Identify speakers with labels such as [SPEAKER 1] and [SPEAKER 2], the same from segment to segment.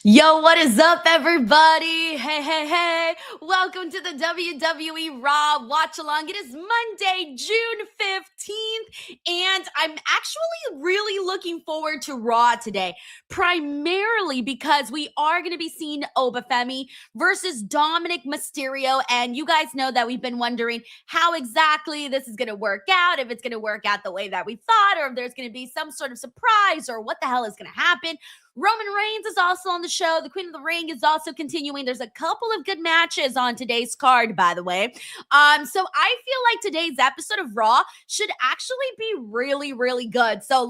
[SPEAKER 1] Yo, what is up, everybody? Hey, hey, hey. Welcome to the WWE RAW Watch Along. It is Monday, June 15th, and I'm actually really looking forward to Raw today, primarily because we are going to be seeing OBA FEMI versus DOMINIK Mysterio, and you guys know that we've been wondering how exactly this is going to work out, if it's going to work out the way that we thought, or if there's going to be some sort of surprise, or what the hell is going to happen. Roman Reigns is also on the show. The Queen of the Ring is also continuing. There's a couple of good matches on today's card, by the way. So I feel like today's episode of Raw should actually be really, really good. So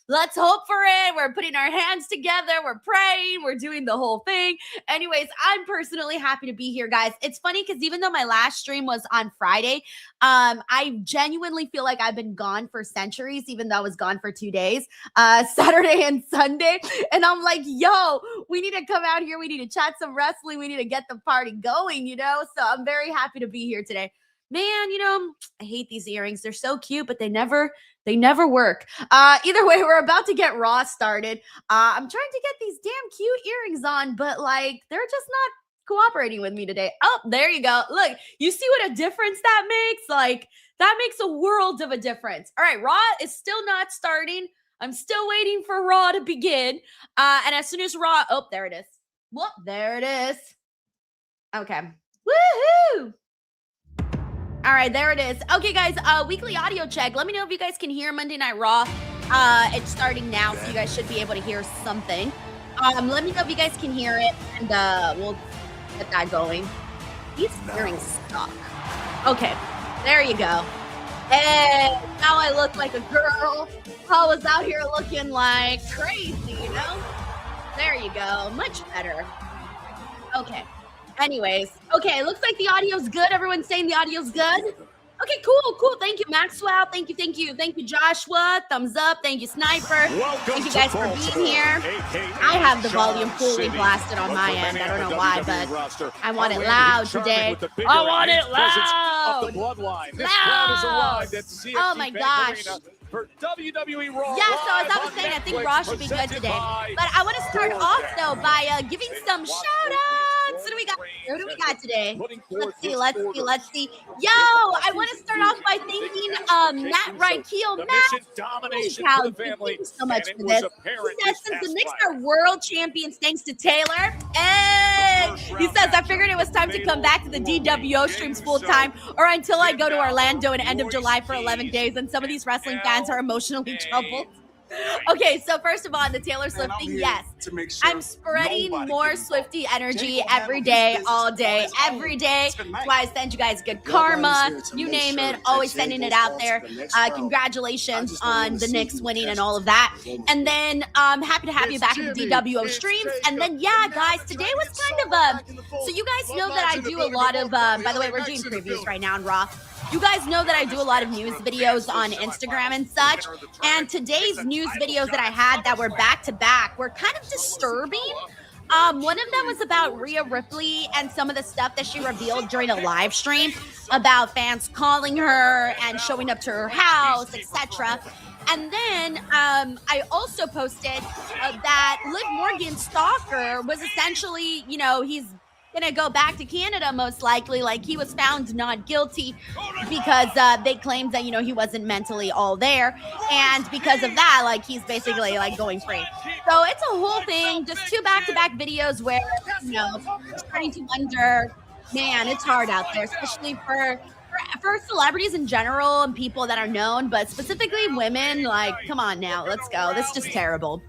[SPEAKER 1] let's hope for it. We're putting our hands together. We're praying. We're doing the whole thing. Anyways, I'm personally happy to be here, guys. It's funny because even though my last stream was on Friday, I genuinely feel like I've been gone for centuries, even though I was gone for 2 days, Saturday and Sunday. And I'm like, yo, we need to come out here. We need to chat some wrestling. We need to get the party going, So I'm very happy to be here today. Man, I hate these earrings. They're so cute, but they never work. Either way, we're about to get Raw started. I'm trying to get these damn cute earrings on, but they're just not cooperating with me today. Oh, there you go. Look, you see what a difference that makes? That makes a world of a difference. All right, Raw is still not starting. I'm still waiting for Raw to begin. And as soon as Raw, oh, there it is. Whoop, there it is. Okay. Woohoo! All right, there it is. Okay, guys, weekly audio check. Let me know if you guys can hear Monday Night Raw. It's starting now, so you guys should be able to hear something. Let me know if you guys can hear it, and we'll get that going. These earrings stuck. Okay, there you go. Hey, now I look like a girl. I was out here looking like crazy, There you go. Much better. Okay. Anyways, okay, looks like the audio's good. Everyone's saying the audio's good. Okay, cool. Thank you, Maxwell. Thank you, Joshua. Thumbs up. Thank you, Sniper. Thank you guys for being here. I have the volume fully blasted on my end. I don't know why, but I want it loud today. I want it loud. Loud. Oh my gosh.
[SPEAKER 2] For WWE RAW.
[SPEAKER 1] Yeah, so as I was saying, I think Raw should be good today. But I want to start off, though, by giving some shout-outs. What do we got today? Let's see. Yo, I want to start off by thanking Matt Rykeel. Matt, thank you so much for this. He says, since the Knicks are world champions thanks to Taylor, hey! He says, I figured it was time to come back to the DWO streams full-time or until I go to Orlando in end of July for 11 days, and some of these wrestling fans are emotionally troubled. Okay, so first of all, the Taylor Swift thing, yes. I'm spreading more Swiftie energy every day, all day, every day. That's why I send you guys good karma, you name it, always sending it out there. Congratulations on the Knicks winning and all of that. And then I'm happy to have you back at the DWO streams. And then, yeah, guys, today was kind of so you guys know that I do a lot of, by the way, we're doing previews right now on Raw. You guys know that I do a lot of news videos on Instagram and such, and today's news videos that I had that were back-to-back were kind of disturbing. One of them was about Rhea Ripley and some of the stuff that she revealed during a live stream about fans calling her and showing up to her house, etc. And then I also posted that Liv Morgan's stalker was essentially, he's gonna go back to Canada most likely. He was found not guilty because they claimed that he wasn't mentally all there, and because of that he's basically going free. So it's a whole thing, just 2 back-to-back videos where starting to wonder, man, it's hard out there, especially for celebrities in general and people that are known, but specifically women. Come on now, let's go. This is just terrible.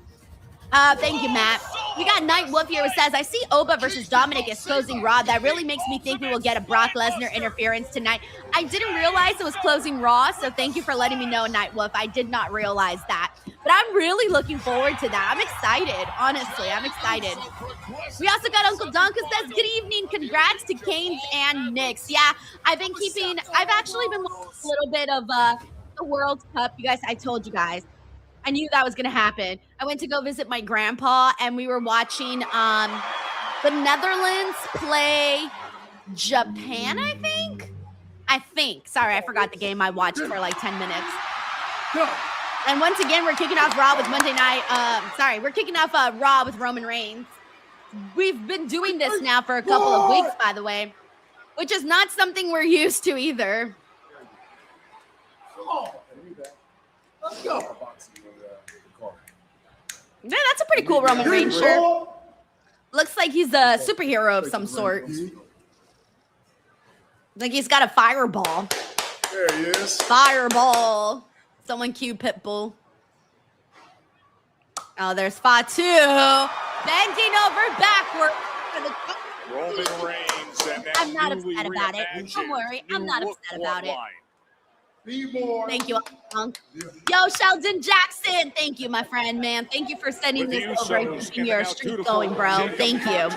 [SPEAKER 1] Thank you, Matt. We got Night Wolf here who says, I see Oba versus Dominic is closing Raw. That really makes me think we will get a Brock Lesnar interference tonight. I didn't realize it was closing Raw, so thank you for letting me know, Night Wolf. I did not realize that. But I'm really looking forward to that. I'm excited. Honestly, I'm excited. We also got Uncle Dunk who says, good evening. Congrats to Canes and Knicks. Yeah, I've actually been watching a little bit of the World Cup. You guys, I told you guys. I knew that was going to happen. I went to go visit my grandpa, and we were watching the Netherlands play Japan, I think. Sorry, I forgot the game. I watched for 10 minutes. And once again, we're kicking off Raw with Raw with Roman Reigns. we've been doing this now for a couple of weeks, by the way, which is not something we're used to either.
[SPEAKER 3] Let's go.
[SPEAKER 1] Yeah, that's a pretty cool Roman Reigns shirt. Looks like he's a superhero of some sort. Like he's got a fireball.
[SPEAKER 3] There he is.
[SPEAKER 1] Fireball. Someone cue Pitbull. Oh, there's Fatu. Bending over backward.
[SPEAKER 2] Roman Reigns and that
[SPEAKER 1] I'm not upset about it. Don't worry. I'm not upset about it. Thank you, Punk. Yo, Sheldon Jackson. Thank you, my friend, man. Thank you for sending this over and keeping your streak going, bro. Thank you.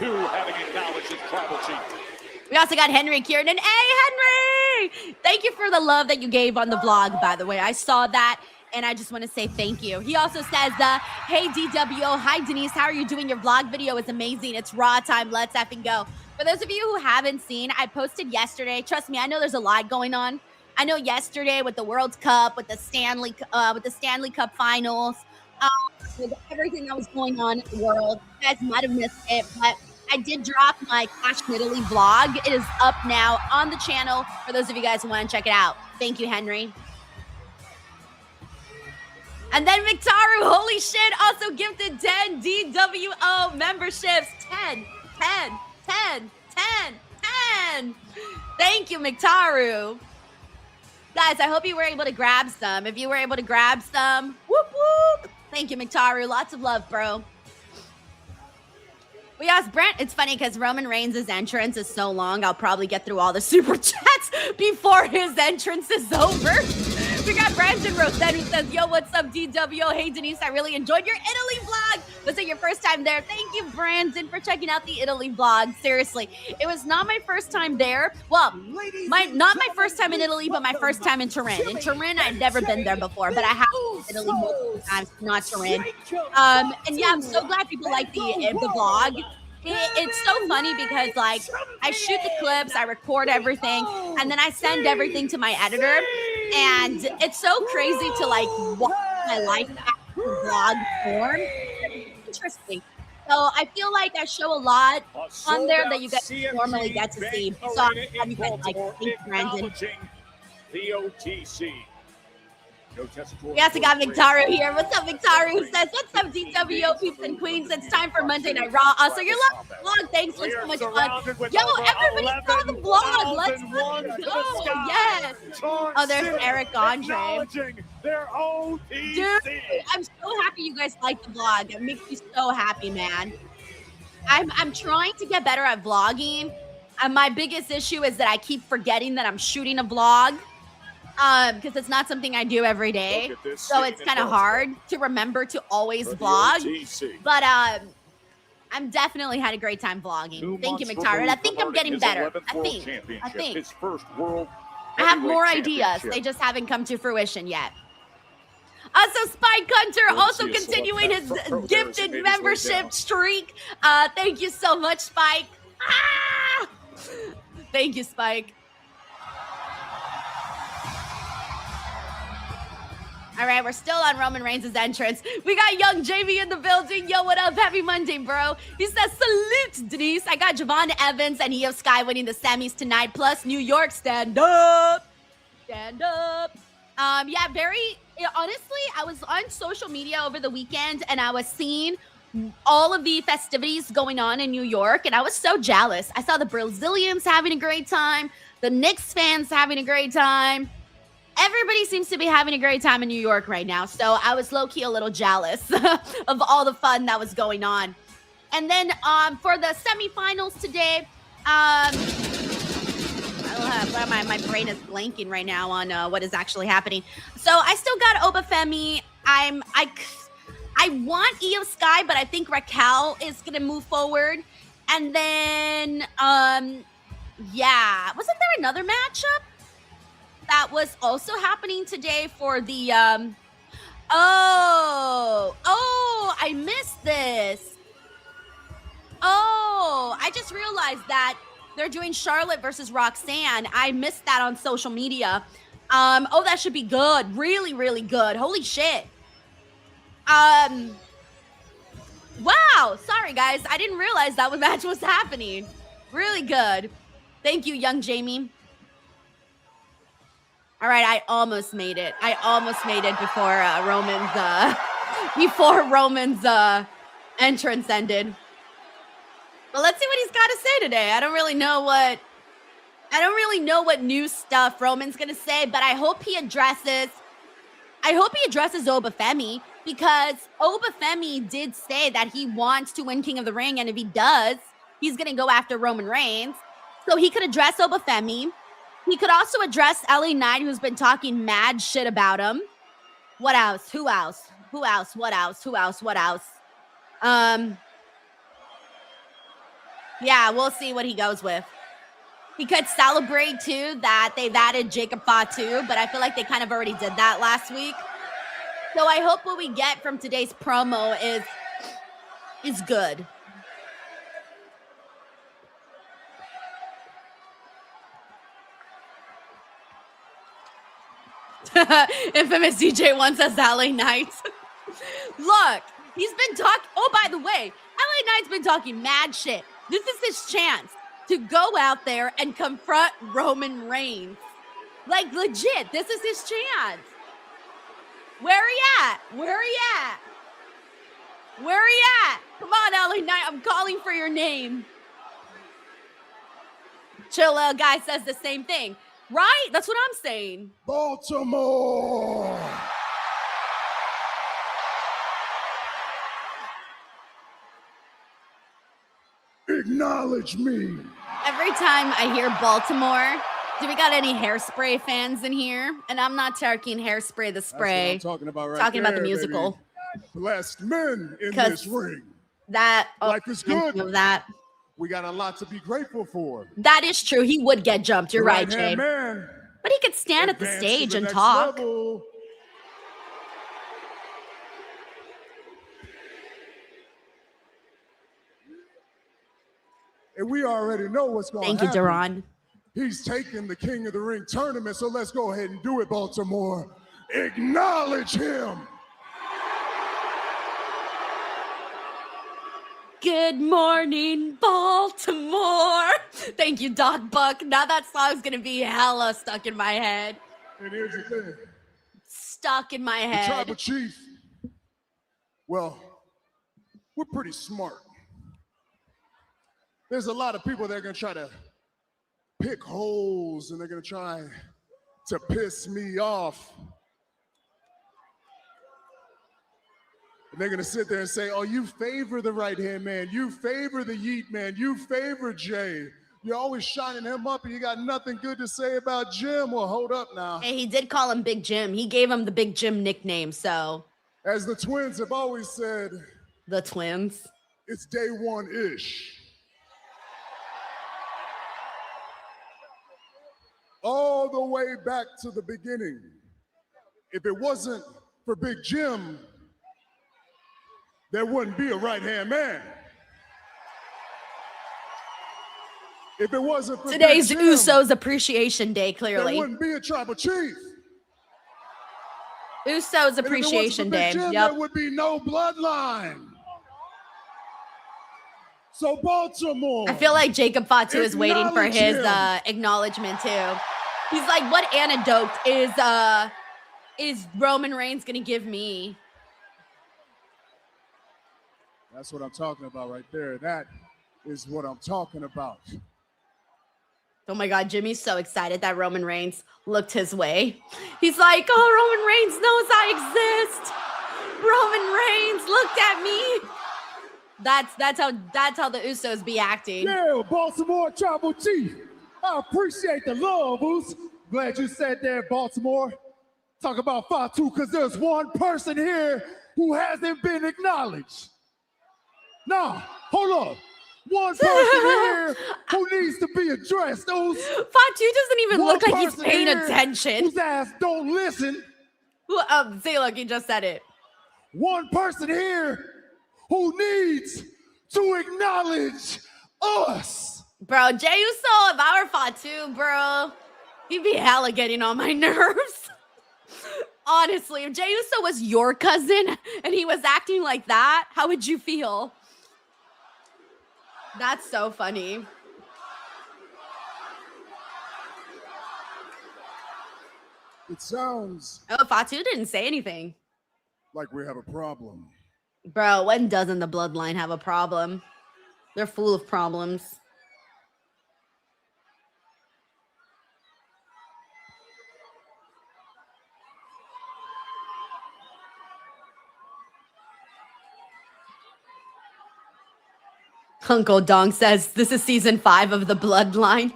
[SPEAKER 1] We also got Henry Kieran. Hey, Henry! Thank you for the love that you gave on the vlog, by the way. I saw that, and I just want to say thank you. He also says, hey, DWO. Hi, Denise. How are you doing? Your vlog video is amazing. It's raw time. Let's effing go. For those of you who haven't seen, I posted yesterday. Trust me, I know there's a lot going on. I know yesterday with the World Cup, with the Stanley Cup Finals, with everything that was going on in the world, you guys might have missed it, but I did drop my Clash in Italy vlog. It is up now on the channel for those of you guys who want to check it out. Thank you, Henry. And then Victaru, holy shit, also gifted 10 DWO memberships. 10. Thank you, Victaru. Guys, I hope you were able to grab some. If you were able to grab some, whoop, whoop. Thank you, Miktaru. Lots of love, bro. We asked Brent. It's funny because Roman Reigns' entrance is so long, I'll probably get through all the super chats before his entrance is over. We got Brandon Rosen who says, yo, what's up, DWO? Hey, Denise, I really enjoyed your Italy vlog. Was it your first time there? Thank you, Brandon, for checking out the Italy vlog. Seriously, it was not my first time there. Well, not my first time in Italy, but my first time in Turin. In Turin, I'd never been there before, but I have been to Italy multiple times, not Turin. And yeah, I'm so glad people like the vlog. It's so funny because, like, I shoot the clips, I record everything, and then I send everything to my editor. And it's so crazy to, like, watch my life back in vlog form. It's interesting. So I feel like I show a lot on there that you guys normally get to see. So I'm glad you guys like it. Thank you, Brandon.
[SPEAKER 2] The OTC.
[SPEAKER 1] We also got Victaru here. What's up, Victaru? Who says, what's up, DWO peeps and queens? It's time for Monday Night Raw. Also, your vlog. Thanks. Looks so much fun. Yo, everybody saw the vlog. Let's go. Yes. Oh, there's Eric Andre. Dude, I'm so happy you guys like the vlog. It makes me so happy, man. I'm trying to get better at vlogging. And my biggest issue is that I keep forgetting that I'm shooting a vlog. Because it's not something I do every day. So it's kind of hard to remember to always vlog. But I'm definitely had a great time vlogging. Thank you, Miktaru. I think I'm getting better. I think. I have more ideas. They just haven't come to fruition yet. Also, Spike Hunter also continuing his gifted membership streak. Thank you so much, Spike. Ah! Thank you, Spike. All right, we're still on Roman Reigns' entrance. We got young Jamie in the building. Yo, what up? Happy Monday, bro. He says, salute, Denise. I got Javon Evans and Io Sky winning the semis tonight. Plus, New York, stand up. Stand up. Yeah, honestly, I was on social media over the weekend, and I was seeing all of the festivities going on in New York, and I was so jealous. I saw the Brazilians having a great time, the Knicks fans having a great time. Everybody seems to be having a great time in New York right now, so I was low-key a little jealous of all the fun that was going on. And then for the semifinals today, my brain is blanking right now on what is actually happening. So I still got OBA FEMI. I want Io Sky, but I think Raquel is gonna move forward. And then yeah, wasn't there another matchup that was also happening today for the I missed this. Oh, I just realized that they're doing Charlotte versus Roxanne. I missed that on social media. Oh, that should be good. Really, really good. Holy shit. Wow. Sorry, guys. I didn't realize that match was happening. Really good. Thank you, young Jamie. All right, I almost made it. I almost made it before Roman's entrance ended. But let's see what he's got to say today. I don't really know what new stuff Roman's gonna say, but I hope he addresses OBA FEMI, because OBA FEMI did say that he wants to win King of the Ring, and if he does, he's gonna go after Roman Reigns. So he could address OBA FEMI. He could also address LA Knight, who's been talking mad shit about him. What else? Who else? Who else? What else? Who else? What else? Yeah, we'll see what he goes with. He could celebrate, too, that they've added Jacob Fatu, but I feel like they kind of already did that last week. So I hope what we get from today's promo is good. Infamous DJ once says LA Knight. Look, he's been talking. Oh, by the way, LA Knight's been talking mad shit. This is his chance to go out there and confront Roman Reigns. Like, legit, this is his chance. Where he at? Where he at? Where he at? Come on, LA Knight, I'm calling for your name. Chilla guy says the same thing. Right? That's what I'm saying.
[SPEAKER 3] Baltimore. Acknowledge me.
[SPEAKER 1] Every time I hear Baltimore, do we got any Hairspray fans in here? And I'm not talking Hairspray the spray.
[SPEAKER 3] That's what I'm talking about right
[SPEAKER 1] talking
[SPEAKER 3] there,
[SPEAKER 1] about the musical.
[SPEAKER 3] Baby. Blessed men in this ring.
[SPEAKER 1] That
[SPEAKER 3] life is good.
[SPEAKER 1] Of that.
[SPEAKER 3] We got a lot to be grateful for.
[SPEAKER 1] That is true. He would get jumped. You're right, Jay.
[SPEAKER 3] Man,
[SPEAKER 1] but he could stand at the stage and talk.
[SPEAKER 3] Level. And we already know what's going to happen.
[SPEAKER 1] Thank you, Duran.
[SPEAKER 3] He's taking the King of the Ring tournament, so let's go ahead and do it, Baltimore. Acknowledge him.
[SPEAKER 1] Good morning, Baltimore. Thank you, Doc Buck. Now that song's going to be hella stuck in my head.
[SPEAKER 3] And here's the thing.
[SPEAKER 1] Stuck in my head.
[SPEAKER 3] The tribal chief, well, we're pretty smart. There's a lot of people that are going to try to pick holes, and they're going to try to piss me off. And they're going to sit there and say, oh, you favor the right-hand man. You favor the Yeet man. You favor Jay. You're always shining him up, and you got nothing good to say about Jim. Well, hold up now.
[SPEAKER 1] Hey, he did call him Big Jim. He gave him the Big Jim nickname, so.
[SPEAKER 3] As the twins have always said.
[SPEAKER 1] The twins.
[SPEAKER 3] It's day one-ish. All the way back to the beginning. If it wasn't for Big Jim, there wouldn't be a right-hand man. If it wasn't for
[SPEAKER 1] today's
[SPEAKER 3] Big Jim,
[SPEAKER 1] Usos Appreciation Day, clearly.
[SPEAKER 3] There wouldn't be a tribal chief.
[SPEAKER 1] Usos Appreciation Day.
[SPEAKER 3] Jim,
[SPEAKER 1] yep.
[SPEAKER 3] There would be no bloodline. So Baltimore.
[SPEAKER 1] I feel like Jacob Fatu is waiting for his acknowledgement too. He's like, what antidote is Roman Reigns gonna give me?
[SPEAKER 3] That's what I'm talking about right there. That is what I'm talking about.
[SPEAKER 1] Oh my God, Jimmy's so excited that Roman Reigns looked his way. He's like, oh, Roman Reigns knows I exist. Roman Reigns looked at me. That's how the Usos be acting.
[SPEAKER 4] Yeah, Baltimore Tribal Chief. I appreciate the love, Us. Glad you said there, Baltimore. Talk about Fatu, because there's one person here who hasn't been acknowledged. Nah, hold up. One person here who needs to be addressed. Us.
[SPEAKER 1] Fatu doesn't even look like he's paying attention.
[SPEAKER 4] Whose ass don't listen.
[SPEAKER 1] See, look, he just said it.
[SPEAKER 4] One person here who needs to acknowledge us.
[SPEAKER 1] Bro, Jey Uso, if I were Fatu, bro, he'd be hella getting on my nerves. Honestly, if Jey Uso was your cousin and he was acting like that, how would you feel? That's so funny.
[SPEAKER 3] It sounds
[SPEAKER 1] Oh, Fatu didn't say anything.
[SPEAKER 3] like we have a problem.
[SPEAKER 1] Bro, when doesn't the bloodline have a problem? They're full of problems. Uncle Dong says this is season 5 of The Bloodline.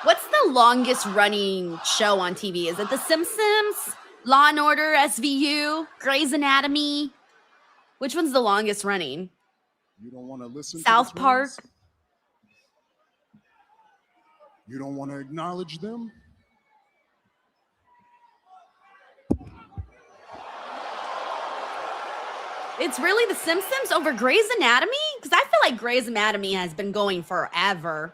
[SPEAKER 1] What's the longest running show on TV? Is it The Simpsons? Law and Order, SVU, Grey's Anatomy? Which one's the longest running?
[SPEAKER 3] You don't want to listen
[SPEAKER 1] South
[SPEAKER 3] to the
[SPEAKER 1] Park?
[SPEAKER 3] twins? You don't want to acknowledge them?
[SPEAKER 1] It's really The Simpsons over Grey's Anatomy? Because I feel like Grey's Anatomy has been going forever.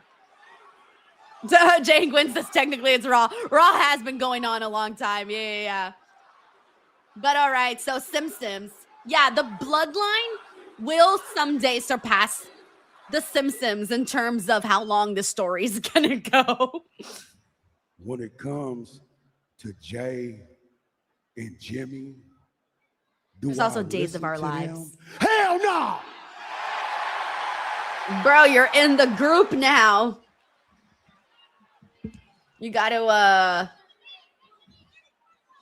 [SPEAKER 1] Jane Gwynn says technically it's Raw. Raw has been going on a long time. Yeah. But all right, so Simpsons. Yeah, the Bloodline will someday surpass The Simpsons in terms of how long the story is going to go.
[SPEAKER 5] When it comes to Jay and Jimmy,
[SPEAKER 1] There's also Days of Our Lives.
[SPEAKER 5] Hell no!
[SPEAKER 1] Bro, you're in the group now. You got to,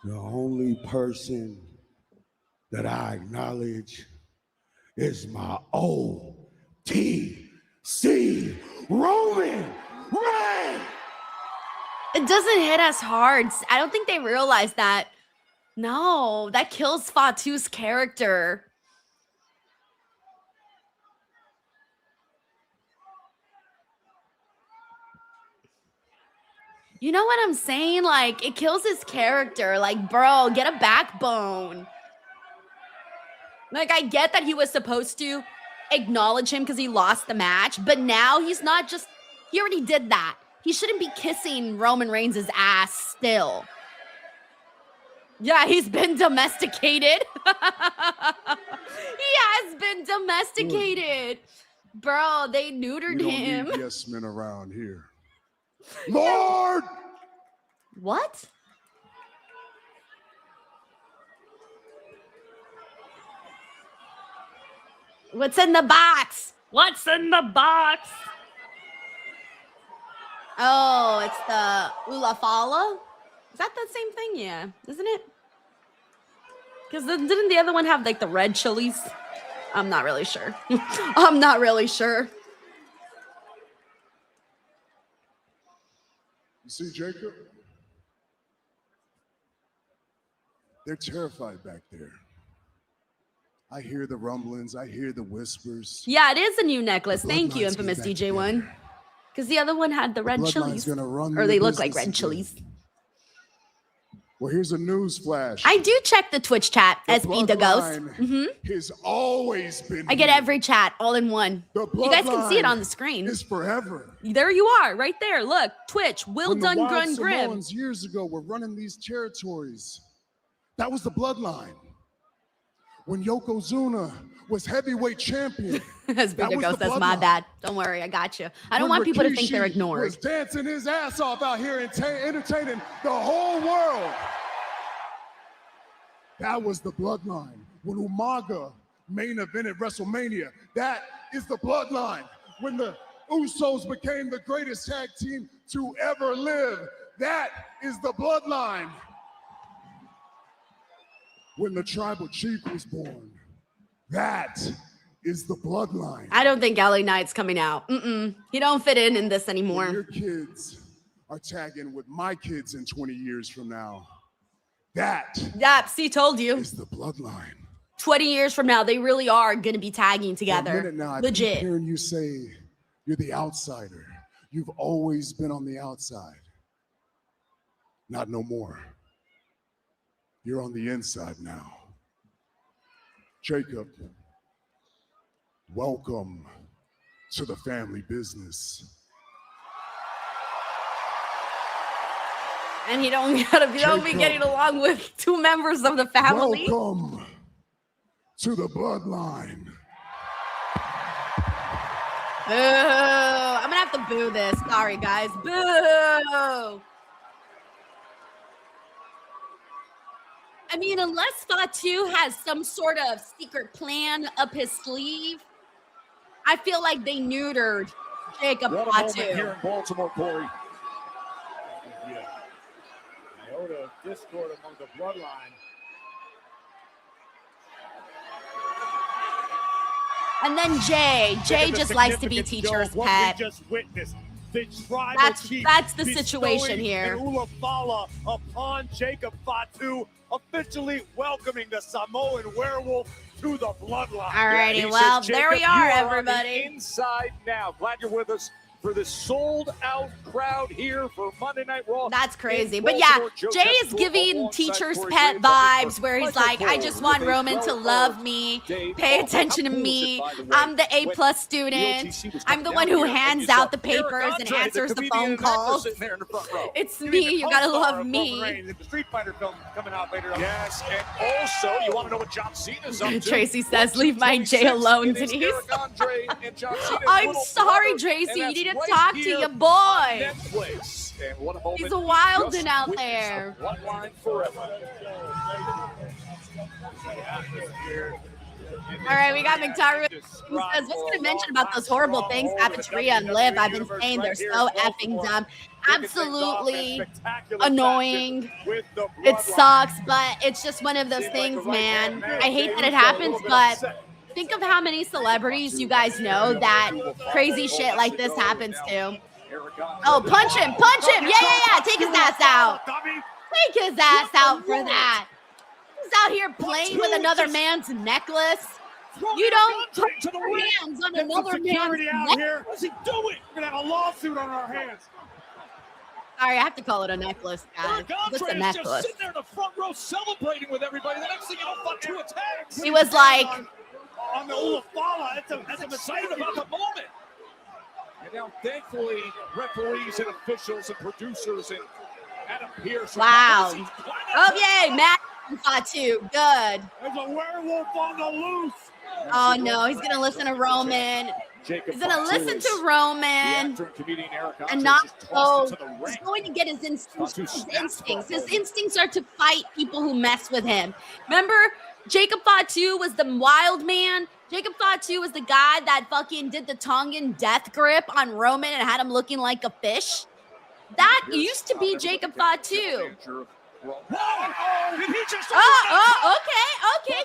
[SPEAKER 5] The only person that I acknowledge is my OTC Roman Reigns.
[SPEAKER 1] It doesn't hit as hard. I don't think they realize that. No, that kills Fatu's character. You know what I'm saying? Like, it kills his character. Like, bro, get a backbone. Like, I get that he was supposed to acknowledge him because he lost the match, but now he's not just, he already did that. He shouldn't be kissing Roman Reigns' ass still. Yeah, he's been domesticated. He has been domesticated. Bro, they neutered him.
[SPEAKER 3] We don't need yes men around here.
[SPEAKER 5] Lord!
[SPEAKER 1] What? What's in the box? What's in the box? Oh, it's the Ulafala? Is that the same thing? Yeah, isn't it? Because didn't the other one have like the red chilies? I'm not really sure. I'm not really sure.
[SPEAKER 3] You see, Jacob? They're terrified back there. I hear the rumblings. I hear the whispers.
[SPEAKER 1] Yeah, it is a new necklace.
[SPEAKER 3] The
[SPEAKER 1] Thank you,
[SPEAKER 3] Bloodline's
[SPEAKER 1] Infamous
[SPEAKER 3] getting back
[SPEAKER 1] DJ1. Because the other one had the red
[SPEAKER 3] Bloodline's
[SPEAKER 1] chilies.
[SPEAKER 3] gonna run
[SPEAKER 1] Or
[SPEAKER 3] the
[SPEAKER 1] they look like
[SPEAKER 3] business
[SPEAKER 1] red
[SPEAKER 3] again.
[SPEAKER 1] chilies.
[SPEAKER 3] Well, here's a news flash.
[SPEAKER 1] I do check the Twitch chat,
[SPEAKER 3] The
[SPEAKER 1] SP the Ghost.
[SPEAKER 3] Bloodline has always been
[SPEAKER 1] I get
[SPEAKER 3] here.
[SPEAKER 1] every chat all in one.
[SPEAKER 3] The
[SPEAKER 1] You guys can see it
[SPEAKER 3] Bloodline
[SPEAKER 1] on the screen.
[SPEAKER 3] is forever.
[SPEAKER 1] There you are, right there. Look, Twitch, Will
[SPEAKER 3] When the
[SPEAKER 1] Done
[SPEAKER 3] Wild
[SPEAKER 1] Grun Grim.
[SPEAKER 3] Samoans years ago were running these territories, that was the Bloodline. When Yokozuna was heavyweight champion,
[SPEAKER 1] SP
[SPEAKER 3] that
[SPEAKER 1] the
[SPEAKER 3] was
[SPEAKER 1] Ghost,
[SPEAKER 3] the
[SPEAKER 1] that's my
[SPEAKER 3] Bloodline.
[SPEAKER 1] bad. Don't worry, I got you. I don't
[SPEAKER 3] When
[SPEAKER 1] want people to think they're
[SPEAKER 3] Rikishi
[SPEAKER 1] ignored.
[SPEAKER 3] was dancing his ass off out here and entertaining the whole world. That was the Bloodline. When Umaga main evented WrestleMania, that is the Bloodline. When the Usos became the greatest tag team to ever live, that is the Bloodline. When the Tribal Chief was born, that is the Bloodline.
[SPEAKER 1] I don't think LA Knight's coming out. He don't fit in this
[SPEAKER 3] When
[SPEAKER 1] anymore.
[SPEAKER 3] your kids are tagging with my kids in 20 years from now, that
[SPEAKER 1] Yeah, see, told you.
[SPEAKER 3] is the Bloodline.
[SPEAKER 1] 20 years from now, they really are going to be tagging
[SPEAKER 3] For a
[SPEAKER 1] together.
[SPEAKER 3] minute now, I keep
[SPEAKER 1] Legit.
[SPEAKER 3] hearing you say you're the outsider. You've always been on the outside. Not no more. You're on the inside now. Jacob, welcome to the family business.
[SPEAKER 1] And you don't be getting along with 2 members of the family.
[SPEAKER 3] Welcome to the bloodline.
[SPEAKER 1] Boo! I'm gonna have to boo this. Sorry, guys. Boo! I mean, unless Fatu has some sort of secret plan up his sleeve, I feel like they neutered Jacob
[SPEAKER 2] What a moment
[SPEAKER 1] Fatu.
[SPEAKER 2] here in Baltimore, Corey. Yeah. Iota discord among the bloodline.
[SPEAKER 1] And then Jay just likes to be teacher's pet.
[SPEAKER 2] Just witnessed. The
[SPEAKER 1] That's the situation here.
[SPEAKER 2] Ulafala upon Jacob Fatu, officially welcoming the Samoan werewolf to the bloodline.
[SPEAKER 1] Alrighty, well, there we are, everybody.
[SPEAKER 2] Inside now. Glad you're with us for this sold-out crowd here for Monday Night Raw.
[SPEAKER 1] That's crazy. But yeah, Jay is giving teacher's pet vibes where he's like, I just want Roman to love me, pay attention to me. I'm the A+ student. I'm the one who hands out the papers and answers the phone calls. It's me. You gotta love me.
[SPEAKER 2] The Street Fighter film coming out later on. Yes, and also, you want to know what John Cena's up to?
[SPEAKER 1] Tracy says, leave my Jay alone, Denise. I'm sorry, Tracy. You need to talk to your boy. He's a wildin' out there. All right, we got Victoria who says, what's going to mention about those horrible things happened to Rhea and Liv? I've been saying they're so effing dumb. Absolutely annoying. It sucks, but it's just one of those things, man. I hate that it happens, but think of how many celebrities you guys know that crazy shit like this happens to. Oh, punch him. Yeah. Take his ass out. Take his ass out for that. He's out here playing with another man's necklace. You don't put your hands on another man's necklace.
[SPEAKER 2] What's he doing? We're going to have a lawsuit on our hands.
[SPEAKER 1] Sorry, I have to call it a necklace, guys. It's a necklace.
[SPEAKER 2] Just sitting there in the front row celebrating with everybody. The next thing you know, fuck 2 attacks.
[SPEAKER 1] He was like,
[SPEAKER 2] on the Ulafala, I'm excited about the moment. And now, thankfully, referees and officials and producers and Adam Pearce.
[SPEAKER 1] Wow. Oh, yay, Matt Fatu. Good.
[SPEAKER 2] There's a werewolf on the loose.
[SPEAKER 1] Oh, no, he's going to listen to Roman. He's going to listen to Roman and not go. He's going to get his instincts. His instincts are to fight people who mess with him. Remember, Jacob Fatu was the wild man. Jacob Fatu was the guy that fucking did the Tongan death grip on Roman and had him looking like a fish. That used to be Jacob Fatu. Okay.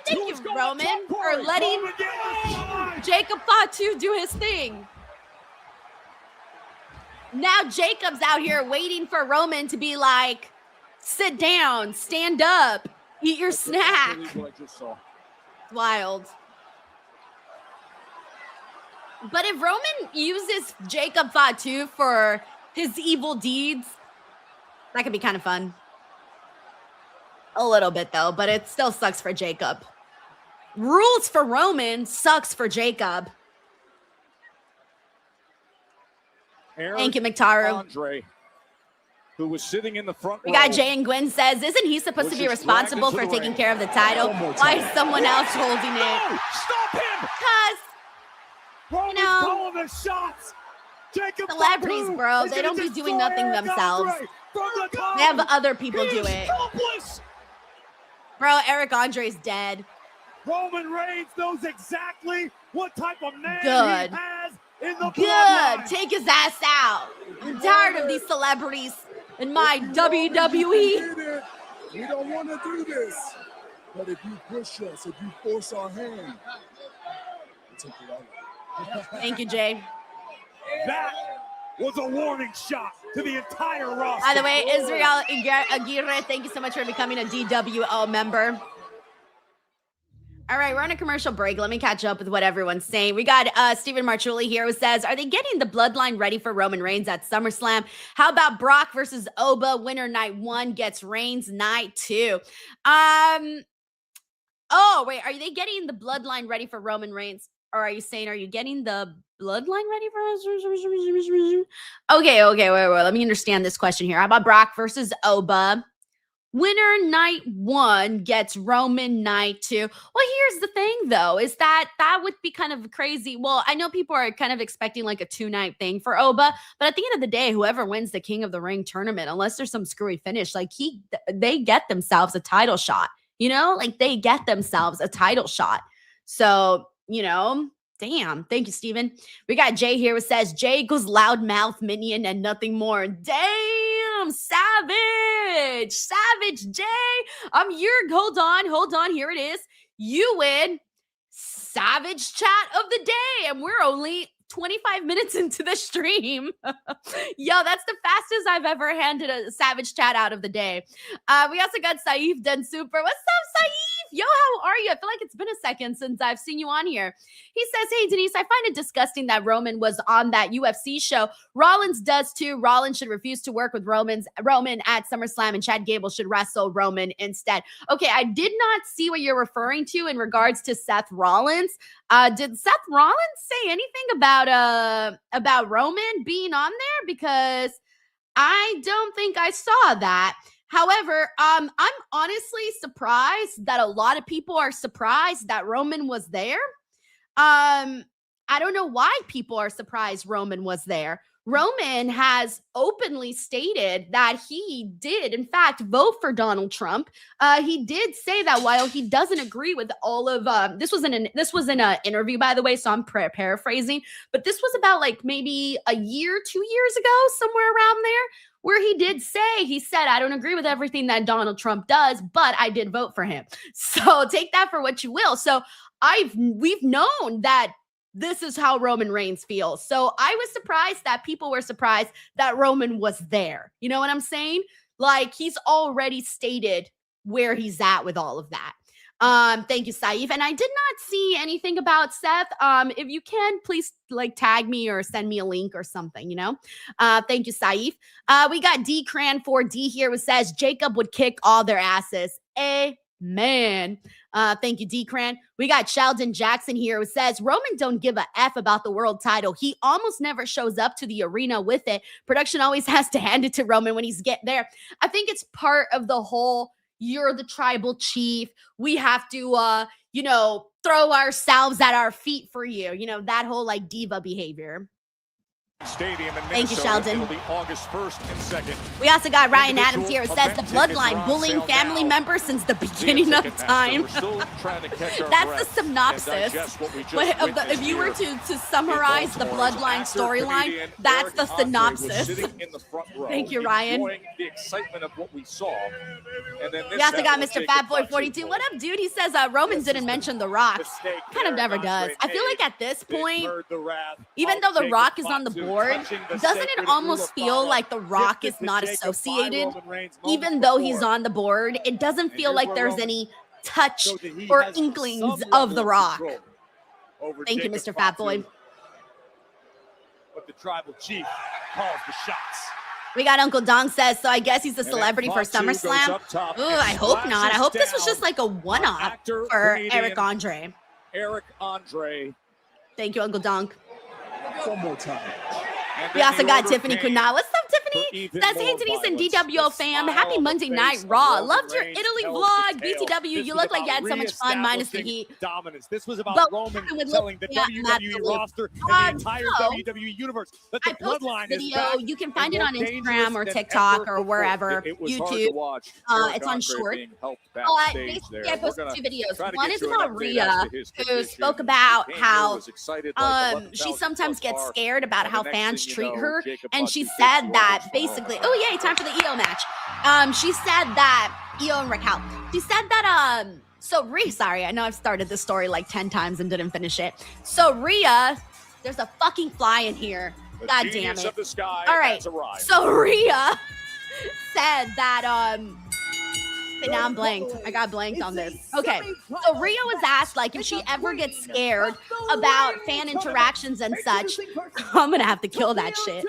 [SPEAKER 1] Thank you, Roman, for letting Jacob Fatu do his thing. Now Jacob's out here waiting for Roman to be like, sit down, stand up, eat your snack. Wild. But if Roman uses Jacob Fatu for his evil deeds, that could be kind of fun. A little bit, though, but it still sucks for Jacob. Rules for Roman, sucks for Jacob. Thank you, McTaru.
[SPEAKER 2] Andre, who was sitting in the front
[SPEAKER 1] We got Jay and Gwen says, isn't he supposed to be responsible for taking care of the title? Why is someone else holding it?
[SPEAKER 2] Stop him!
[SPEAKER 1] Because, you know,
[SPEAKER 2] the shots. Jacob
[SPEAKER 1] celebrities, bro, they don't be doing nothing themselves. They have other people do it. Bro, Eric Andre's dead.
[SPEAKER 2] Roman Reigns knows exactly what type of man he has in the
[SPEAKER 1] bloodline. Take his ass out. I'm tired of these celebrities in my WWE.
[SPEAKER 3] We don't want to do this. But if you push us, if you force our hand, we'll take it out.
[SPEAKER 1] Thank you, Jay.
[SPEAKER 2] That was a warning shot to the entire roster.
[SPEAKER 1] By the way, Israel Aguirre, thank you so much for becoming a DWO member. All right, we're on a commercial break. Let me catch up with what everyone's saying. We got Stephen Marchulli here who says, are they getting the bloodline ready for Roman Reigns at SummerSlam? How about Brock versus Oba? Winner night 1 gets Reigns night 2. Oh, wait, are they getting the bloodline ready for Roman Reigns? Or are you saying, are you getting the bloodline ready for us? Okay, wait. Let me understand this question here. How about Brock versus Oba? Winner night 1 gets Roman night 2. Well, here's the thing, though, is that would be kind of crazy. Well, I know people are kind of expecting like a 2-night thing for Oba, but at the end of the day, whoever wins the King of the Ring tournament, unless there's some screwy finish, like they get themselves a title shot. You know, like they get themselves a title shot. So, you know, damn. Thank you, Steven. We got Jay here who says, Jay equals loudmouth minion and nothing more. Damn, savage. Savage, Jay. I'm here. Hold on. Here it is. You win savage chat of the day. And we're only 25 minutes into the stream. Yo, that's the fastest I've ever handed a savage chat out of the day. We also got Saif done super. What's up, Saif? Yo, how are you? I feel like it's been a second since I've seen you on here. He says, hey, Denise, I find it disgusting that Roman was on that UFC show. Rollins does too. Rollins should refuse to work with Roman at SummerSlam, and Chad Gable should wrestle Roman instead. Okay, I did not see what you're referring to in regards to Seth Rollins. Did Seth Rollins say anything about Roman being on there? Because I don't think I saw that. However, I'm honestly surprised that a lot of people are surprised that Roman was there. I don't know why people are surprised Roman was there. Roman has openly stated that he did, in fact, vote for Donald Trump. He did say that while he doesn't agree with all of this was in an interview, by the way, so I'm paraphrasing, but this was about like maybe a year, 2 years ago, somewhere around there, where he said, I don't agree with everything that Donald Trump does, but I did vote for him. So take that for what you will. So we've known that this is how Roman Reigns feels. So I was surprised that people were surprised that Roman was there. You know what I'm saying? Like, he's already stated where he's at with all of that. Thank you, Saif. And I did not see anything about Seth. If you can, please like tag me or send me a link or something, you know? Thank you, Saif. We got D Cran 4D here who says Jacob would kick all their asses. Amen. Thank you, D-Cran. We got Sheldon Jackson here who says, Roman don't give a F about the world title. He almost never shows up to the arena with it. Production always has to hand it to Roman when he's there. I think it's part of the whole, you're the tribal chief. We have to, throw ourselves at our feet for you. You know, that whole like diva behavior.
[SPEAKER 2] Stadium in
[SPEAKER 1] Thank you, Sheldon.
[SPEAKER 2] It'll be August 1st and 2nd.
[SPEAKER 1] We also got Ryan Adams here. It says the bloodline bullying family members since the beginning of time. That's the synopsis. If you were to summarize the bloodline storyline, that's the synopsis. Thank you, Ryan.
[SPEAKER 2] The excitement of what we saw.
[SPEAKER 1] We also got Mr. Fatboy 42. What up, dude? He says Roman didn't mention The Rock. Kind of never does. I feel like at this point, even though The Rock is on the board, doesn't it almost feel like The Rock is not associated? Even though he's on the board, it doesn't feel like there's any touch or inklings of The Rock. Thank you, Mr. Fatboy.
[SPEAKER 2] But the tribal chief calls the shots.
[SPEAKER 1] We got Uncle Dong says, so I guess he's a celebrity for SummerSlam. Ooh, I hope not. I hope this was just like a one-off for Eric Andre.
[SPEAKER 2] Eric Andre.
[SPEAKER 1] Thank you, Uncle Dong.
[SPEAKER 2] One more time.
[SPEAKER 1] We also got Tiffany Kunal. What's up, Tiffany? Says, hey, Denise and DWO fam. Happy Monday Night Raw. Loved your Italy vlog. BTW, you look like you had so much fun, minus the heat.
[SPEAKER 2] Dominance. This was about Roman telling the WWE roster and the entire WWE universe that the bloodline is back.
[SPEAKER 1] You can find it on Instagram or TikTok or wherever. YouTube. It's on short. But basically, I posted 2 videos. One is about Rhea, who spoke about how she sometimes gets scared about how fans treat her, and she said that basically, oh yay, time for the EO match. She said that EO and Raquel. She said that so Rhea, sorry, I know I've started this story like 10 times and didn't finish it. So Rhea, there's a fucking fly in here. God damn it. All right. So Rhea said that now I'm blanked. I got blanked on this. Okay. So Rhea was asked, like, if she ever gets scared about fan interactions and such. I'm going to have to kill that shit.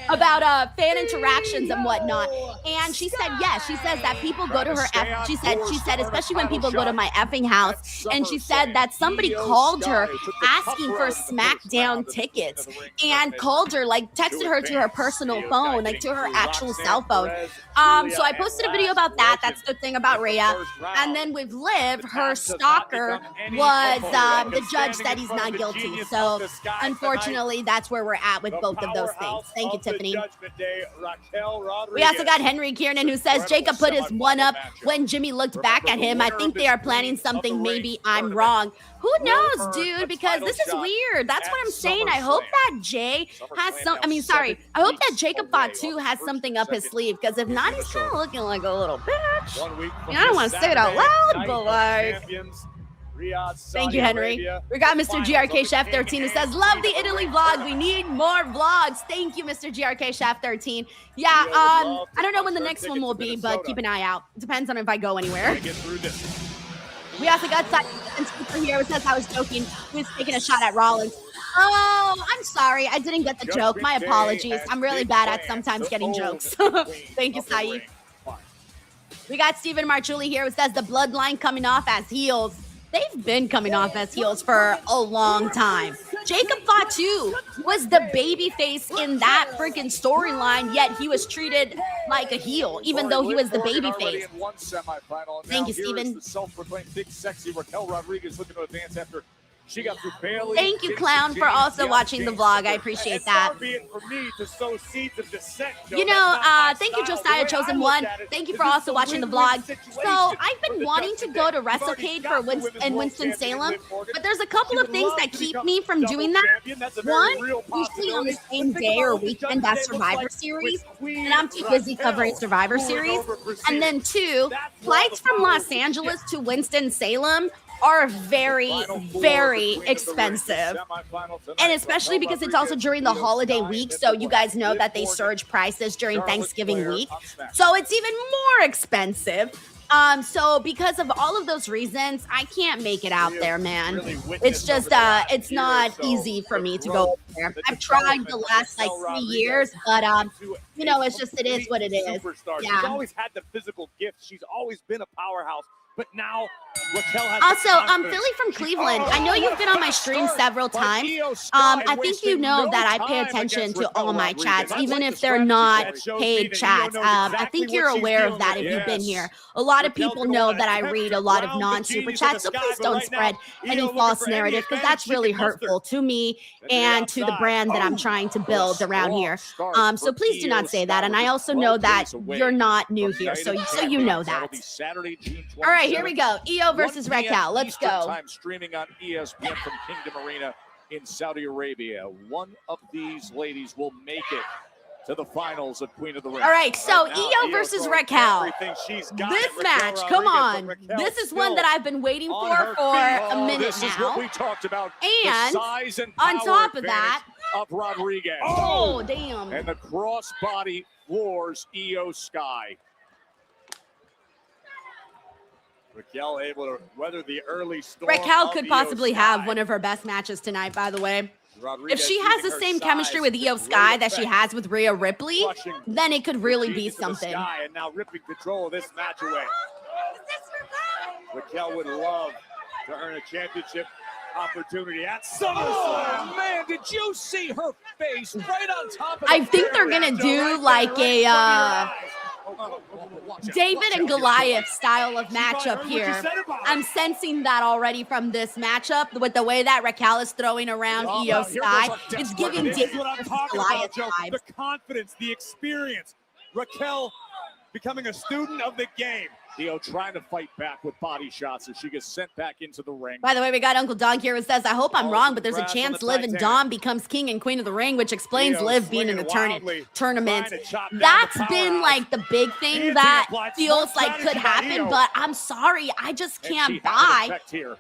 [SPEAKER 1] about fan interactions and whatnot. And she said, yes, she says that people go to her, she said, especially when people go to my effing house. And she said that somebody called her asking for SmackDown tickets and called her, like texted her to her personal phone, like to her actual cell phone. So I posted a video about that. That's the thing about Rhea. And then with Liv, her stalker was the judge said he's not guilty. So unfortunately, that's where we're at with both of those things. Thank you, Tiffany. We also got Henry Kiernan, who says Jacob put his one up when Jimmy looked back at him. I think they are planning something. Maybe I'm wrong. Who knows, dude? Because this is weird. That's what I'm saying. I hope that Jay has some. I hope that Jacob Fatu has something up his sleeve. Because if not, he's kind of looking like a little bitch. I don't want to say it out loud, but like. Thank you, Henry. We got Mr. GRK Chef 13 who says, love the Italy vlog. We need more vlogs. Thank you, Mr. GRK Chef 13. Yeah, I don't know when the next one will be, but keep an eye out. Depends on if I go anywhere. We also got Super here who says I was joking. He was taking a shot at Rollins. Oh, I'm sorry. I didn't get the joke. My apologies. I'm really bad at sometimes getting jokes. Thank you, Sai. We got Steven Marchuli here who says the bloodline coming off as heels. They've been coming off as heels for a long time. Jacob Fatu was the babyface in that freaking storyline, yet he was treated like a heel, even though he was the babyface. Thank you, Steven.
[SPEAKER 2] Self-proclaimed big, sexy Raquel Rodriguez looking to advance after she got through Bailey.
[SPEAKER 1] Thank you, Clown, for also watching the vlog. I appreciate that. You know, thank you, Josiah Chosen One. Thank you for also watching the vlog. So I've been wanting to go to WrestleCade in Winston-Salem, but there's a couple of things that keep me from doing that. One, usually on the same day or weekend as Survivor Series, and I'm too busy covering Survivor Series. And then two, flights from Los Angeles to Winston-Salem are very, very expensive. And especially because it's also during the holiday week. So you guys know that they surge prices during Thanksgiving week. So it's even more expensive. So because of all of those reasons, I can't make it out there, man. It's just, it's not easy for me to go there. I've tried the last like 3 years, but you know, it's just, it is what it is. Yeah.
[SPEAKER 2] She's always had the physical gift. She's always been a powerhouse. But now Raquel has
[SPEAKER 1] also, Philly from Cleveland. I know you've been on my stream several times. I think you know that I pay attention to all my chats, even if they're not paid chats. I think you're aware of that if you've been here. A lot of people know that I read a lot of non-super chats, so please don't spread any false narrative, because that's really hurtful to me and to the brand that I'm trying to build around here. So please do not say that. And I also know that you're not new here, so you know that. All right. Here we go. EO versus Raquel. Let's go.
[SPEAKER 2] Time streaming on ESPN from Kingdom Arena in Saudi Arabia. One of these ladies will make it to the finals of Queen of the Ring.
[SPEAKER 1] All right, so EO versus Raquel. This match, come on. This is one that I've been waiting for a minute
[SPEAKER 2] this
[SPEAKER 1] now.
[SPEAKER 2] Is what we talked about.
[SPEAKER 1] And
[SPEAKER 2] the size and
[SPEAKER 1] on top of that,
[SPEAKER 2] of Rodriguez.
[SPEAKER 1] Oh, damn.
[SPEAKER 2] And the crossbody floors EO Sky. Raquel able to weather the early storm.
[SPEAKER 1] Raquel could possibly have one of her best matches tonight, by the way. If she has the same chemistry with EO Sky that she has with Rhea Ripley, then it could really be something.
[SPEAKER 2] And now ripping control of this match away. Raquel would love to earn a championship opportunity at SummerSlam. Oh, man, did you see her face right on top of
[SPEAKER 1] I think they're going to do like a David and Goliath style of matchup here. I'm sensing that already from this matchup with the way that Raquel is throwing around EO Sky. It's giving David versus Goliath vibes.
[SPEAKER 2] The confidence, the experience. Raquel becoming a student of the game. EO trying to fight back with body shots as she gets sent back into the ring.
[SPEAKER 1] By the way, we got Uncle Dog here who says, I hope I'm wrong, but there's a chance Liv and Dom becomes king and queen of the ring, which explains Liv being in a tournament. That's been like the big thing that feels like could happen, but I'm sorry, I just can't buy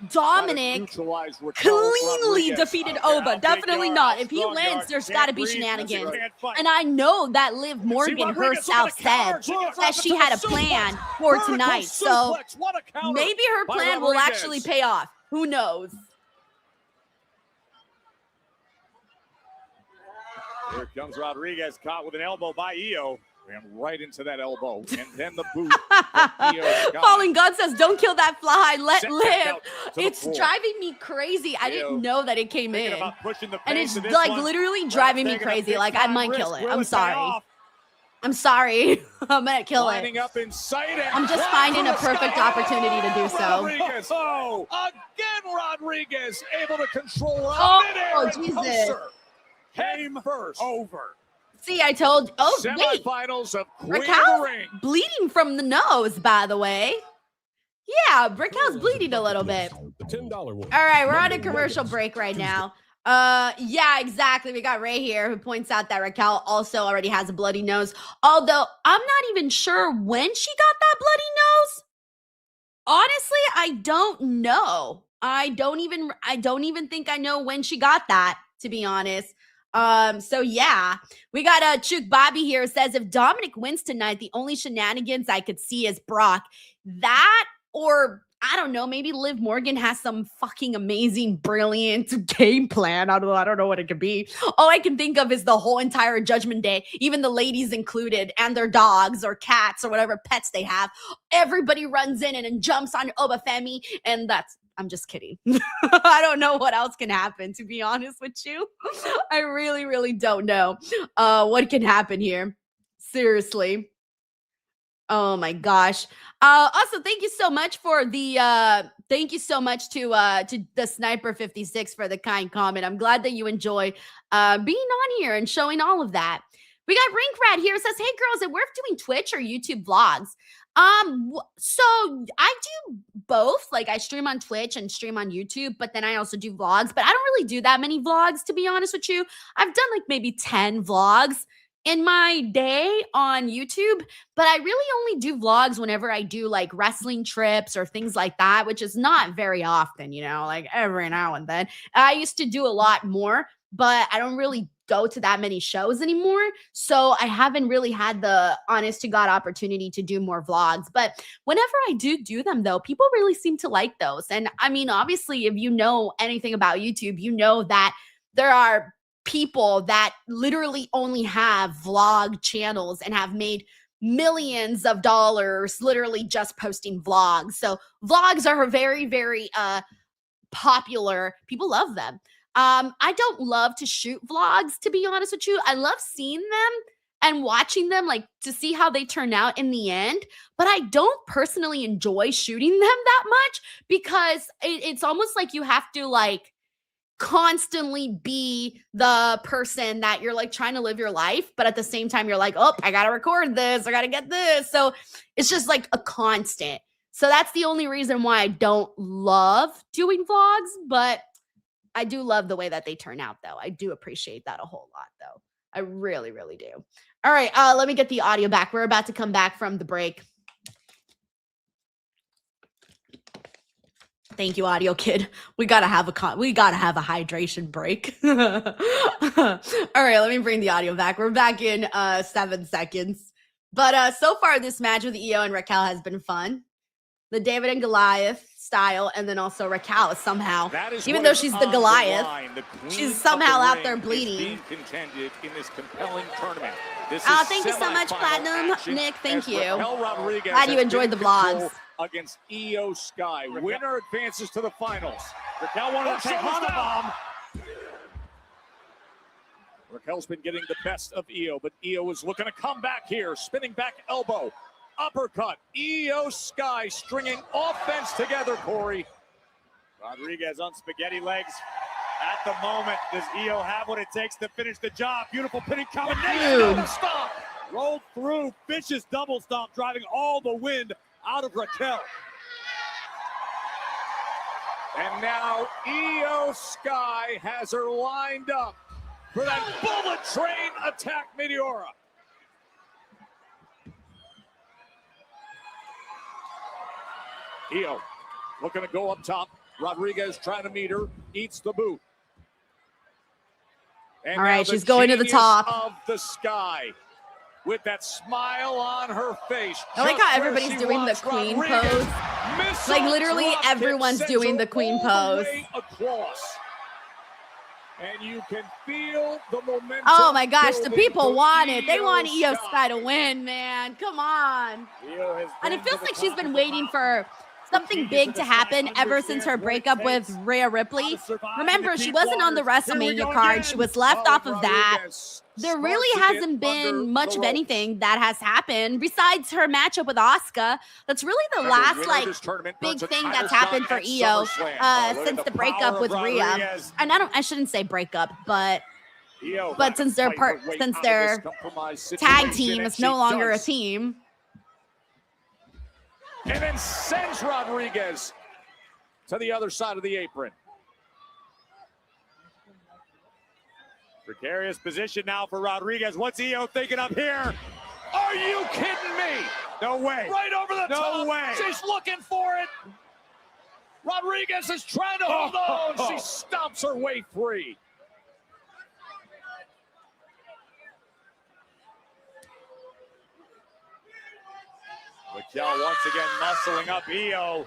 [SPEAKER 1] Dominic cleanly defeated Oba. Definitely not. If he wins, there's got to be shenanigans. And I know that Liv Morgan herself said that she had a plan for tonight. So maybe her plan will actually pay off. Who knows?
[SPEAKER 2] Here comes Rodriguez, caught with an elbow by Io. Ran right into that elbow, and then the boot.
[SPEAKER 1] Falling God says, don't kill that fly, let live. It's
[SPEAKER 2] floor.
[SPEAKER 1] driving me crazy. I didn't know that it came in. And it's
[SPEAKER 2] like
[SPEAKER 1] like literally driving me crazy. Like I might kill it. I'm sorry. I'm sorry. I'm gonna kill it.
[SPEAKER 2] Up in sight
[SPEAKER 1] I'm just finding a perfect opportunity to do so.
[SPEAKER 2] Rodriguez. Oh, again Rodriguez able to control.
[SPEAKER 1] Oh, Jesus.
[SPEAKER 2] Came first. Over.
[SPEAKER 1] See, I told. Oh, wait.
[SPEAKER 2] Semifinals of Queen of the
[SPEAKER 1] Raquel's
[SPEAKER 2] Ring.
[SPEAKER 1] bleeding from the nose, by the way. Yeah, Raquel's bleeding a little bit.
[SPEAKER 6] $10 one.
[SPEAKER 1] All right, we're on a commercial break right now. Yeah, exactly. We got Ray here who points out that Raquel also already has a bloody nose. Although I'm not even sure when she got that bloody nose. Honestly, I don't know. I don't even think I know when she got that, to be honest. So yeah, we got Chook Bobby here says if Dominic wins tonight, the only shenanigans I could see is Brock. That, or I don't know, maybe Liv Morgan has some fucking amazing, brilliant game plan. I don't know what it could be. All I can think of is the whole entire Judgment Day, even the ladies included, and their dogs or cats or whatever pets they have. Everybody runs in and jumps on OBA FEMI, and I'm just kidding. I don't know what else can happen, to be honest with you. I really, really don't know what can happen here. Seriously. Oh my gosh. Also, thank you so much for the thank you so much to the Sniper 56 for the kind comment. I'm glad that you enjoy being on here and showing all of that. We got Rinkrad here, says, hey girls, is it worth doing Twitch or YouTube vlogs? So I do both. Like I stream on Twitch and stream on YouTube, but then I also do vlogs, but I don't really do that many vlogs, to be honest with you. I've done like maybe 10 vlogs in my day on YouTube, but I really only do vlogs whenever I do like wrestling trips or things like that, which is not very often, you know, like every now and then. I used to do a lot more, but I don't really go to that many shows anymore. So I haven't really had the honest to God opportunity to do more vlogs. But whenever I do them though, people really seem to like those. And I mean, obviously, if you know anything about YouTube, you know that there are people that literally only have vlog channels and have made millions of dollars literally just posting vlogs. So vlogs are very, very popular. People love them. I don't love to shoot vlogs, to be honest with you. I love seeing them and watching them, like to see how they turn out in the end. But I don't personally enjoy shooting them that much because it's almost like you have to like constantly be the person that you're like trying to live your life. But at the same time, you're like, oh, I got to record this. I got to get this. So it's just like a constant. So that's the only reason why I don't love doing vlogs. But I do love the way that they turn out, though. I do appreciate that a whole lot, though. I really, really do. All right, let me get the audio back. We're about to come back from the break. Thank you, Audio Kid. We gotta have a hydration break. All right, let me bring the audio back. We're back in 7 seconds. But so far, this match with Io and Raquel has been fun. The David and Goliath style, and then also Raquel is somehow, even though she's the Goliath, she's somehow out there bleeding. Thank you so much, Platinum Nick. Thank you. Glad you enjoyed the vlogs.
[SPEAKER 2] Against Io Sky, winner advances to the finals. Raquel wanted to take Hana bomb. Raquel's been getting the best of Io, but Io is looking to come back here. Spinning back elbow. Uppercut. Io Sky stringing offense together, Corey. Rodriguez on spaghetti legs. At the moment, does Io have what it takes to finish the job? Beautiful pinning combination. Double stomp. Rolled through. Vicious double stomp, driving all the wind out of Raquel. And now Io Sky has her lined up for that bullet train attack Meteora. Io looking to go up top. Rodriguez trying to meet her. Eats the boot. And
[SPEAKER 1] all right, she's going to the top
[SPEAKER 2] of the Sky with that smile on her face.
[SPEAKER 1] I like how everybody's doing the queen pose. Like literally everyone's doing the queen pose.
[SPEAKER 2] And you can feel the momentum.
[SPEAKER 1] Oh my gosh, the
[SPEAKER 2] building
[SPEAKER 1] people
[SPEAKER 2] for
[SPEAKER 1] want it. They want
[SPEAKER 2] Io
[SPEAKER 1] Io Sky to win, man. Come on.
[SPEAKER 2] Io has
[SPEAKER 1] And
[SPEAKER 2] been
[SPEAKER 1] it feels
[SPEAKER 2] to the
[SPEAKER 1] like she's
[SPEAKER 2] top
[SPEAKER 1] been
[SPEAKER 2] of the
[SPEAKER 1] waiting
[SPEAKER 2] mountain.
[SPEAKER 1] for something big to happen ever since her breakup with Rhea Ripley. Remember, she wasn't on the WrestleMania card. She was left off of that. There really hasn't been much of anything that has happened besides her matchup with Asuka. That's really the last like big thing that's happened for Io since the breakup with Rhea. And I shouldn't say breakup, but since their tag team is no longer a team.
[SPEAKER 2] And then sends Rodriguez to the other side of the apron.
[SPEAKER 6] Precarious position now for Rodriguez. What's Io thinking up here?
[SPEAKER 2] Are you kidding me?
[SPEAKER 6] No way.
[SPEAKER 2] Right over the top.
[SPEAKER 6] No way.
[SPEAKER 2] She's looking for it. Rodriguez is trying to hold on. She stomps her way free.
[SPEAKER 6] Raquel once again muscling up Io.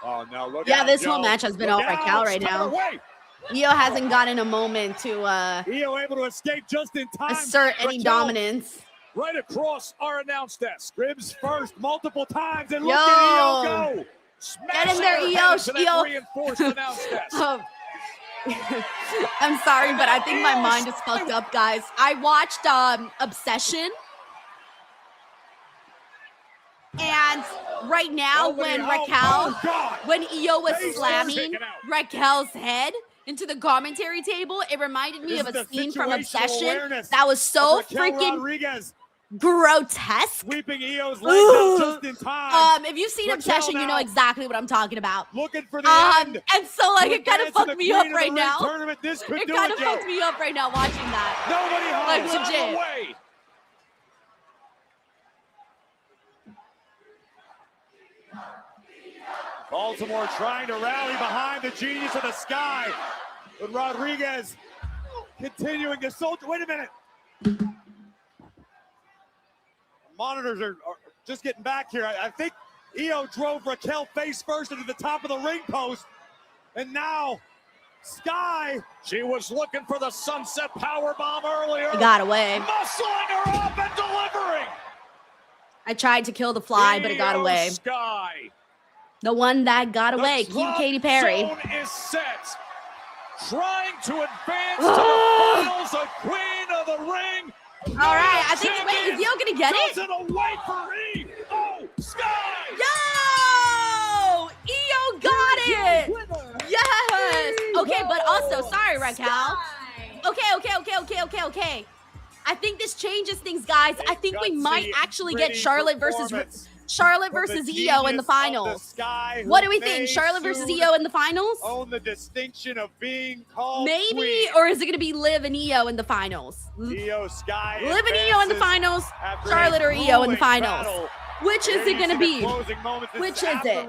[SPEAKER 6] Oh no, look
[SPEAKER 1] Yeah,
[SPEAKER 6] out,
[SPEAKER 1] this
[SPEAKER 6] Joe.
[SPEAKER 1] whole match has been all
[SPEAKER 6] Look out,
[SPEAKER 1] Raquel right
[SPEAKER 6] stop her
[SPEAKER 1] now.
[SPEAKER 6] way.
[SPEAKER 1] Io hasn't gotten a moment to
[SPEAKER 6] Io able to escape just in time.
[SPEAKER 1] assert any
[SPEAKER 6] Raquel
[SPEAKER 1] dominance.
[SPEAKER 2] Right across our announce desk.
[SPEAKER 6] Ribs first multiple times and look
[SPEAKER 1] Yo.
[SPEAKER 6] at Io go.
[SPEAKER 1] Get in there,
[SPEAKER 2] Smashing her
[SPEAKER 1] Io.
[SPEAKER 2] head into that
[SPEAKER 1] Io.
[SPEAKER 2] reinforced announce desk.
[SPEAKER 1] I'm sorry, but I think my mind is fucked up, guys. I watched Obsession. And right now, when Io was slamming Raquel's head into the commentary table, it reminded me of a scene from Obsession that was so freaking
[SPEAKER 6] Rodriguez
[SPEAKER 1] grotesque.
[SPEAKER 6] sweeping Io's legs out just in time.
[SPEAKER 1] If you've seen
[SPEAKER 6] Raquel
[SPEAKER 1] Obsession, you know
[SPEAKER 6] now.
[SPEAKER 1] exactly what I'm talking about.
[SPEAKER 6] Looking for the end.
[SPEAKER 1] And so like it kind of
[SPEAKER 6] Advance to
[SPEAKER 1] fucked
[SPEAKER 6] the
[SPEAKER 1] me up
[SPEAKER 6] Queen of
[SPEAKER 1] right
[SPEAKER 6] the Ring
[SPEAKER 1] now.
[SPEAKER 6] Tournament. This could
[SPEAKER 1] It
[SPEAKER 6] do
[SPEAKER 1] kind
[SPEAKER 6] it,
[SPEAKER 1] of
[SPEAKER 6] Joe.
[SPEAKER 1] fucked me up right now watching that.
[SPEAKER 6] Nobody home.
[SPEAKER 1] Like
[SPEAKER 2] It's on
[SPEAKER 1] legit.
[SPEAKER 2] the way.
[SPEAKER 6] Baltimore trying to rally behind the genius of the sky. But Rodriguez continuing to soldier. Wait a minute. Monitors are just getting back here. I think Io drove Raquel face first into the top of the ring post. And now Sky.
[SPEAKER 2] She was looking for the sunset power bomb earlier.
[SPEAKER 1] He got away.
[SPEAKER 2] Muscling her up and delivering.
[SPEAKER 1] I tried to kill the fly, but it got
[SPEAKER 2] Io
[SPEAKER 1] away.
[SPEAKER 2] Sky.
[SPEAKER 1] The one that got
[SPEAKER 2] The
[SPEAKER 1] away, cute
[SPEAKER 2] drop
[SPEAKER 1] Katy Perry.
[SPEAKER 2] zone is set. Trying to advance to the finals of Queen of the Ring.
[SPEAKER 1] All right, I think, wait, is Io gonna get it?
[SPEAKER 2] Does it away for Io Sky.
[SPEAKER 1] Yo! Io got it! Yes! Okay, but also, sorry, Raquel. Okay. I think this changes things, guys. I think we might actually get Charlotte versus Io in the finals. What do we think? Charlotte versus Io in the finals?
[SPEAKER 6] Own the distinction of being called
[SPEAKER 1] Maybe,
[SPEAKER 6] Queen.
[SPEAKER 1] or is it going to be Liv and Io in the finals?
[SPEAKER 6] Io Sky
[SPEAKER 1] Liv and Io in the finals, Charlotte or Io in the finals. Which is it going to be? Which is it?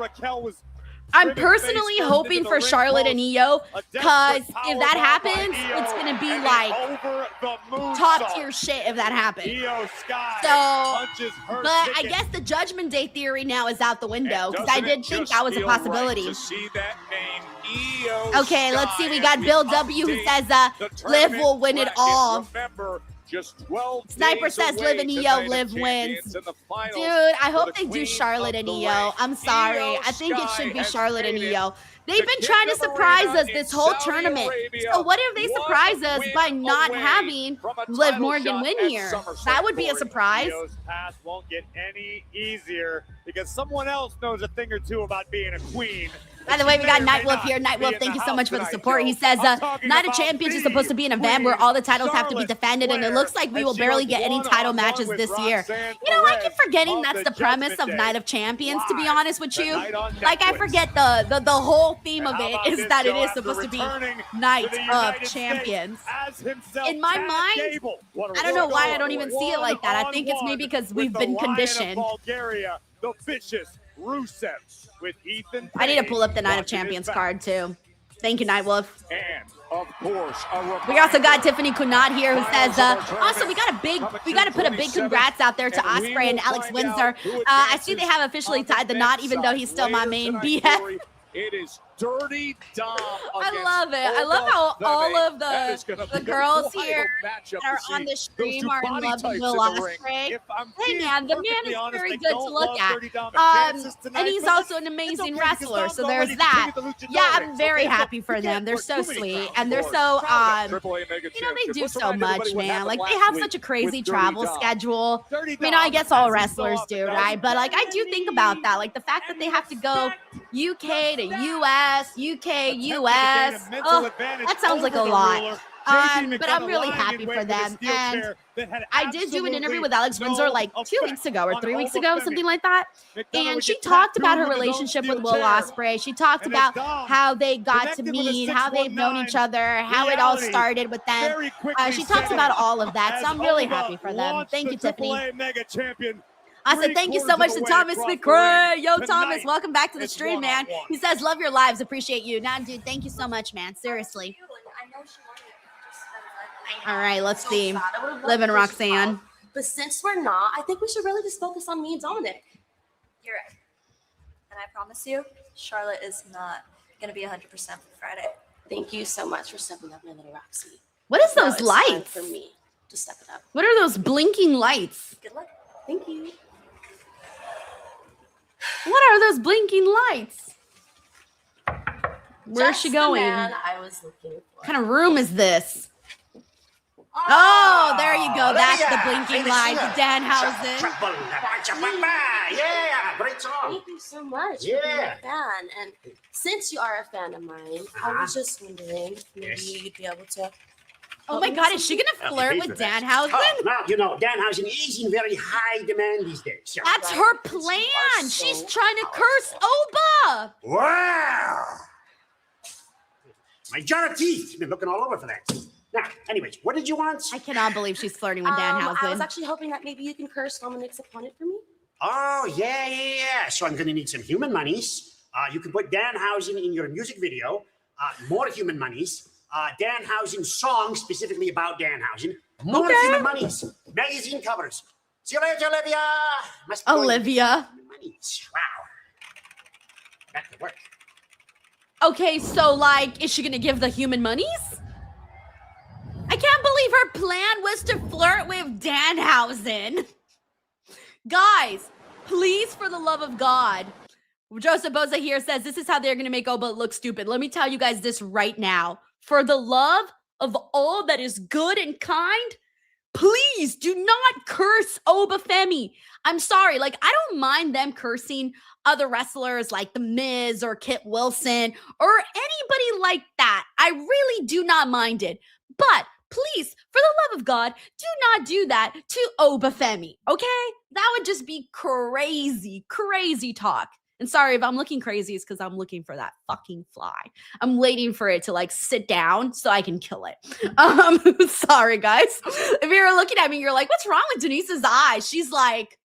[SPEAKER 1] I'm personally hoping for Charlotte and Io, because if that happens, it's going to be like top tier shit if that happens. So, but I guess the Judgment Day theory now is out the window, because I did think that was a possibility. Okay, let's see. We got Bill W who says Liv will win it all. Sniper says Liv and Io, Liv wins. Dude, I hope they do Charlotte and Io. I'm sorry. I think it should be Charlotte and Io. They've been trying to surprise us this whole tournament. So what if they surprise us by not having Liv Morgan win here? That would be a surprise.
[SPEAKER 6] Io's path won't get any easier because someone else knows a thing or two about being a queen.
[SPEAKER 1] By the way, we got Nightwolf here. Nightwolf, thank you so much for the support. He says, Night of Champions is supposed to be an event where all the titles have to be defended, and it looks like we will barely get any title matches this year. You know, I keep forgetting that's the premise of Night of Champions, to be honest with you. Like, I forget the whole theme of it is that it is supposed to be Night of Champions. In my mind, I don't know why I don't even see it like that. I think it's maybe because we've been conditioned.
[SPEAKER 6] The vicious Rusev with Ethan.
[SPEAKER 1] I need to pull up the Night of Champions card too. Thank you, Nightwolf.
[SPEAKER 2] And of course,
[SPEAKER 1] we also got Tiffany Kunad here who says, also we got to put a big congrats out there to Ospreay and Alex Windsor. I see they have officially tied the knot, even though he's still my main BF.
[SPEAKER 2] It is Dirty Dom.
[SPEAKER 1] I love it. I love how all of the girls here that are on the stream are in love with Will Ospreay. Hey man, the man is very good to look at. And he's also an amazing wrestler, so there's that. Yeah, I'm very happy for them. They're so sweet, and they're so they do so much, man. Like they have such a crazy travel schedule. I mean, I guess all wrestlers do, right? But like I do think about that, like the fact that they have to go UK to US, UK, US. Oh, that sounds like a lot. But I'm really happy for them. And I did do an interview with Alex Windsor like 2 weeks ago or 3 weeks ago, something like that. And she talked about her relationship with Will Ospreay. She talked about how they got to meet, how they've known each other, how it all started with them. She talks about all of that. So I'm really happy for them. Thank you, Tiffany. I said, thank you so much to Thomas McCray. Yo, Thomas, welcome back to the stream, man. He says, love your lives. Appreciate you. Nah, dude, thank you so much, man. Seriously. All right, let's see. Liv and Roxanne.
[SPEAKER 7] But since we're not, I think we should really just focus on me and Dominic.
[SPEAKER 8] You're right. And I promise you, Charlotte is not going to be 100% for Friday.
[SPEAKER 7] Thank you so much for stepping up, my little Roxy.
[SPEAKER 1] What is those lights?
[SPEAKER 7] For me to step it up.
[SPEAKER 1] What are those blinking lights?
[SPEAKER 7] Good luck. Thank you.
[SPEAKER 1] What are those blinking lights? Where's she going?
[SPEAKER 7] The man I was looking for.
[SPEAKER 1] What kind of room is this? Oh, there you go. That's the blinking light. Danhausen.
[SPEAKER 9] Yeah, great song.
[SPEAKER 7] Thank you so much for being a fan. And since you are a fan of mine, I was just wondering if maybe you'd be able to.
[SPEAKER 1] Oh my God, is she gonna flirt with Danhausen?
[SPEAKER 9] Oh, no, you know, Danhausen is in very high demand these days.
[SPEAKER 1] That's her plan. She's trying to curse Oba.
[SPEAKER 9] Wow. My jar of teeth. Been looking all over for that. Now, anyways, what did you want?
[SPEAKER 1] I cannot believe she's flirting with Danhausen.
[SPEAKER 7] I was actually hoping that maybe you can curse Dominic's opponent for me.
[SPEAKER 9] Oh, yeah. So I'm going to need some human monies. You can put Danhausen in your music video. More human monies. Danhausen song specifically about Danhausen. More human monies. Magazine covers. See you later, Olivia.
[SPEAKER 1] Olivia.
[SPEAKER 9] Monies. Wow. That could work.
[SPEAKER 1] Okay, so like, is she gonna give the human monies? I can't believe her plan was to flirt with Danhausen. Guys, please, for the love of God. Joseph Boza here says, this is how they're going to make Oba look stupid. Let me tell you guys this right now. For the love of all that is good and kind, please do not curse OBA FEMI. I'm sorry. Like, I don't mind them cursing other wrestlers like The Miz or Kit Wilson or anybody like that. I really do not mind it. But please, for the love of God, do not do that to OBA FEMI, okay? That would just be crazy, crazy talk. And sorry, if I'm looking crazy, it's because I'm looking for that fucking fly. I'm waiting for it to like sit down so I can kill it. Sorry, guys. If you're looking at me, you're like, what's wrong with Denise's eyes? She's like,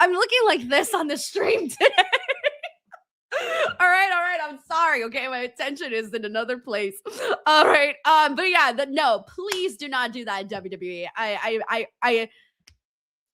[SPEAKER 1] I'm looking like this on the stream today. All right. I'm sorry. Okay, my attention is in another place. All right. But yeah, no, please do not do that in WWE.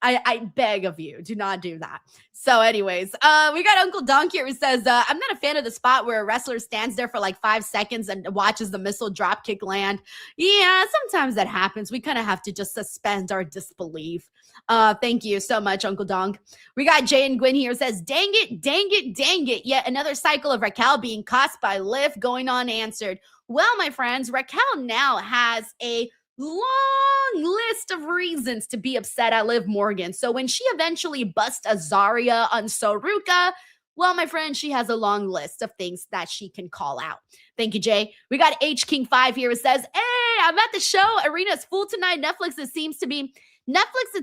[SPEAKER 1] I beg of you, do not do that. So anyways, we got Uncle Donk here who says, I'm not a fan of the spot where a wrestler stands there for like 5 seconds and watches the missile drop kick land. Yeah, sometimes that happens. We kind of have to just suspend our disbelief. Thank you so much, Uncle Donk. We got Jay and Gwen here who says, dang it. Yet another cycle of Raquel being cost by Liv going unanswered. Well, my friends, Raquel now has a long list of reasons to be upset at Liv Morgan. So when she eventually busts a Zarya on Soruka, well, my friend, she has a long list of things that she can call out. Thank you, Jay. We got H King 5 here who says, hey, I'm at the show. Arena's full tonight. Netflix, it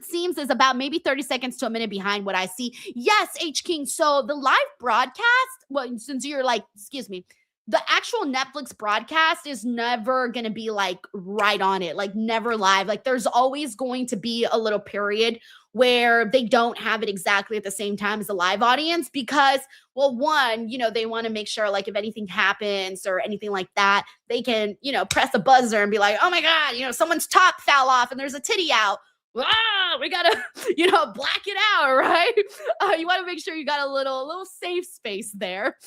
[SPEAKER 1] seems, is about maybe 30 seconds to a minute behind what I see. Yes, H King. So the live broadcast, well, since you're like, excuse me, the actual Netflix broadcast is never going to be like right on it, like never live. Like there's always going to be a little period where they don't have it exactly at the same time as the live audience because, well, one, they want to make sure like if anything happens or anything like that, they can, press a buzzer and be like, oh my God, someone's top fell off and there's a titty out. We gotta, black it out, right? You want to make sure you got a little safe space there.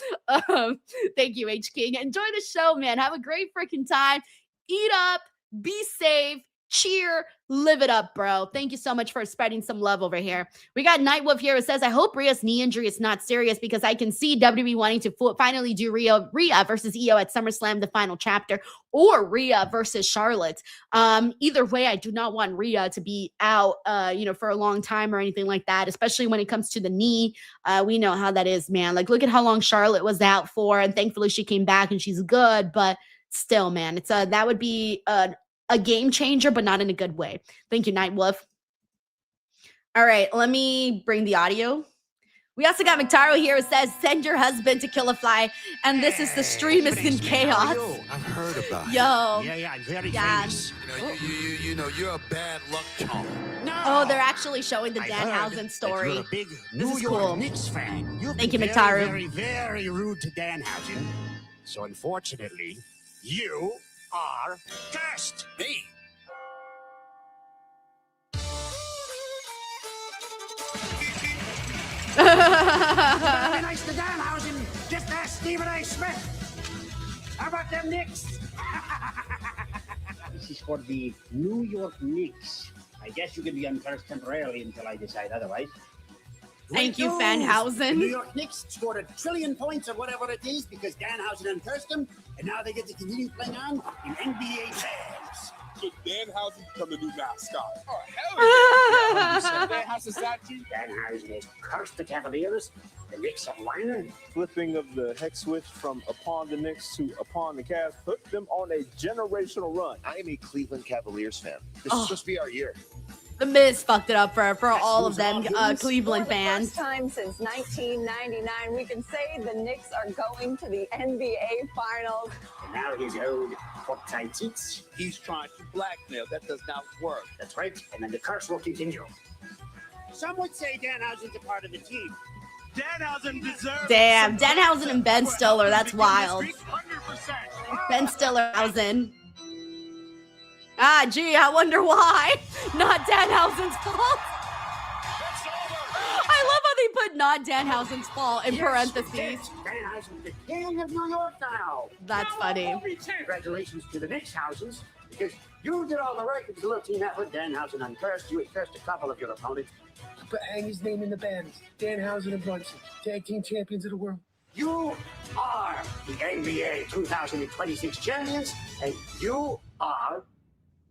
[SPEAKER 1] Thank you, H King. Enjoy the show, man. Have a great freaking time. Eat up, be safe, cheer, live it up, bro. Thank you so much for spreading some love over here. We got Nightwolf here who says, I hope Rhea's knee injury is not serious because I can see WWE wanting to finally do Rhea versus Io at SummerSlam, the final chapter, or Rhea versus Charlotte. Either way, I do not want Rhea to be out, for a long time or anything like that, especially when it comes to the knee. We know how that is, man. Like, look at how long Charlotte was out for, and thankfully she came back and she's good, but still, man, it's that would be a game changer, but not in a good way. Thank you, Nightwolf. All right, let me bring the audio. We also got McTaro here who says, send your husband to kill a fly, and this is the stream is in chaos.
[SPEAKER 5] I've heard about it.
[SPEAKER 1] Yo.
[SPEAKER 9] Yeah, I'm very
[SPEAKER 1] Yeah.
[SPEAKER 9] famous.
[SPEAKER 5] You're a bad luck charm.
[SPEAKER 9] No.
[SPEAKER 1] Oh, they're actually showing the
[SPEAKER 9] I
[SPEAKER 1] Danhausen
[SPEAKER 9] heard
[SPEAKER 1] story.
[SPEAKER 9] that you're a big
[SPEAKER 1] This
[SPEAKER 9] New
[SPEAKER 1] is
[SPEAKER 9] York
[SPEAKER 1] cool.
[SPEAKER 9] Knicks fan. You've
[SPEAKER 1] Thank you,
[SPEAKER 9] been
[SPEAKER 1] McTaru.
[SPEAKER 9] very, very rude to Danhausen. So unfortunately, you are cursed.
[SPEAKER 5] Me?
[SPEAKER 9] Very nice to Danhausen. Just ask Stephen A. Smith. How about them Knicks? This is for the New York Knicks. I guess you can be uncursed temporarily until I decide otherwise.
[SPEAKER 1] Thank you,
[SPEAKER 9] Great news.
[SPEAKER 1] Fanhausen.
[SPEAKER 9] The New York Knicks scored 1 trillion points or whatever it is because Danhausen uncursed them, and now they get to continue playing on in NBA fans.
[SPEAKER 5] So Danhausen become the new mascot. Oh, hell yeah.
[SPEAKER 9] Danhausen has cursed the Cavaliers. The Knicks are whining.
[SPEAKER 10] Flipping of the hex switch from upon the Knicks to upon the Cavs put them on a generational run.
[SPEAKER 5] I am a Cleveland Cavaliers fan. This
[SPEAKER 1] Oh.
[SPEAKER 5] is supposed to be our year.
[SPEAKER 1] The Miz fucked it up for all of them Cleveland fans.
[SPEAKER 11] First time since 1999, we can say the Knicks are going to the NBA Finals.
[SPEAKER 9] And now his old tight seats.
[SPEAKER 5] He's trying to blackmail. That does not work.
[SPEAKER 9] That's right. And then the curse will continue. Some would say Danhausen's a part of the team.
[SPEAKER 6] Danhausen deserves.
[SPEAKER 1] Damn, Danhausen and Ben Stiller, that's wild.
[SPEAKER 6] 100%.
[SPEAKER 1] Ben Stillerhausen. Gee, I wonder why. Not Danhausen's fault. I love how they put not Danhausen's fault in parentheses.
[SPEAKER 9] Danhausen's the king of New York now.
[SPEAKER 1] That's funny.
[SPEAKER 9] Congratulations to the Knicks houses, because you did all the work. It was a little team effort. Danhausen uncursed. You had cursed a couple of your opponents.
[SPEAKER 12] But hang his name in the banners. Danhausen and Brunson, tag team champions of the world.
[SPEAKER 9] You are the NBA 2026 champions, and you are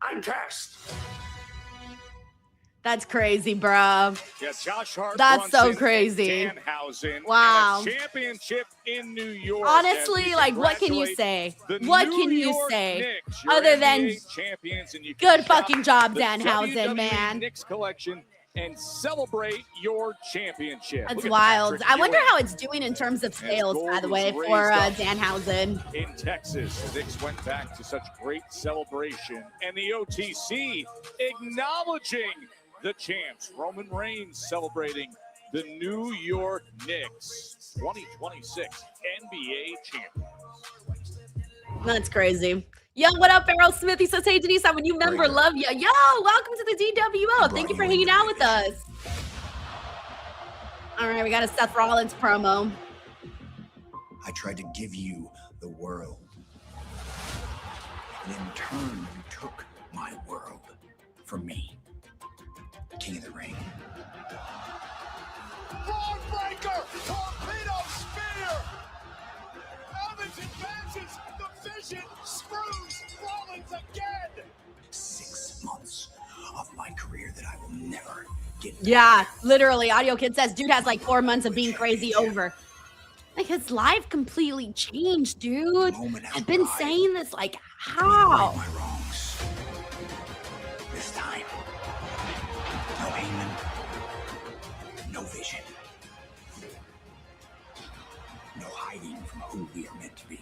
[SPEAKER 9] uncursed.
[SPEAKER 1] That's crazy, bro.
[SPEAKER 2] Yeah, Josh Hart.
[SPEAKER 1] That's so
[SPEAKER 2] Brunson,
[SPEAKER 1] crazy.
[SPEAKER 2] Danhausen.
[SPEAKER 1] Wow.
[SPEAKER 2] And a championship in New York.
[SPEAKER 1] Honestly,
[SPEAKER 2] as we
[SPEAKER 1] like, what can you
[SPEAKER 2] congratulate
[SPEAKER 1] say?
[SPEAKER 2] the
[SPEAKER 1] What
[SPEAKER 2] New
[SPEAKER 1] can you
[SPEAKER 2] York
[SPEAKER 1] say?
[SPEAKER 2] Knicks, your
[SPEAKER 1] Other than
[SPEAKER 2] NBA champions, and you can
[SPEAKER 1] good
[SPEAKER 2] shop
[SPEAKER 1] fucking job,
[SPEAKER 2] the
[SPEAKER 1] Danhausen,
[SPEAKER 2] WWE
[SPEAKER 1] man.
[SPEAKER 2] Knicks collection and celebrate your championship.
[SPEAKER 1] That's
[SPEAKER 2] Look at
[SPEAKER 1] wild.
[SPEAKER 2] Patrick
[SPEAKER 1] I wonder
[SPEAKER 2] Ewing
[SPEAKER 1] how it's doing in terms of sales, by the way,
[SPEAKER 2] gold
[SPEAKER 1] for
[SPEAKER 2] was raised up
[SPEAKER 1] Danhausen.
[SPEAKER 2] in Texas. The Knicks went back to such great celebration, and the OTC acknowledging the champs. Roman Reigns celebrating the New York Knicks 2026 NBA champions.
[SPEAKER 1] That's crazy. Yo, what up, Errol Smith? He says, hey, Denise, I'm a new member. Love you. Yo, welcome to the DWO. Thank you for hanging out with us. All right, we got a Seth Rollins promo.
[SPEAKER 13] I tried to give you the world. And in turn, you took my world from me. King of the Ring.
[SPEAKER 5] Breaker! Torpedo spear! Evans advances! The vision screws Rollins again!
[SPEAKER 13] 6 months of my career that I will never get.
[SPEAKER 1] Yeah, literally. Audio Kid says, dude has like 4 months of being crazy over. Like, his life completely changed, dude. I've been saying this, like, how?
[SPEAKER 13] My wrongs. This time, no Heyman, no vision, no hiding from who we are meant to be.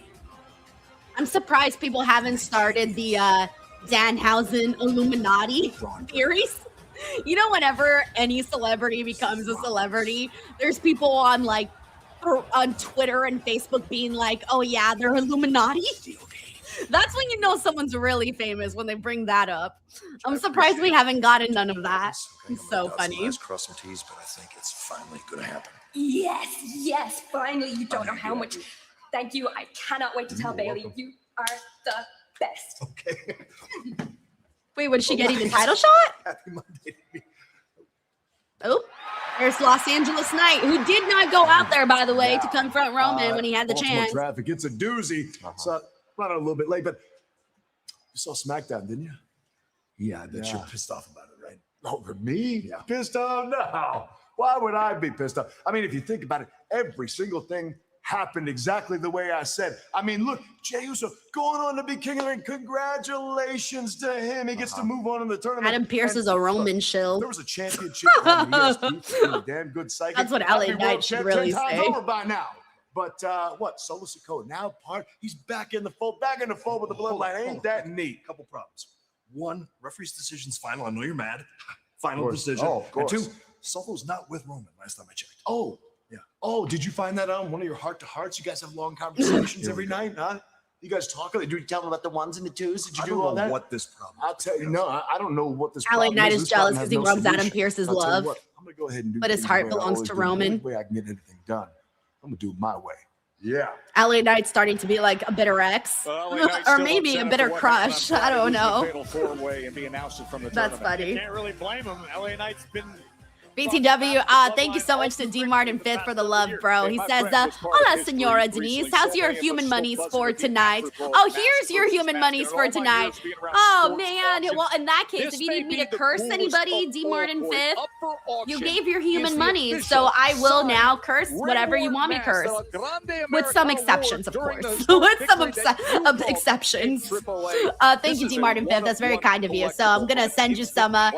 [SPEAKER 1] I'm surprised people haven't started the Danhausen Illuminati theories. You know, whenever any celebrity becomes a celebrity, there's people on like on Twitter and Facebook being like, "Oh yeah, they're Illuminati." That's when you know someone's really famous, when they bring that up. I'm surprised we haven't gotten none of that. It's so funny.
[SPEAKER 13] Cross some T's, but I think it's finally gonna happen.
[SPEAKER 11] Yes, finally. You don't know how much. Thank you. I cannot wait to tell Bailey. You are the best.
[SPEAKER 13] Okay.
[SPEAKER 1] Wait, was she getting the title shot?
[SPEAKER 13] Happy Monday to me.
[SPEAKER 1] Oh, there's Los Angeles Knight, who did not go out there, by the way, to confront Roman when he had the chance.
[SPEAKER 14] Traffic, it's a doozy. So running a little bit late, but you saw SmackDown, didn't you?
[SPEAKER 13] Yeah, I bet you're pissed off about it, right?
[SPEAKER 14] Over me? Yeah. Pissed off? No. Why would I be pissed off? I mean, if you think about it, every single thing happened exactly the way I said. I mean, look, Jey Uso going on to be king of the ring. Congratulations to him. He gets to move on in the tournament.
[SPEAKER 1] Adam Pearce is a Roman shill.
[SPEAKER 14] There was a championship on the ESP. Damn good psychic.
[SPEAKER 1] That's what LA Knight should really
[SPEAKER 14] 10 times
[SPEAKER 1] say.
[SPEAKER 14] over by now. But what? Solo Sikoa now he's back in the fold with the bloodline. Ain't that neat?
[SPEAKER 13] Couple problems. One, referee's decision's final. I know you're mad. Final decision.
[SPEAKER 14] Oh, of course.
[SPEAKER 13] And two, Solo's not with Roman last time I checked.
[SPEAKER 14] Oh,
[SPEAKER 13] yeah.
[SPEAKER 14] Oh, did you find that on one of your heart-to-hearts? You guys have long conversations every night, huh? You guys talk? Did you tell them about the ones and the twos? Did you do all that?
[SPEAKER 13] What this problem
[SPEAKER 14] I'll tell you. No, I don't know what this
[SPEAKER 1] LA
[SPEAKER 14] problem
[SPEAKER 1] Knight
[SPEAKER 14] is.
[SPEAKER 1] is jealous because he loves Adam Pearce's
[SPEAKER 14] I'll tell you
[SPEAKER 1] love.
[SPEAKER 14] what, I'm going to go ahead and do
[SPEAKER 1] But his
[SPEAKER 14] things
[SPEAKER 1] heart
[SPEAKER 14] the way I
[SPEAKER 1] belongs
[SPEAKER 14] always
[SPEAKER 1] to
[SPEAKER 14] do, the
[SPEAKER 1] Roman.
[SPEAKER 14] only way I can get anything done. I'm going to do it my way. Yeah.
[SPEAKER 1] LA Knight's starting to be like a bitter ex, or maybe a bitter crush. I don't know. That's funny.
[SPEAKER 6] Can't really blame him. LA Knight's been.
[SPEAKER 1] BTW, thank you so much to D. Martin 5th for the love, bro. He says, hola, Senora Denise. How's your human monies for tonight? Oh, here's your human monies for tonight. Oh, man. Well, in that case, if you need me to curse anybody, D. Martin 5th, you gave your human monies. So I will now curse whatever you want me to curse. With some exceptions, of course. With some exceptions. Thank you, D. Martin 5th. That's very kind of you. So I'm going to send you some good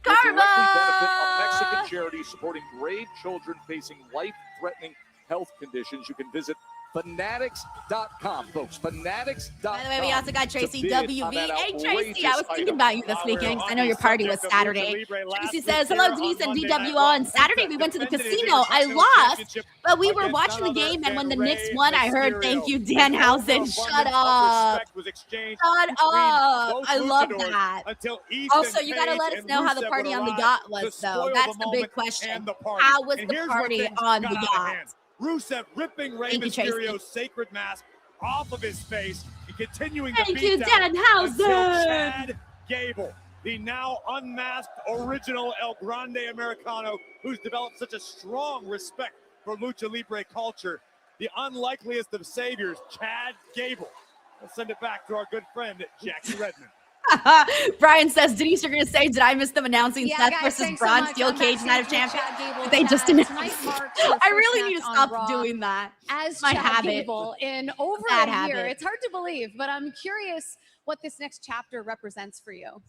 [SPEAKER 1] karma.
[SPEAKER 2] Benefit a Mexican charity supporting brave children facing life-threatening health conditions. You can visit fanatics.com, folks. Fanatics.com.
[SPEAKER 1] By the way, we also got Tracy WV. Hey, Tracy, I was thinking about you this weekend because I know your party was Saturday. Tracy says, hello, Denise and DWO. On Saturday, we went to the casino. I lost, but we were watching the game, and when the Knicks won, I heard, thank you, Danhausen. Shut up. Shut up. I love that. Also, you got to let us know how the party on the yacht was, though. That's the big question. How was the party on the yacht?
[SPEAKER 6] Rusev ripping Rey Mysterio's sacred mask off of his face and continuing
[SPEAKER 1] to
[SPEAKER 6] beat down
[SPEAKER 1] until
[SPEAKER 6] Chad Gable, the now unmasked original El Grande Americano, who's developed such a strong respect for Lucha Libre culture. The unlikeliest of saviors, Chad Gable. We'll send it back to our good friend, Jackie Redmond.
[SPEAKER 1] Brian says, Denise, you're going to say, did I miss them announcing Seth versus Braun Steel Cage Night of Champions? They just announced. I really need to stop doing that.
[SPEAKER 15] As
[SPEAKER 1] my
[SPEAKER 15] Chad
[SPEAKER 1] habit.
[SPEAKER 15] Gable in over
[SPEAKER 1] Bad
[SPEAKER 15] a year.
[SPEAKER 1] habit.
[SPEAKER 15] It's hard to believe, but I'm curious what this next chapter represents for you.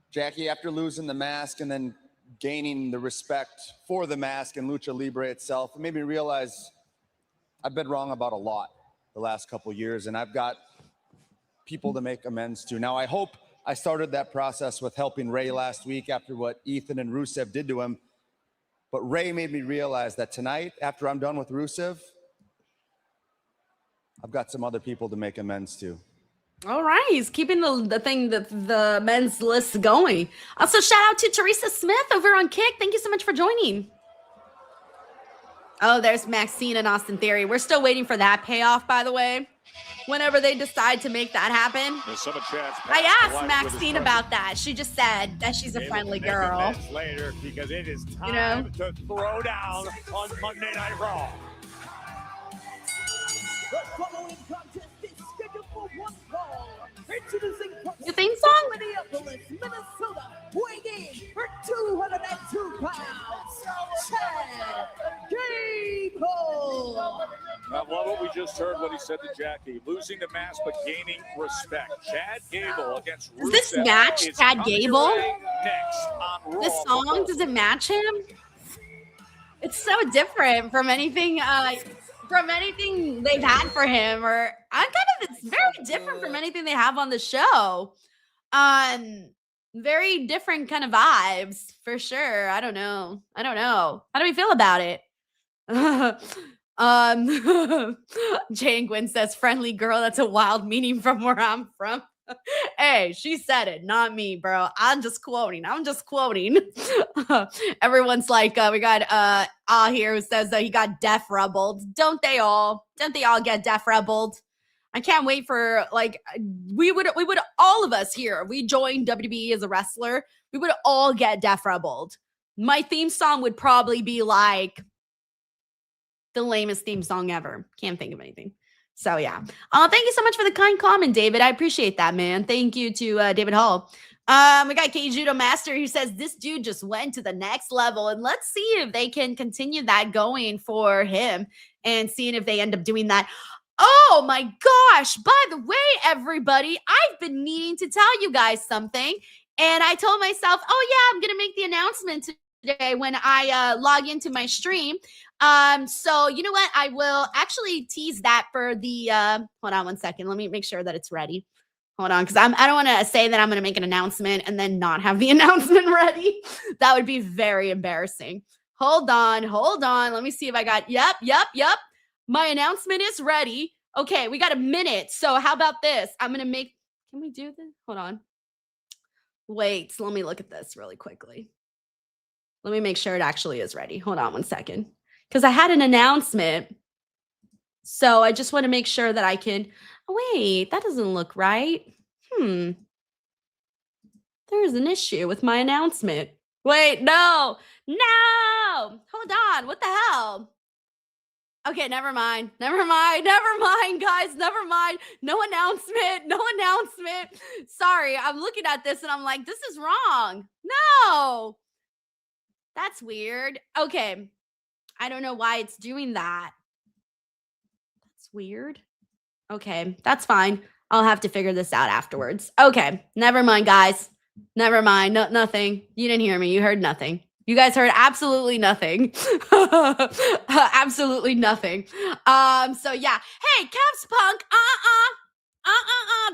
[SPEAKER 16] Jackie, after losing the mask and then gaining the respect for the mask and Lucha Libre itself, it made me realize I've been wrong about a lot the last couple of years, and I've got people to make amends to. Now, I hope I started that process with helping Rey last week after what Ethan and Rusev did to him. But Rey made me realize that tonight, after I'm done with Rusev, I've got some other people to make amends to.
[SPEAKER 1] All right, he's keeping the men's list going. Also, shout out to Teresa Smith over on Kick. Thank you so much for joining. Oh, there's Maxine and Austin Theory. We're still waiting for that payoff, by the way. Whenever they decide to make that happen. I asked Maxine about that. She just said that she's a friendly girl.
[SPEAKER 6] Later, because it is time to throw down on Monday Night Raw.
[SPEAKER 17] The following contest is scheduled for one fall. Introducing
[SPEAKER 1] Your theme song?
[SPEAKER 17] Minneapolis, Minnesota, weighing in for 202 pounds, Chad Gable.
[SPEAKER 2] I love what we just heard, what he said to Jackie. Losing the mask, but gaining respect. Chad Gable against Rusev.
[SPEAKER 1] Does this match Chad Gable?
[SPEAKER 2] Next on Raw.
[SPEAKER 1] This song, does it match him? It's so different from anything they've had for him, or it's very different from anything they have on the show. Very different kind of vibes for sure. I don't know. How do we feel about it? Jane Gwynn says, friendly girl, that's a wild meaning from where I'm from. Hey, she said it, not me, bro. I'm just quoting. Everyone's like, we got here who says that he got deaf rebelled. Don't they all get deaf rebelled? I can't wait for, like, we would all of us here, we joined WWE as a wrestler, we would all get deaf rebelled. My theme song would probably be like the lamest theme song ever. Can't think of anything. So yeah. Thank you so much for the kind comment, David. I appreciate that, man. Thank you to David Hall. We got K Judo Master who says this dude just went to the next level, and let's see if they can continue that going for him and seeing if they end up doing that. Oh my gosh. By the way, everybody, I've been needing to tell you guys something, and I told myself, oh yeah, I'm going to make the announcement today when I log into my stream. So you know what? I will actually tease that for the, hold on one second. Let me make sure that it's ready. Hold on. Cause I don't want to say that I'm going to make an announcement and then not have the announcement ready. That would be very embarrassing. Hold on. Let me see if I got, yep. My announcement is ready. Okay. We got a minute. So how about this? I'm going to make, can we do this? Hold on. Wait, so let me look at this really quickly. Let me make sure it actually is ready. Hold on one second. Because I had an announcement. So I just want to make sure that I can. Oh, wait, that doesn't look right. There's an issue with my announcement. Wait, no. Hold on. What the hell? Okay, never mind, guys. Never mind. No announcement. Sorry, I'm looking at this and I'm like, this is wrong. No. That's weird. Okay. I don't know why it's doing that. That's weird. Okay, that's fine. I'll have to figure this out afterwards. Okay, never mind, guys. Never mind. No, nothing. You didn't hear me. You heard nothing. You guys heard absolutely nothing. Absolutely nothing. So yeah. Hey, Caps Punk.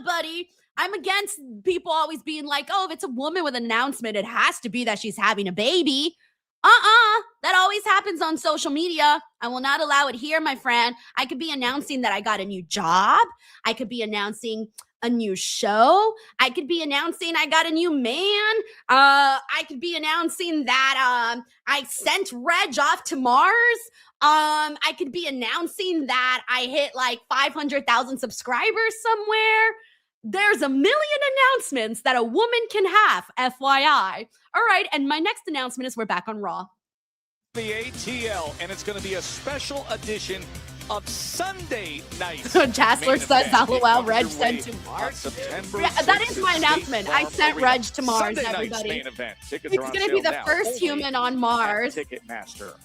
[SPEAKER 1] Buddy. I'm against people always being like, oh, if it's a woman with an announcement, it has to be that she's having a baby. That always happens on social media. I will not allow it here, my friend. I could be announcing that I got a new job. I could be announcing a new show. I could be announcing I got a new man. I could be announcing that I sent Reg off to Mars. I could be announcing that I hit like 500,000 subscribers somewhere. There's a million announcements that a woman can have, FYI. All right, and my next announcement is we're back on Raw.
[SPEAKER 2] The ATL, and it's going to be a special edition of Sunday night.
[SPEAKER 1] Jassler says, LOL, Reg sent to Mars. Yeah, that is my announcement. I sent Reg to Mars, everybody.
[SPEAKER 2] Main event. It's
[SPEAKER 1] going to be the first human on Mars.
[SPEAKER 2] Ticketmaster.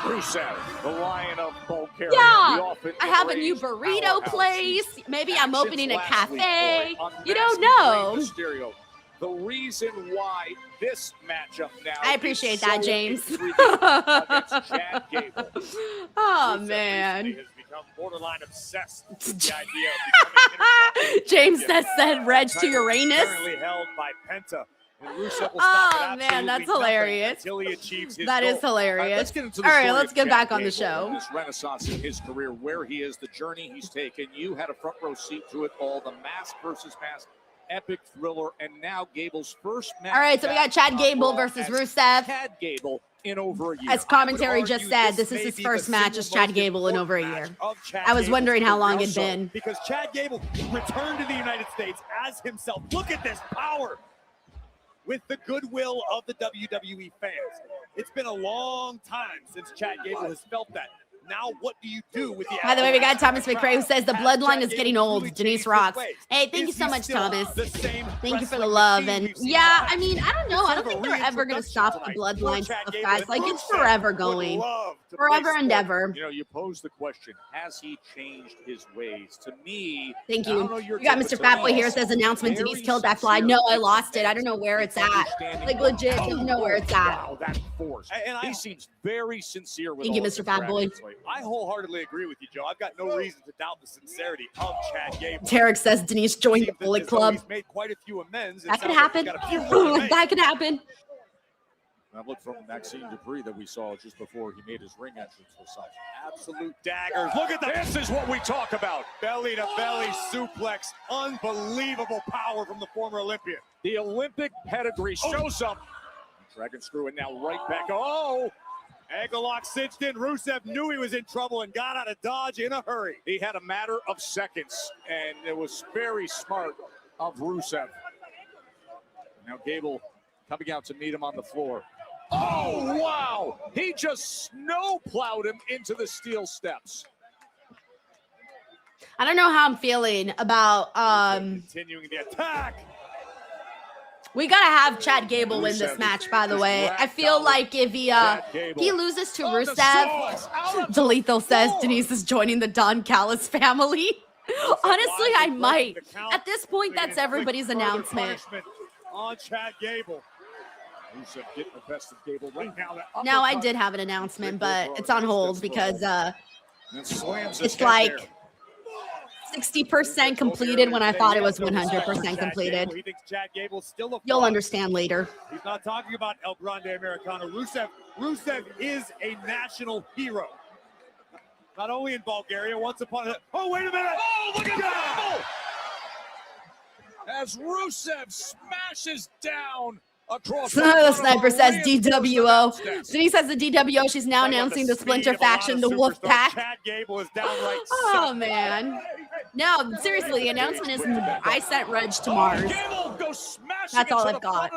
[SPEAKER 2] Rusev, the Lion of Bulgaria.
[SPEAKER 1] Yeah, I have a new burrito place. Maybe I'm opening a cafe. You don't know.
[SPEAKER 2] Mysterio. The reason why this matchup now.
[SPEAKER 1] I appreciate that, James.
[SPEAKER 2] Against Chad Gable.
[SPEAKER 1] Oh, man.
[SPEAKER 6] Has become borderline obsessed with the idea of becoming
[SPEAKER 1] James said Reg to Uranus.
[SPEAKER 6] Currently held by Penta.
[SPEAKER 1] Oh man, that's hilarious. That is hilarious.
[SPEAKER 2] Let's get into
[SPEAKER 1] all right, let's get back on the show.
[SPEAKER 2] This renaissance in his career, where he is, the journey he's taken. You had a front row seat to it all. The mask versus mask, epic thriller, and now Gable's first match.
[SPEAKER 1] All right, so we got Chad Gable versus Rusev.
[SPEAKER 2] Chad Gable in over a year.
[SPEAKER 1] As commentary just said, this is his first match as Chad Gable in over a year. I was wondering how long it'd been.
[SPEAKER 6] Because Chad Gable returned to the United States as himself. Look at this power. With the goodwill of the WWE fans. It's been a long time since Chad Gable has felt that. Now, what do you do with the...
[SPEAKER 1] By the way, we got Thomas McRae who says the bloodline is getting old. Denise rocks. Hey, thank you so much, Thomas. Thank you for the love. And yeah, I mean, I don't know. I don't think they're ever going to stop the bloodline stuff, guys. Like, it's forever going. Forever and ever.
[SPEAKER 2] You know, you pose the question, has he changed his ways? To me...
[SPEAKER 1] Thank you. We got Mr. Fatboy here says announcement, Denise killed that fly. No, I lost it. I don't know where it's at. Like, legit, don't know where it's at.
[SPEAKER 2] Wow, that force. He seems very sincere with
[SPEAKER 1] Thank you, Mr. Fatboy.
[SPEAKER 6] I wholeheartedly agree with you, Joe. I've got no reason to doubt the sincerity of Chad Gable.
[SPEAKER 1] Tarek says Denise joined the Bullet Club.
[SPEAKER 6] He's made quite a few amends.
[SPEAKER 1] That could happen. That could happen.
[SPEAKER 2] That look from Maxime Dupree that we saw just before he made his ring entrance was something. Absolute daggers. Look at that. This is what we talk about.
[SPEAKER 6] Belly to belly suplex. Unbelievable power from the former Olympian.
[SPEAKER 2] The Olympic pedigree shows up. Dragon screw it now right back. Oh!
[SPEAKER 6] Ankle lock cinched in. Rusev knew he was in trouble and got out of Dodge in a hurry.
[SPEAKER 2] He had a matter of seconds, and it was very smart of Rusev. Now Gable coming out to meet him on the floor. Oh, wow! He just snow-plowed him into the steel steps.
[SPEAKER 1] I don't know how I'm feeling about
[SPEAKER 6] continuing the attack.
[SPEAKER 1] We gotta have Chad Gable win this match, by the way. I feel like if he loses to Rusev, Delethal says Denise is joining the Don Callis family. Honestly, I might. At this point, that's everybody's announcement.
[SPEAKER 6] On Chad Gable.
[SPEAKER 2] Rusev getting the best of Gable right now.
[SPEAKER 1] No, I did have an announcement, but it's on hold because it's like 60% completed when I thought it was 100% completed.
[SPEAKER 6] He thinks Chad Gable's still a
[SPEAKER 1] You'll understand later.
[SPEAKER 6] He's not talking about El Grande Americano. Rusev is a national hero. Not only in Bulgaria, once upon a... Oh, wait a minute!
[SPEAKER 2] Oh, look at that! As Rusev smashes down across
[SPEAKER 1] the sniper says DWO. Denise says the DWO. She's now announcing the Splinter faction, the Wolf Pack.
[SPEAKER 6] Chad Gable is downright
[SPEAKER 1] Oh, man. No, seriously, the announcement is I sent Reg to Mars. That's all I've got.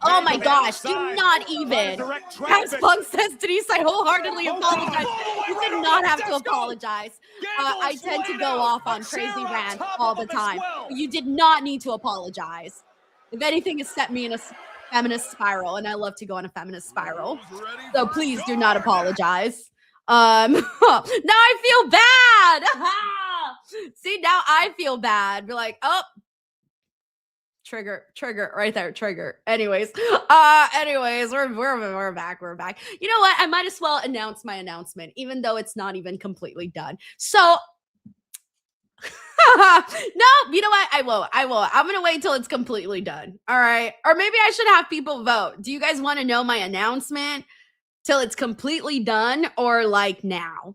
[SPEAKER 1] Oh my gosh, do not even. As Punk says, Denise, I wholeheartedly apologize. You did not have to apologize. I tend to go off on crazy rants all the time. You did not need to apologize. If anything, it set me in a feminist spiral, and I love to go on a feminist spiral. So please do not apologize. Now I feel bad. See, now I feel bad. Be like, oh, trigger right there, trigger. Anyways, we're back. You know what? I might as well announce my announcement, even though it's not even completely done. So no, you know what? I won't. I'm gonna wait till it's completely done. All right. Or maybe I should have people vote. Do you guys want to know my announcement till it's completely done, or like now?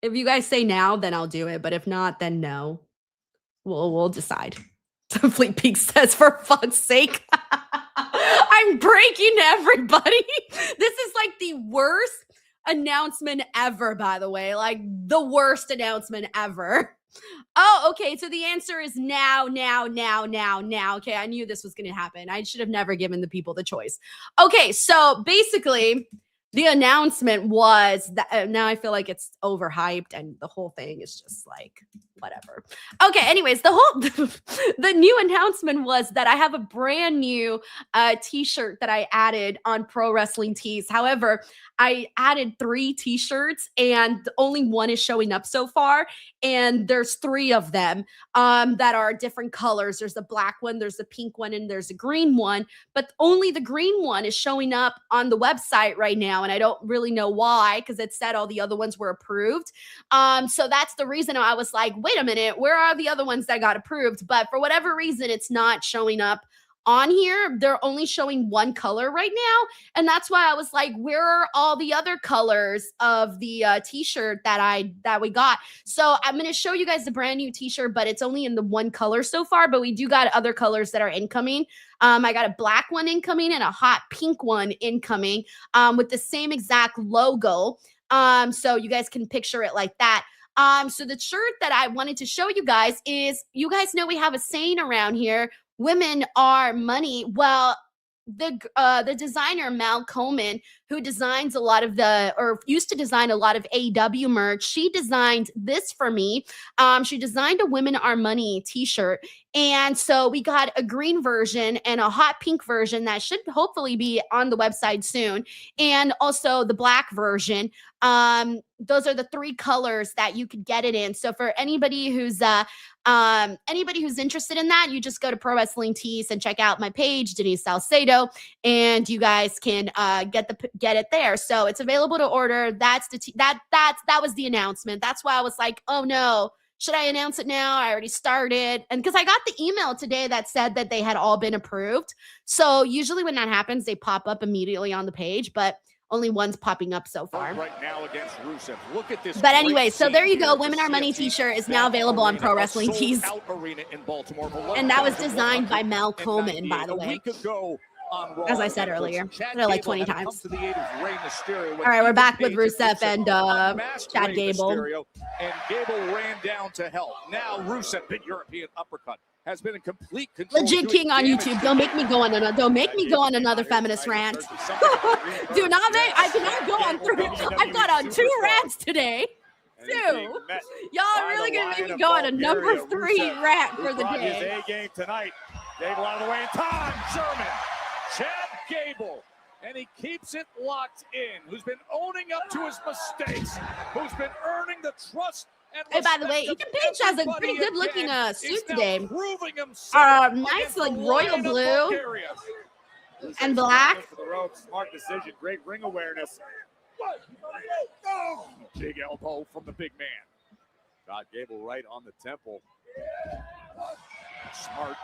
[SPEAKER 1] If you guys say now, then I'll do it. But if not, then no. We'll decide. Fleet Peak says, for fuck's sake. I'm breaking everybody. This is like the worst announcement ever, by the way. Like the worst announcement ever. Oh, okay. So the answer is now. Okay, I knew this was going to happen. I should have never given the people the choice. Okay, so basically, the announcement was that now I feel like it's overhyped and the whole thing is just like whatever. Okay, anyways, the new announcement was that I have a brand new t-shirt that I added on Pro Wrestling Tees. However, I added 3 t-shirts and only one is showing up so far. And there's 3 of them that are different colors. There's a black one, there's a pink one, and there's a green one. But only the green one is showing up on the website right now. And I don't really know why, because it said all the other ones were approved. So that's the reason I was like, wait a minute, where are the other ones that got approved? But for whatever reason, it's not showing up on here. They're only showing one color right now. And that's why I was like, where are all the other colors of the t-shirt that we got? So I'm going to show you guys the brand new t-shirt, but it's only in the one color so far, but we do got other colors that are incoming. I got a black one incoming and a hot pink one incoming with the same exact logo. So you guys can picture it like that. So the shirt that I wanted to show you guys is, you guys know we have a saying around here, women are money. Well, the designer Mal Coleman, who designs a lot of used to design a lot of AEW merch, she designed this for me. She designed a Women Are Money t-shirt. And so we got a green version and a hot pink version that should hopefully be on the website soon. And also the black version. Those are the 3 colors that you could get it in. So for anybody who's interested in that, you just go to Pro Wrestling Tees and check out my page, Denise Salcedo, and you guys can get it there. So it's available to order. That was the announcement. That's why I was like, oh no, should I announce it now? I already started. And because I got the email today that said that they had all been approved. So usually when that happens, they pop up immediately on the page, but only one's popping up so far.
[SPEAKER 2] Right now against Rusev. Look at this.
[SPEAKER 1] But anyway, so there you go. Women Are Money t-shirt is now available on Pro Wrestling Tees. And that was designed by Mel Coleman, by the way. As I said earlier, like 20 times. All right, we're back with Rusev and Chad Gable.
[SPEAKER 2] And Gable ran down to help. Now Rusev, big European uppercut, has been in complete control.
[SPEAKER 1] Legit king on YouTube. Don't make me go on another feminist rant. I cannot go on 3. I've got on 2 rants today. 2. Y'all really gonna make me go on a number 3 rant for the day.
[SPEAKER 6] A game tonight. Gable out of the way in time. Sherman.
[SPEAKER 2] Chad Gable, and he keeps it locked in, who's been owning up to his mistakes, who's been earning the trust and
[SPEAKER 1] hey, by the way, Ethan Page has a pretty good looking suit today. Nice, like royal blue and black.
[SPEAKER 6] For the rope, smart decision, great ring awareness.
[SPEAKER 2] Big elbow from the big man.
[SPEAKER 6] Got Gable right on the temple.
[SPEAKER 2] Smart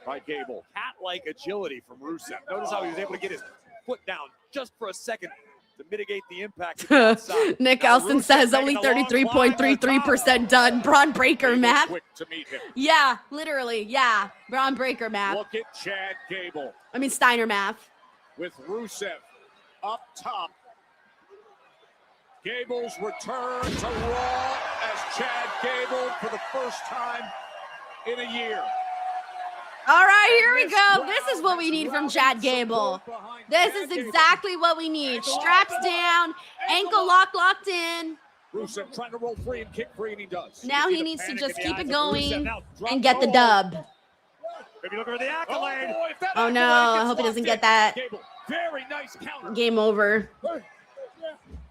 [SPEAKER 2] by Gable.
[SPEAKER 6] Hat-like agility from Rusev. Notice how he was able to get his foot down just for a second to mitigate the impact.
[SPEAKER 1] Nick Elston says only 33.33% done. Braun Breaker math. Yeah, literally. Yeah, Braun Breaker math.
[SPEAKER 2] Look at Chad Gable.
[SPEAKER 1] I mean Steiner math.
[SPEAKER 2] With Rusev up top. Gable's return to Raw as Chad Gable for the first time in a year.
[SPEAKER 1] All right, here we go. This is what we need from Chad Gable. This is exactly what we need. Straps down, ankle locked in.
[SPEAKER 2] Rusev trying to roll free and kick free, and he does.
[SPEAKER 1] Now he needs to just keep it going and get the dub.
[SPEAKER 6] Maybe look over the accolade.
[SPEAKER 1] Oh no, I hope he doesn't get that.
[SPEAKER 2] Very nice counter.
[SPEAKER 1] Game over.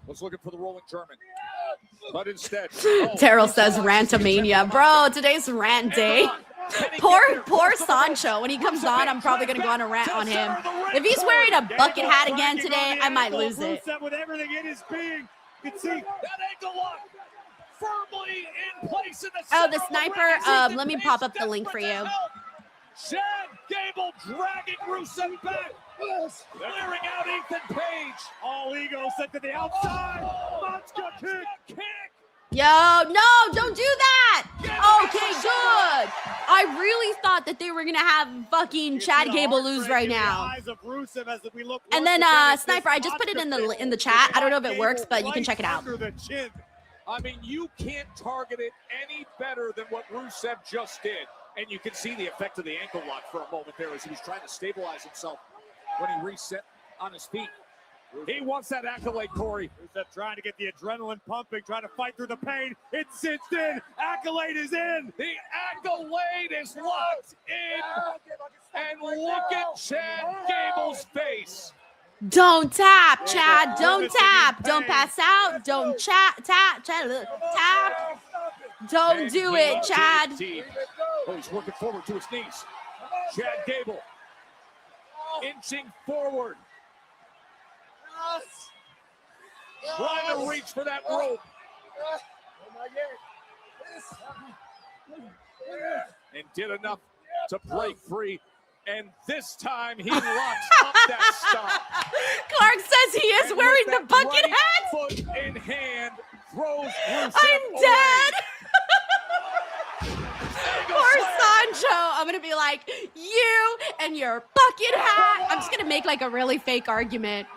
[SPEAKER 2] Was looking for the rolling German, but instead.
[SPEAKER 1] Terrell says Rantomania. Bro, today's rant day. Poor Sancho. When he comes on, I'm probably going to go on a rant on him. If he's wearing a bucket hat again today, I might lose it.
[SPEAKER 6] With everything in his being, you can see
[SPEAKER 2] that ankle lock firmly in place in the
[SPEAKER 1] oh, the sniper. Let me pop up the link for you.
[SPEAKER 2] Chad Gable dragging Rusev back. Clearing out Ethan Page.
[SPEAKER 6] All ego set to the outside. Monster kick.
[SPEAKER 1] Yo, no, don't do that. Okay, good. I really thought that they were going to have fucking Chad Gable lose right now. And then Sniper, I just put it in the chat. I don't know if it works, but you can check it out.
[SPEAKER 2] I mean, you can't target it any better than what Rusev just did. And you can see the effect of the ankle lock for a moment there as he was trying to stabilize himself when he reset on his feet. He wants that accolade, Corey.
[SPEAKER 6] Rusev trying to get the adrenaline pumping, trying to fight through the pain. It's cinched in. Accolade is in.
[SPEAKER 2] The accolade is locked in. And look at Chad Gable's face.
[SPEAKER 1] Don't tap, Chad. Don't tap. Don't pass out. Don't tap. Don't do it, Chad.
[SPEAKER 2] Oh, he's working forward to his knees. Chad Gable inching forward. Trying to reach for that rope. And did enough to break free. And this time he locks up that stop.
[SPEAKER 1] Clark says he is wearing the bucket hat.
[SPEAKER 2] Foot in hand, throws Rusev
[SPEAKER 1] I'm dead. Poor Sancho. I'm going to be like, you and your bucket hat. I'm just going to make like a really fake argument.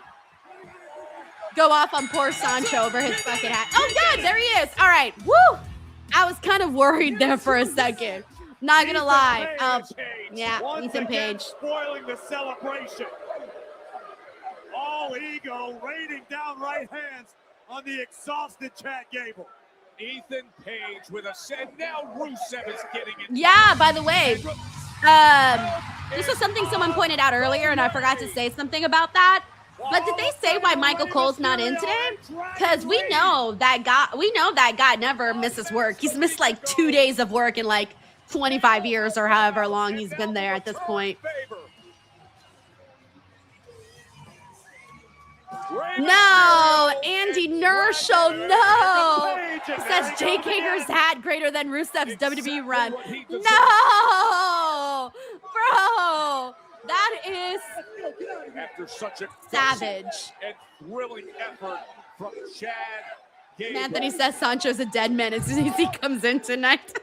[SPEAKER 1] Go off on poor Sancho over his bucket hat. Oh, good. There he is. All right. Woo. I was kind of worried there for a second. Not going to lie. Yeah, Ethan Page.
[SPEAKER 6] Spoiling the celebration. All ego raining down right hands on the exhausted Chad Gable.
[SPEAKER 2] Ethan Page with a set. Now Rusev is getting it.
[SPEAKER 1] Yeah, by the way, this was something someone pointed out earlier, and I forgot to say something about that. But did they say why Michael Cole's not in today? Because we know that guy never misses work. He's missed like 2 days of work in like 25 years or however long he's been there at this point. No, Andy Nerschel, no. Says Jake Hager's hat greater than Rusev's WWE run. No, bro, that is
[SPEAKER 2] After such a
[SPEAKER 1] savage.
[SPEAKER 2] and thrilling effort from Chad Gable.
[SPEAKER 1] Anthony says Sancho's a dead man as soon as he comes in tonight.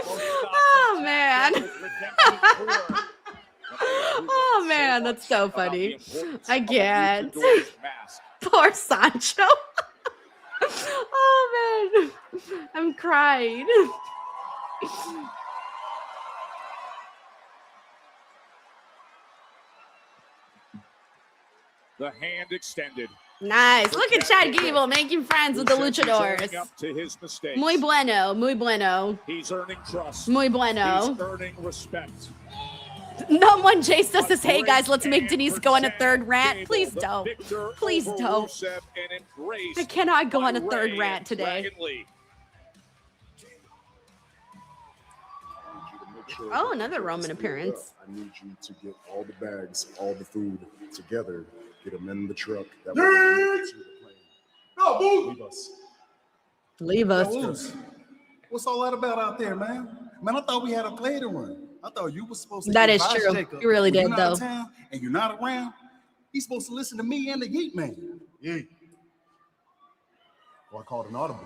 [SPEAKER 1] Oh, man. Oh, man, that's so funny. I can't. Poor Sancho. Oh, man. I'm crying.
[SPEAKER 2] The hand extended.
[SPEAKER 1] Nice. Look at Chad Gable making friends with the luchadors.
[SPEAKER 2] Up to his mistakes.
[SPEAKER 1] Muy bueno, muy bueno.
[SPEAKER 2] He's earning trust.
[SPEAKER 1] Muy bueno.
[SPEAKER 2] He's earning respect.
[SPEAKER 1] No one Jace does this. Hey guys, let's make Denise go on a third rant. Please don't. Please don't. I cannot go on a third rant today. Oh, another Roman appearance.
[SPEAKER 3] I need you to get all the bags, all the food together, get them in the truck. That
[SPEAKER 4] No, boo!
[SPEAKER 3] Leave us.
[SPEAKER 1] Leave us.
[SPEAKER 4] Yo, what's all that about out there, man? Man, I thought we had a play to run. I thought you were supposed to.
[SPEAKER 1] That is
[SPEAKER 4] advise
[SPEAKER 1] true.
[SPEAKER 4] Jacob.
[SPEAKER 1] You really
[SPEAKER 4] When
[SPEAKER 1] did,
[SPEAKER 4] you're
[SPEAKER 1] though.
[SPEAKER 4] out of town and you're not around, he's supposed to listen to me and the Yeet Man.
[SPEAKER 3] Yeah. Well, I called an audible.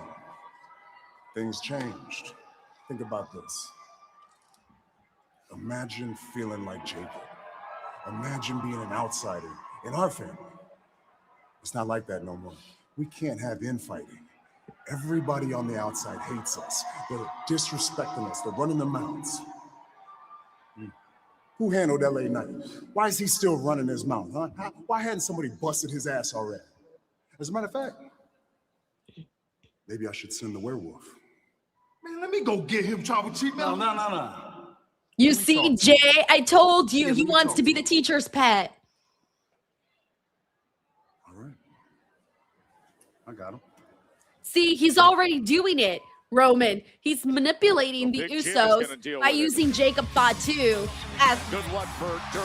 [SPEAKER 3] Things changed. Think about this. Imagine feeling like Jacob. Imagine being an outsider in our family. It's not like that no more. We can't have infighting. Everybody on the outside hates us. They're disrespecting us. They're running their mouths. Who handled LA Knight? Why is he still running his mouth, huh? Why hadn't somebody busted his ass already? As a matter of fact, maybe I should send the werewolf.
[SPEAKER 4] Man, let me go get him trouble cheap. No.
[SPEAKER 1] You see, Jay, I told you he wants to be the teacher's pet.
[SPEAKER 3] All right. I got him.
[SPEAKER 1] See, he's already doing it, Roman. He's manipulating the Usos by using Jacob Fatu as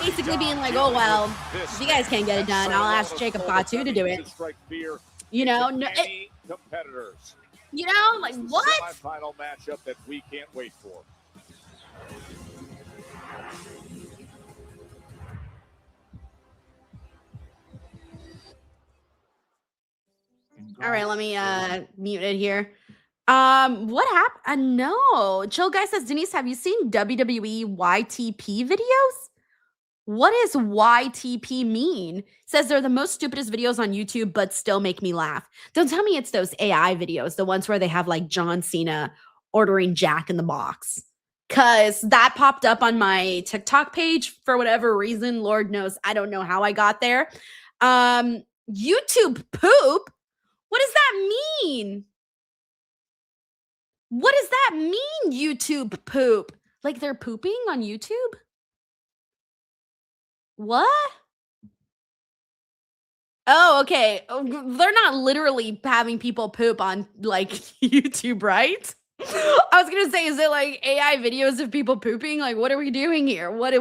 [SPEAKER 1] basically being like, oh, well, if you guys can't get it done, I'll ask Jacob Fatu to do it. You know, no,
[SPEAKER 2] competitors.
[SPEAKER 1] You know, like what?
[SPEAKER 2] Final matchup that we can't wait for.
[SPEAKER 1] All right, let me mute it here. What happened? No. Chill Guy says, Denise, have you seen WWE YTP videos? What does YTP mean? Says they're the most stupidest videos on YouTube, but still make me laugh. Don't tell me it's those AI videos, the ones where they have like John Cena ordering Jack in the Box. Because that popped up on my TikTok page for whatever reason. Lord knows, I don't know how I got there. YouTube poop? What does that mean? What does that mean, YouTube poop? Like they're pooping on YouTube? What? Oh, okay. They're not literally having people poop on like YouTube, right? I was gonna say, is it like AI videos of people pooping? Like, what are we doing here? What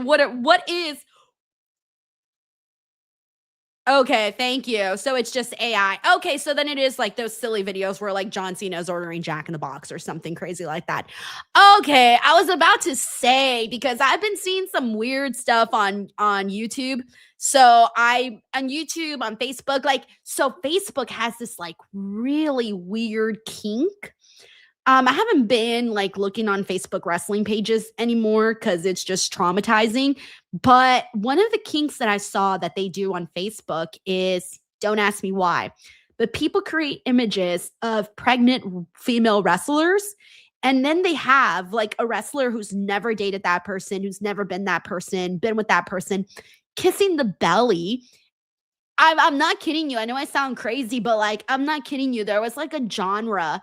[SPEAKER 1] is? Okay, thank you. So it's just AI. Okay, so then it is like those silly videos where like John Cena's ordering Jack in the Box or something crazy like that. Okay, I was about to say, because I've been seeing some weird stuff on YouTube. So on YouTube, on Facebook, like, so Facebook has this like really weird kink. I haven't been like looking on Facebook wrestling pages anymore because it's just traumatizing. But one of the kinks that I saw that they do on Facebook is, don't ask me why, but people create images of pregnant female wrestlers. And then they have like a wrestler who's never dated that person, who's never been that person, been with that person, kissing the belly. I'm not kidding you. I know I sound crazy, but like, I'm not kidding you. There was like a genre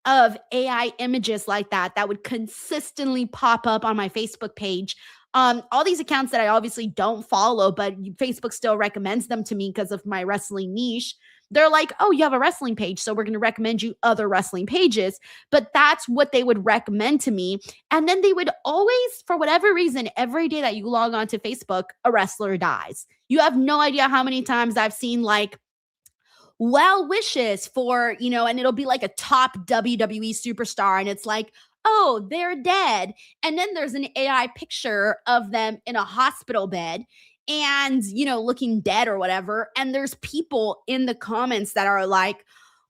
[SPEAKER 1] of AI images like that would consistently pop up on my Facebook page. All these accounts that I obviously don't follow, but Facebook still recommends them to me because of my wrestling niche. they're like, oh, you have a wrestling page, so we're going to recommend you other wrestling pages. But that's what they would recommend to me. And then they would always, for whatever reason, every day that you log on to Facebook, a wrestler dies. You have no idea how many times I've seen like well wishes for, you know, and it'll be like a top WWE superstar. And it's like, oh, they're dead. And then there's an AI picture of them in a hospital bed and, you know, looking dead or whatever. And there's people in the comments that are like,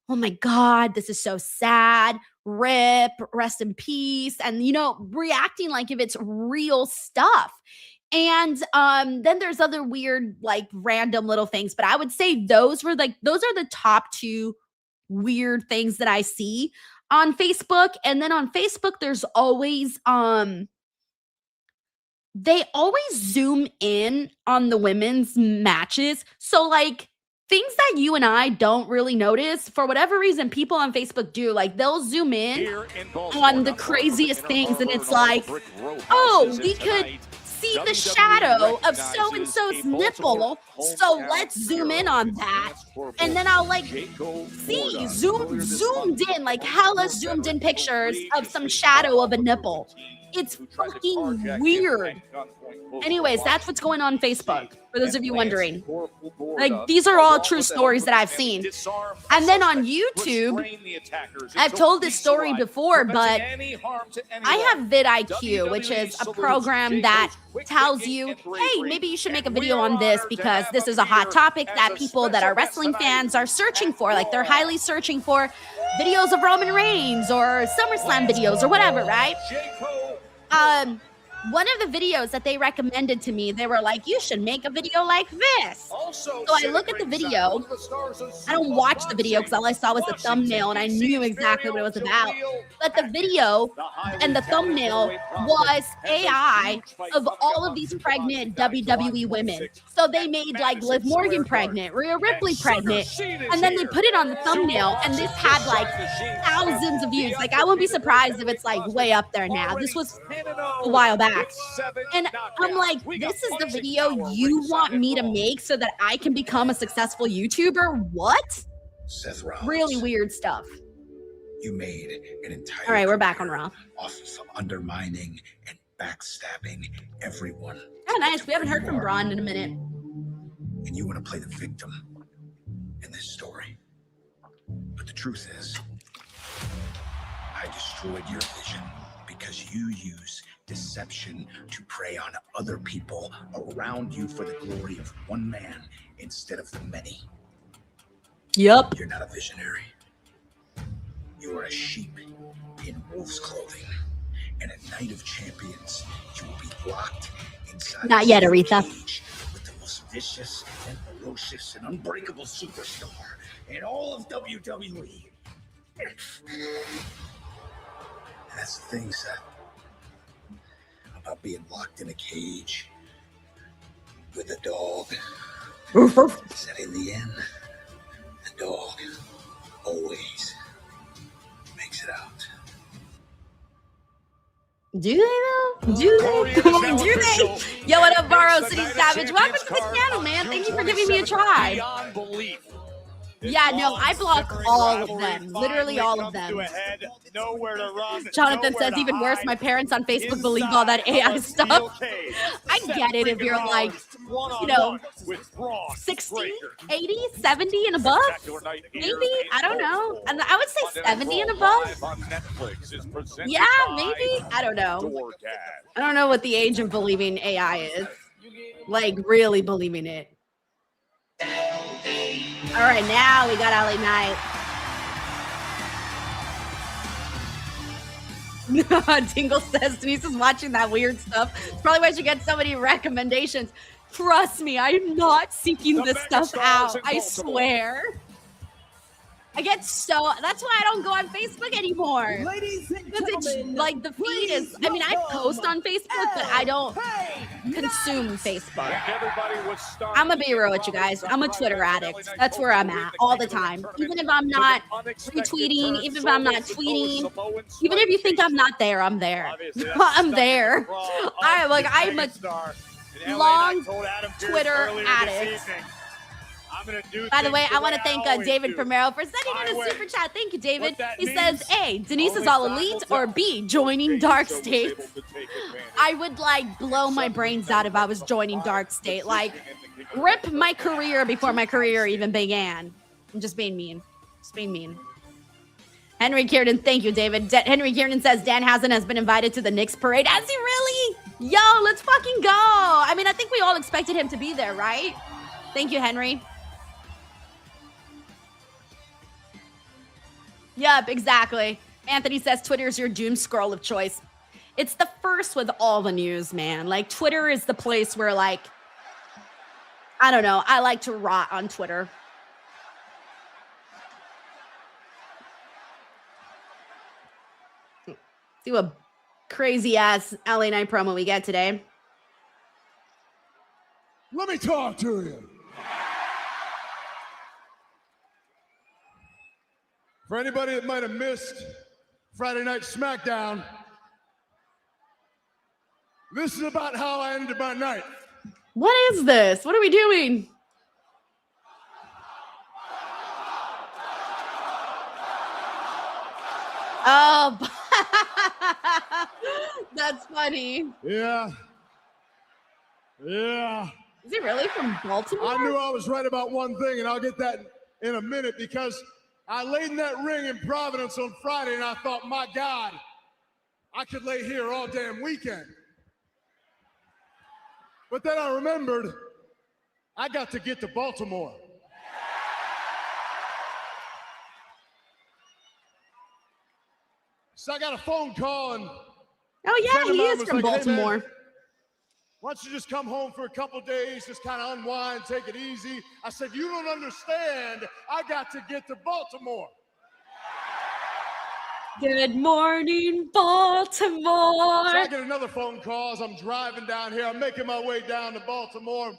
[SPEAKER 1] oh my God, this is so sad. RIP, rest in peace. And, you know, reacting like if it's real stuff. And then there's other weird, like random little things. But I would say those are the top two weird things that I see on Facebook. And then on Facebook, there's always they always zoom in on the women's matches. So like things that you and I don't really notice, for whatever reason, people on Facebook do. Like they'll zoom in on the craziest things, and it's like, oh, we could see the shadow of so-and-so's nipple, so let's zoom in on that. And then I'll like see zoomed in, like hella zoomed in pictures of some shadow of a nipple. It's fucking weird. Anyways, that's what's going on Facebook, for those of you wondering. Like, these are all true stories that I've seen. And then on YouTube, I've told this story before, but I have vidIQ, which is a program that tells you, hey, maybe you should make a video on this because this is a hot topic that people that are wrestling fans are searching for. Like, they're highly searching for videos of Roman Reigns or SummerSlam videos or whatever, right? One of the videos that they recommended to me, they were like, you should make a video like this. So I look at the video. I don't watch the video because all I saw was the thumbnail and I knew exactly what it was about. But the video and the thumbnail was AI of all of these pregnant WWE women. So they made like Liv Morgan pregnant, Rhea Ripley pregnant, and then they put it on the thumbnail, and this had like thousands of views. Like, I wouldn't be surprised if it's like way up there now. This was a while back. And I'm like, this is the video you want me to make so that I can become a successful YouTuber? What?
[SPEAKER 13] Seth Rollins.
[SPEAKER 1] Really weird stuff.
[SPEAKER 13] You made an entire
[SPEAKER 1] All right, we're back on Raw.
[SPEAKER 13] off of undermining and backstabbing everyone.
[SPEAKER 1] Oh, nice. We haven't heard from Braun in a minute.
[SPEAKER 13] And you want to play the victim in this story. But the truth is, I destroyed your vision because you use deception to prey on other people around you for the glory of one man instead of the many.
[SPEAKER 1] Yep.
[SPEAKER 13] You're not a visionary. You are a sheep in wolf's clothing. And at Night of Champions, you will be locked inside
[SPEAKER 1] Not yet, Aretha.
[SPEAKER 13] with the most vicious and ferocious and unbreakable superstar in all of WWE. And that's the thing, Seth. About being locked in a cage with a dog. Is that in the end, the dog always makes it out.
[SPEAKER 1] Do they though? Do they? Do they? Yo, what up, Borrow City Savage? Welcome to the channel, man. Thank you for giving me a try. Yeah, no, I block all of them. Literally all of them. Jonathan says, even worse, my parents on Facebook believe all that AI stuff. I get it if you're like, you know, 60, 80, 70 and above. Maybe. I don't know. And I would say 70 and above. Yeah, maybe. I don't know. I don't know what the age of believing AI is. Like, really believing it. All right, now we got LA Knight. Tingle says Denise is watching that weird stuff. It's probably why she gets so many recommendations. Trust me, I'm not seeking this stuff out. I swear. I get so, that's why I don't go on Facebook anymore.
[SPEAKER 17] Ladies and
[SPEAKER 1] Because it's
[SPEAKER 17] gentlemen,
[SPEAKER 1] like the feed is, I mean, I post on Facebook, but I don't consume Facebook. I'm gonna be real with you guys. I'm a Twitter addict. That's where I'm at all the time. Even if I'm not retweeting, even if I'm not tweeting, even if you think I'm not there, I'm there. I'm there. I'm a long Twitter addict.
[SPEAKER 6] I'm gonna do.
[SPEAKER 1] By the way,
[SPEAKER 6] things
[SPEAKER 1] I want to thank David Primero for sending in a super chat. Thank you, David. He says, A, Denise is all elite, or B, joining Dark State. I would like blow my brains out if I was joining Dark State. Like, rip my career before my career even began. I'm just being mean. Just being mean. Henry Kiernan, thank you, David. Henry Kiernan says Danhausen has been invited to the Knicks parade. Has he really? Yo, let's fucking go. I mean, I think we all expected him to be there, right? Thank you, Henry. Yep, exactly. Anthony says Twitter's your doom scroll of choice. It's the first with all the news, man. Like, Twitter is the place where, like, I don't know. I like to rot on Twitter. See what crazy-ass LA Knight promo we get today.
[SPEAKER 4] Let me talk to you. For anybody that might have missed Friday Night SmackDown, this is about how I ended my night.
[SPEAKER 1] What is this? What are we doing? Oh, that's funny.
[SPEAKER 4] Yeah.
[SPEAKER 1] Is he really from Baltimore?
[SPEAKER 4] I knew I was right about one thing, and I'll get that in a minute, because I laid in that ring in Providence on Friday, and I thought, my God, I could lay here all damn weekend. But then I remembered I got to get to Baltimore. So I got a phone call, and
[SPEAKER 1] oh yeah, he is from Baltimore.
[SPEAKER 4] Hey, man, why don't you just come home for a couple days, just kind of unwind, take it easy. I said, you don't understand. I got to get to Baltimore.
[SPEAKER 1] Good morning, Baltimore.
[SPEAKER 4] So I get another phone call as I'm driving down here. I'm making my way down to Baltimore.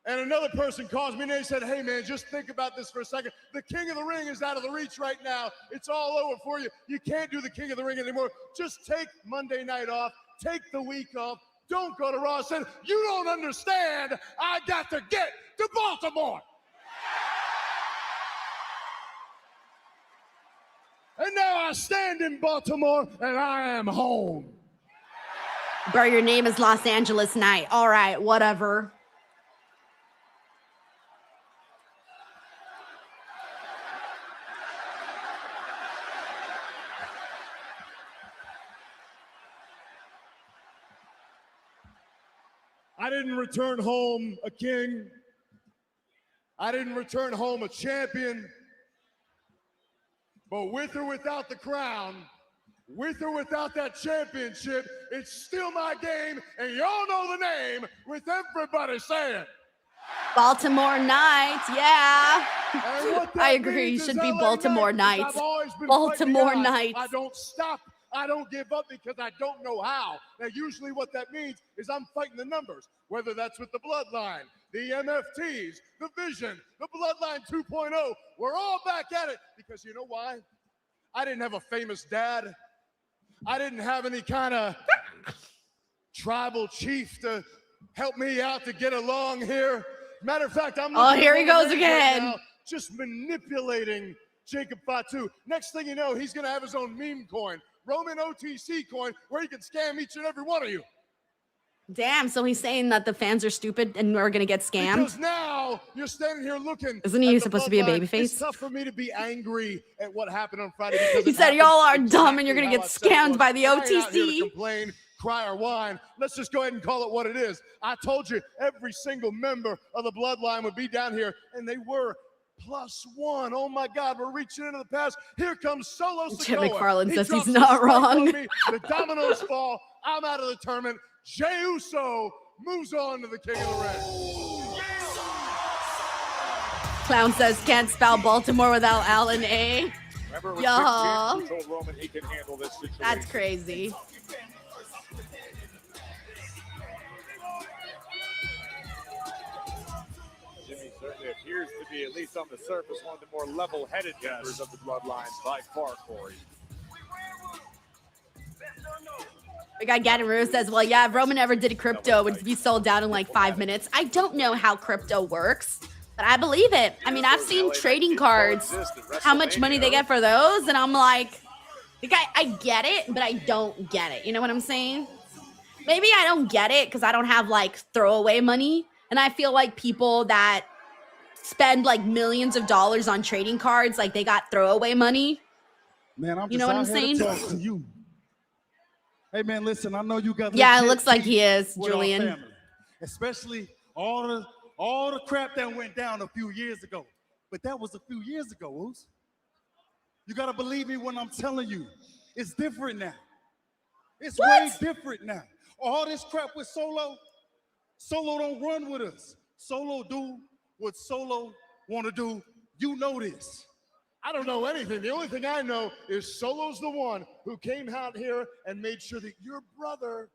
[SPEAKER 4] And another person calls me, and they said, hey, man, just think about this for a second. The King of the Ring is out of the reach right now. It's all over for you. You can't do the King of the Ring anymore. Just take Monday night off. Take the week off. Don't go to Raw. I said, you don't understand. I got to get to Baltimore. And now I stand in Baltimore, and I am home.
[SPEAKER 1] Bro, your name is Los Angeles Knight. All right, whatever.
[SPEAKER 4] I didn't return home a king. I didn't return home a champion. But with or without the crown, with or without that championship, it's still my game, and y'all know the name with everybody saying.
[SPEAKER 1] Baltimore Knights, yeah. I agree, you should be Baltimore Knights. Baltimore Knights.
[SPEAKER 4] I don't stop. I don't give up because I don't know how. Now, usually what that means is I'm fighting the numbers, whether that's with the Bloodline, the MFTs, the Vision, the Bloodline 2.0. We're all back at it because you know why? I didn't have a famous dad. I didn't have any kind of tribal chief to help me out to get along here. Matter of fact, I'm
[SPEAKER 1] oh, here he goes again.
[SPEAKER 4] Right now, just manipulating Jacob Fatu. Next thing you know, he's going to have his own meme coin. Roman OTC coin where he can scam each and every one of you.
[SPEAKER 1] Damn, so he's saying that the fans are stupid and we're gonna get scammed?
[SPEAKER 4] Because now you're standing here looking.
[SPEAKER 1] Isn't he supposed to be a babyface?
[SPEAKER 4] It's tough for me to be angry at what happened on Friday.
[SPEAKER 1] He said y'all are dumb and you're gonna get scammed by the OTC.
[SPEAKER 4] I'm not here to complain, cry, or whine. Let's just go ahead and call it what it is. I told you every single member of the Bloodline would be down here, and they were. +1. Oh my God, we're reaching into the past. Here comes Solo Sikoa.
[SPEAKER 1] Jim McFarland says he's not wrong.
[SPEAKER 4] The dominoes fall. I'm out of the tournament. Jey Uso moves on to the King of the Ring.
[SPEAKER 1] Clown says can't spell Baltimore without Alan A.
[SPEAKER 2] Remember,
[SPEAKER 1] Yo,
[SPEAKER 2] he told Roman he can handle this situation.
[SPEAKER 1] That's crazy.
[SPEAKER 2] Certainly appears to be, at least on the surface, one of the more level-headed members of the Bloodlines by far, Corey.
[SPEAKER 1] We got Gavin Rose says, well, yeah, if Roman ever did crypto, it would be sold out in like 5 minutes. I don't know how crypto works. But I believe it. I mean, I've seen trading cards, how much money they get for those, and I'm like I get it, but I don't get it. You know what I'm saying? Maybe I don't get it because I don't have like throwaway money, and I feel like people that spend like millions of dollars on trading cards, like they got throwaway money.
[SPEAKER 4] Man, I'm
[SPEAKER 1] You
[SPEAKER 4] just
[SPEAKER 1] know what
[SPEAKER 4] out
[SPEAKER 1] I'm
[SPEAKER 4] here
[SPEAKER 1] saying?
[SPEAKER 4] to talk to you. Hey man, listen, I know you got
[SPEAKER 1] Yeah, it
[SPEAKER 4] legit
[SPEAKER 1] looks like he
[SPEAKER 4] beef
[SPEAKER 1] is,
[SPEAKER 4] with our
[SPEAKER 1] Julian.
[SPEAKER 4] family, especially all the crap that went down a few years ago. But that was a few years ago, Oos. You gotta believe me when I'm telling you, it's different now. It's way different now. All this crap with Solo don't run with us. Solo do what Solo wanna do. You know this.
[SPEAKER 3] I don't know anything. The only thing I know is Solo's the one who came out here and made sure that your brother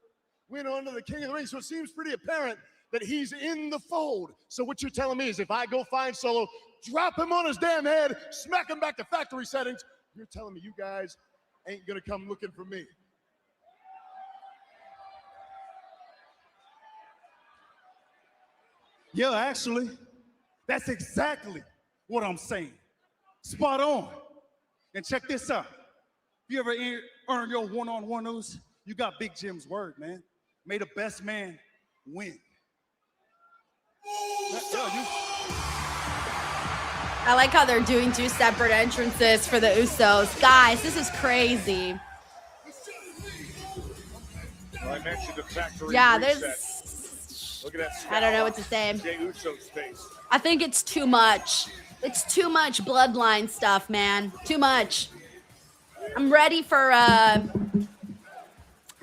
[SPEAKER 3] went on to the King of the Ring. So it seems pretty apparent that he's in the fold. So what you're telling me is if I go find Solo, drop him on his damn head, smack him back to factory settings, you're telling me you guys ain't gonna come looking for me.
[SPEAKER 4] Yeah, actually, that's exactly what I'm saying. Spot on. And check this out. You ever earn your one-on-one news? You got Big Jim's word, man. May the best man win.
[SPEAKER 1] I like how they're doing 2 separate entrances for the Usos. Guys, this is crazy.
[SPEAKER 2] Well, I mentioned the factory
[SPEAKER 1] Yeah,
[SPEAKER 2] reset.
[SPEAKER 1] there's...
[SPEAKER 2] Look at that.
[SPEAKER 1] I don't know what to say.
[SPEAKER 2] Jey Uso's face.
[SPEAKER 1] I think it's too much. It's too much bloodline stuff, man. Too much. I'm ready for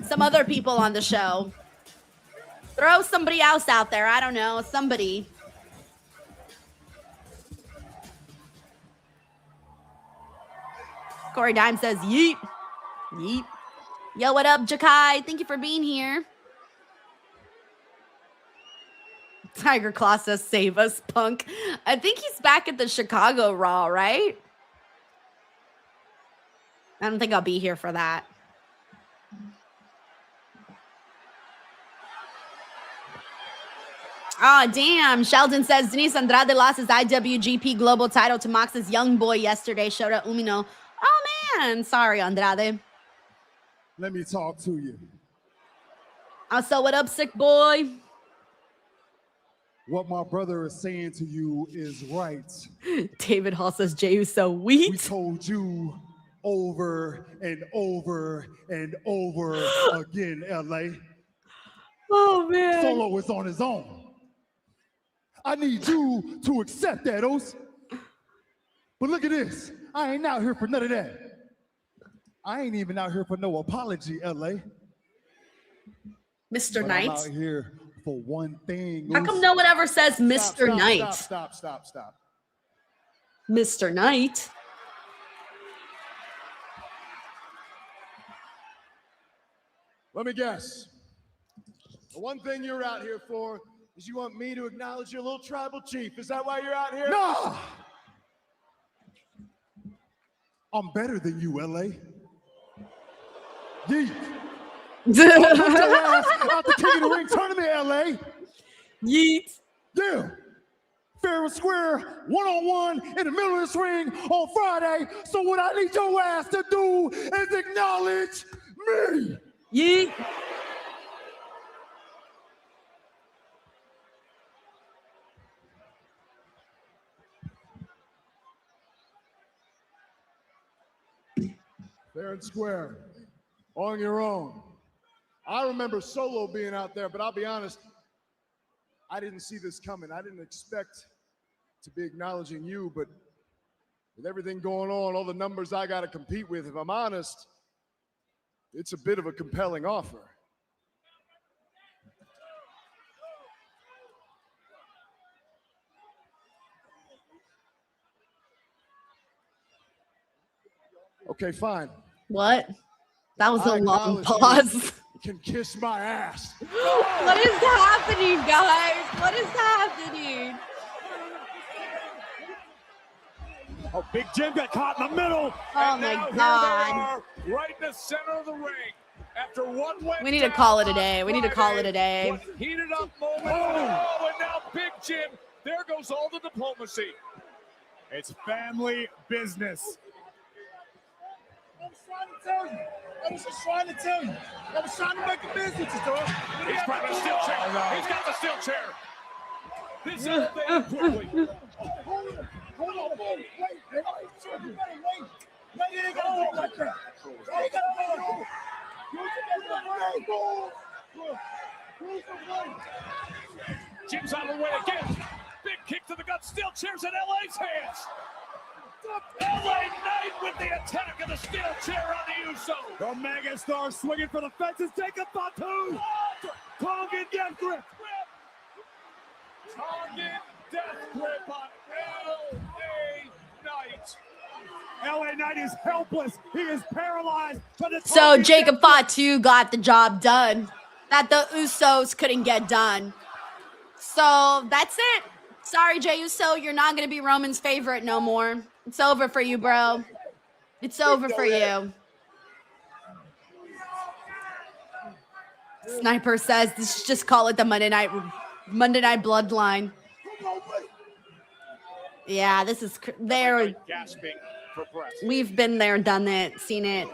[SPEAKER 1] some other people on the show. Throw somebody else out there. I don't know. Somebody. Corey Dime says, yeet. Yeet. Yo, what up, Jakai? Thank you for being here. Tiger Claw says, save us, Punk. I think he's back at the Chicago Raw, right? I don't think I'll be here for that. Oh, damn. Sheldon says, Denise Andrade lost his IWGP Global title to Mox's young boy yesterday. Shota Umino. Oh, man. Sorry, Andrade.
[SPEAKER 4] Let me talk to you.
[SPEAKER 1] Also, what up, sick boy?
[SPEAKER 4] What my brother is saying to you is right.
[SPEAKER 1] David Hall says, Jey Uso weak.
[SPEAKER 4] We told you over and over and over again, LA.
[SPEAKER 1] Oh, man.
[SPEAKER 4] Solo is on his own. I need you to accept that, Os. But look at this. I ain't out here for none of that. I ain't even out here for no apology, LA.
[SPEAKER 1] Mr.
[SPEAKER 4] But
[SPEAKER 1] Knight.
[SPEAKER 4] I'm out here for one thing.
[SPEAKER 1] How come no one ever says Mr. Knight?
[SPEAKER 3] Stop.
[SPEAKER 1] Mr. Knight.
[SPEAKER 3] Let me guess. The one thing you're out here for is you want me to acknowledge your little tribal chief. Is that why you're out here?
[SPEAKER 4] No! I'm better than you, LA. Yeet. I'll put your ass out the King of the Ring tournament, LA.
[SPEAKER 1] Yeet.
[SPEAKER 4] Yeah. Fair and square, one-on-one in the middle of this ring on Friday. So what I need your ass to do is acknowledge me.
[SPEAKER 1] Yeet.
[SPEAKER 3] Fair and square, on your own. I remember Solo being out there, but I'll be honest, I didn't see this coming. I didn't expect to be acknowledging you, but with everything going on, all the numbers I got to compete with, if I'm honest, it's a bit of a compelling offer. Okay, fine.
[SPEAKER 1] What? That was a
[SPEAKER 3] I
[SPEAKER 1] long
[SPEAKER 3] acknowledge
[SPEAKER 1] pause.
[SPEAKER 3] you can kiss my ass.
[SPEAKER 1] What is happening, guys? What is happening?
[SPEAKER 6] Oh, Big Jim got caught in the middle.
[SPEAKER 1] Oh,
[SPEAKER 2] And
[SPEAKER 1] my
[SPEAKER 2] now here they
[SPEAKER 1] God.
[SPEAKER 2] are, right in the center of the ring. After what went
[SPEAKER 1] We need to
[SPEAKER 2] down
[SPEAKER 1] call it a
[SPEAKER 2] on
[SPEAKER 1] day. We need to call it a day.
[SPEAKER 2] What heated up moment. Oh, and now Big Jim, There goes all the diplomacy.
[SPEAKER 6] It's family business.
[SPEAKER 4] I was trying to tell you. I was just trying to tell you. I was trying to make a business, dog.
[SPEAKER 2] He's grabbing a steel chair. He's got the steel chair. This elevated quickly.
[SPEAKER 4] Hold on, wait. You better wait. Wait, you ain't gotta wait like that. You ain't gotta wait.
[SPEAKER 2] Jim's out of the way again. Big kick to the gut. Steel chairs in LA's hands. LA Knight with the attack of the steel chair on the Uso.
[SPEAKER 6] The megastar swinging for the fences. Take a Fatu. Tongan death grip.
[SPEAKER 2] Tongan death grip on LA Knight.
[SPEAKER 6] LA Knight is helpless. He is paralyzed.
[SPEAKER 1] So Jacob Fatu got the job done that the Usos couldn't get done. So that's it. Sorry, Jey Uso, you're not going to be Roman's favorite no more. It's over for you, bro. It's over for you. Sniper says, just call it the Monday Night Bloodline. Yeah, this is there.
[SPEAKER 2] Gasping for breath.
[SPEAKER 1] We've been there, done it, seen it.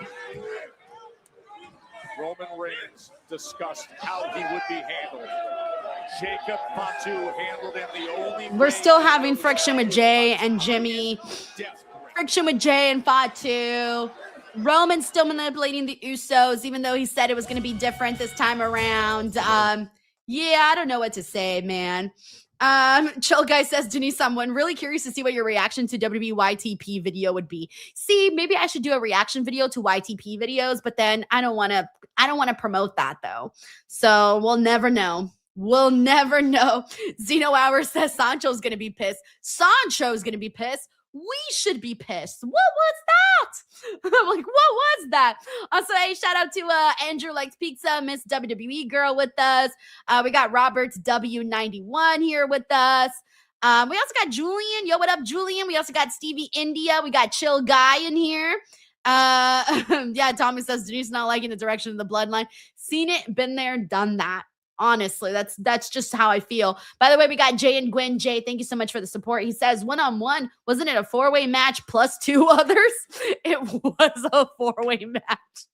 [SPEAKER 2] Roman Reigns discussed how he would be handled. Jacob Fatu handled him the only way.
[SPEAKER 1] We're still having friction with Jay and Jimmy. Friction with Jay and Fatu. Roman's still manipulating the Usos, even though he said it was going to be different this time around. Yeah, I don't know what to say, man. Chill Guy says, Denise, I'm really curious to see what your reaction to WWE YTP video would be. See, maybe I should do a reaction video to YTP videos, but then I don't want to promote that though. So we'll never know. We'll never know. Zeno Hour says Sancho's going to be pissed. Sancho's going to be pissed. We should be pissed. What was that? I'm like, what was that? Also, hey, shout out to Andrew Likes Pizza, Miss WWE Girl with us. We got Roberts W91 here with us. We also got Julian. Yo, what up, Julian? We also got Stevie India. We got Chill Guy in here. Yeah, Tommy says Denise not liking the direction of the bloodline. Seen it, been there, done that. Honestly, that's just how I feel. By the way, we got Jay and Gwen. Jay, thank you so much for the support. He says, one-on-one, wasn't it a four-way match plus two others? It was a four-way match.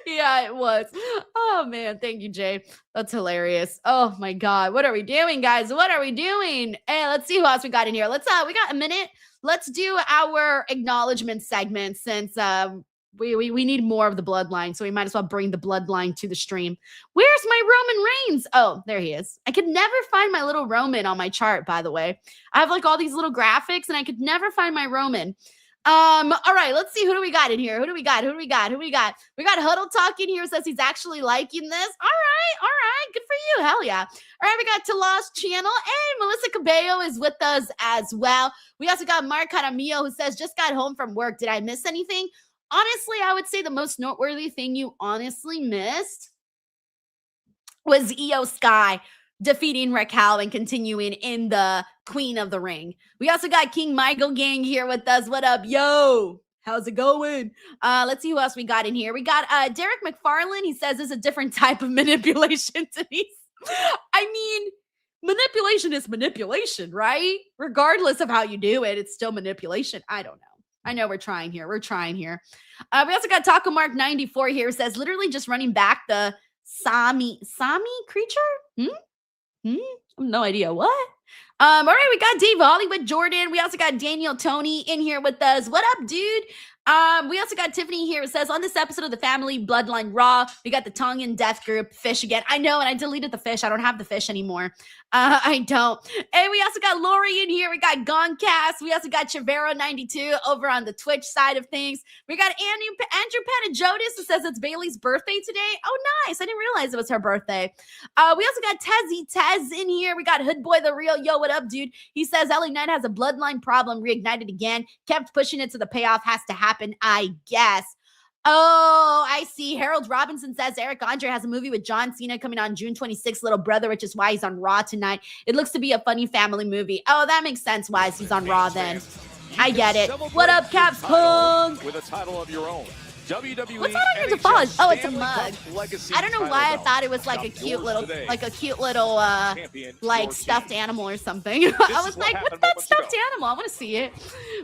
[SPEAKER 1] Yeah, it was. Oh, man. Thank you, Jay. That's hilarious. Oh, my God. What are we doing, guys? What are we doing? Hey, let's see who else we got in here. We got a minute. Let's do our acknowledgement segment since we need more of the bloodline, so we might as well bring the bloodline to the stream. Where's my Roman Reigns? Oh, there he is. I could never find my little Roman on my chart, by the way. I have like all these little graphics, and I could never find my Roman. All right, let's see. Who do we got in here? Who do we got? We got Huddle Talk in here, says he's actually liking this. All right. Good for you. Hell yeah. All right, we got Talas Channel. Hey, Melissa Cabello is with us as well. We also got Mark Caramillo, who says, just got home from work. Did I miss anything? Honestly, I would say the most noteworthy thing you honestly missed was Io Sky defeating Raquel and continuing in the Queen of the Ring. We also got King Michael Gang here with us. What up, yo? How's it going? Let's see who else we got in here. We got Derek McFarlane. He says it's a different type of manipulation, Denise. I mean, manipulation is manipulation, right? Regardless of how you do it, it's still manipulation. I don't know. I know we're trying here. We also got Taco Mark 94 here. Says literally just running back the Sami creature. I have no idea what. All right, we got Dave Hollywood Jordan. We also got Daniel Tony in here with us. What up, dude? We also got Tiffany here. It says on this episode of the Family Bloodline Raw, we got the Tongan Death Group fish again. I know, and I deleted the fish. I don't have the fish anymore. I don't. And we also got Lori in here. We got Gongcast. We also got Chavero92 over on the Twitch side of things. We got Andrew Panajotis who says it's Bailey's birthday today. Oh, nice. I didn't realize it was her birthday. We also got Tezzy Tez in here. We got Hood Boy the Real. Yo, what up, dude? He says LA Knight has a bloodline problem reignited again. Kept pushing it to the payoff has to happen, I guess. Oh, I see. Harold Robinson says Eric Andre has a movie with John Cena coming on June 26th, Little Brother, which is why he's on Raw tonight. It looks to be a funny family movie. Oh, that makes sense why he's on Raw then. I get it. What up, Caps Punk?
[SPEAKER 2] with a title of your own. WWE.
[SPEAKER 1] What's that on your default? Oh, it's a mug.
[SPEAKER 2] Legacy
[SPEAKER 1] I don't know
[SPEAKER 2] title
[SPEAKER 1] why I
[SPEAKER 2] belt.
[SPEAKER 1] thought it was like a
[SPEAKER 2] Now
[SPEAKER 1] cute
[SPEAKER 2] yours
[SPEAKER 1] little,
[SPEAKER 2] today.
[SPEAKER 1] like stuffed animal or something. I was like, what's that stuffed animal? I want to see it.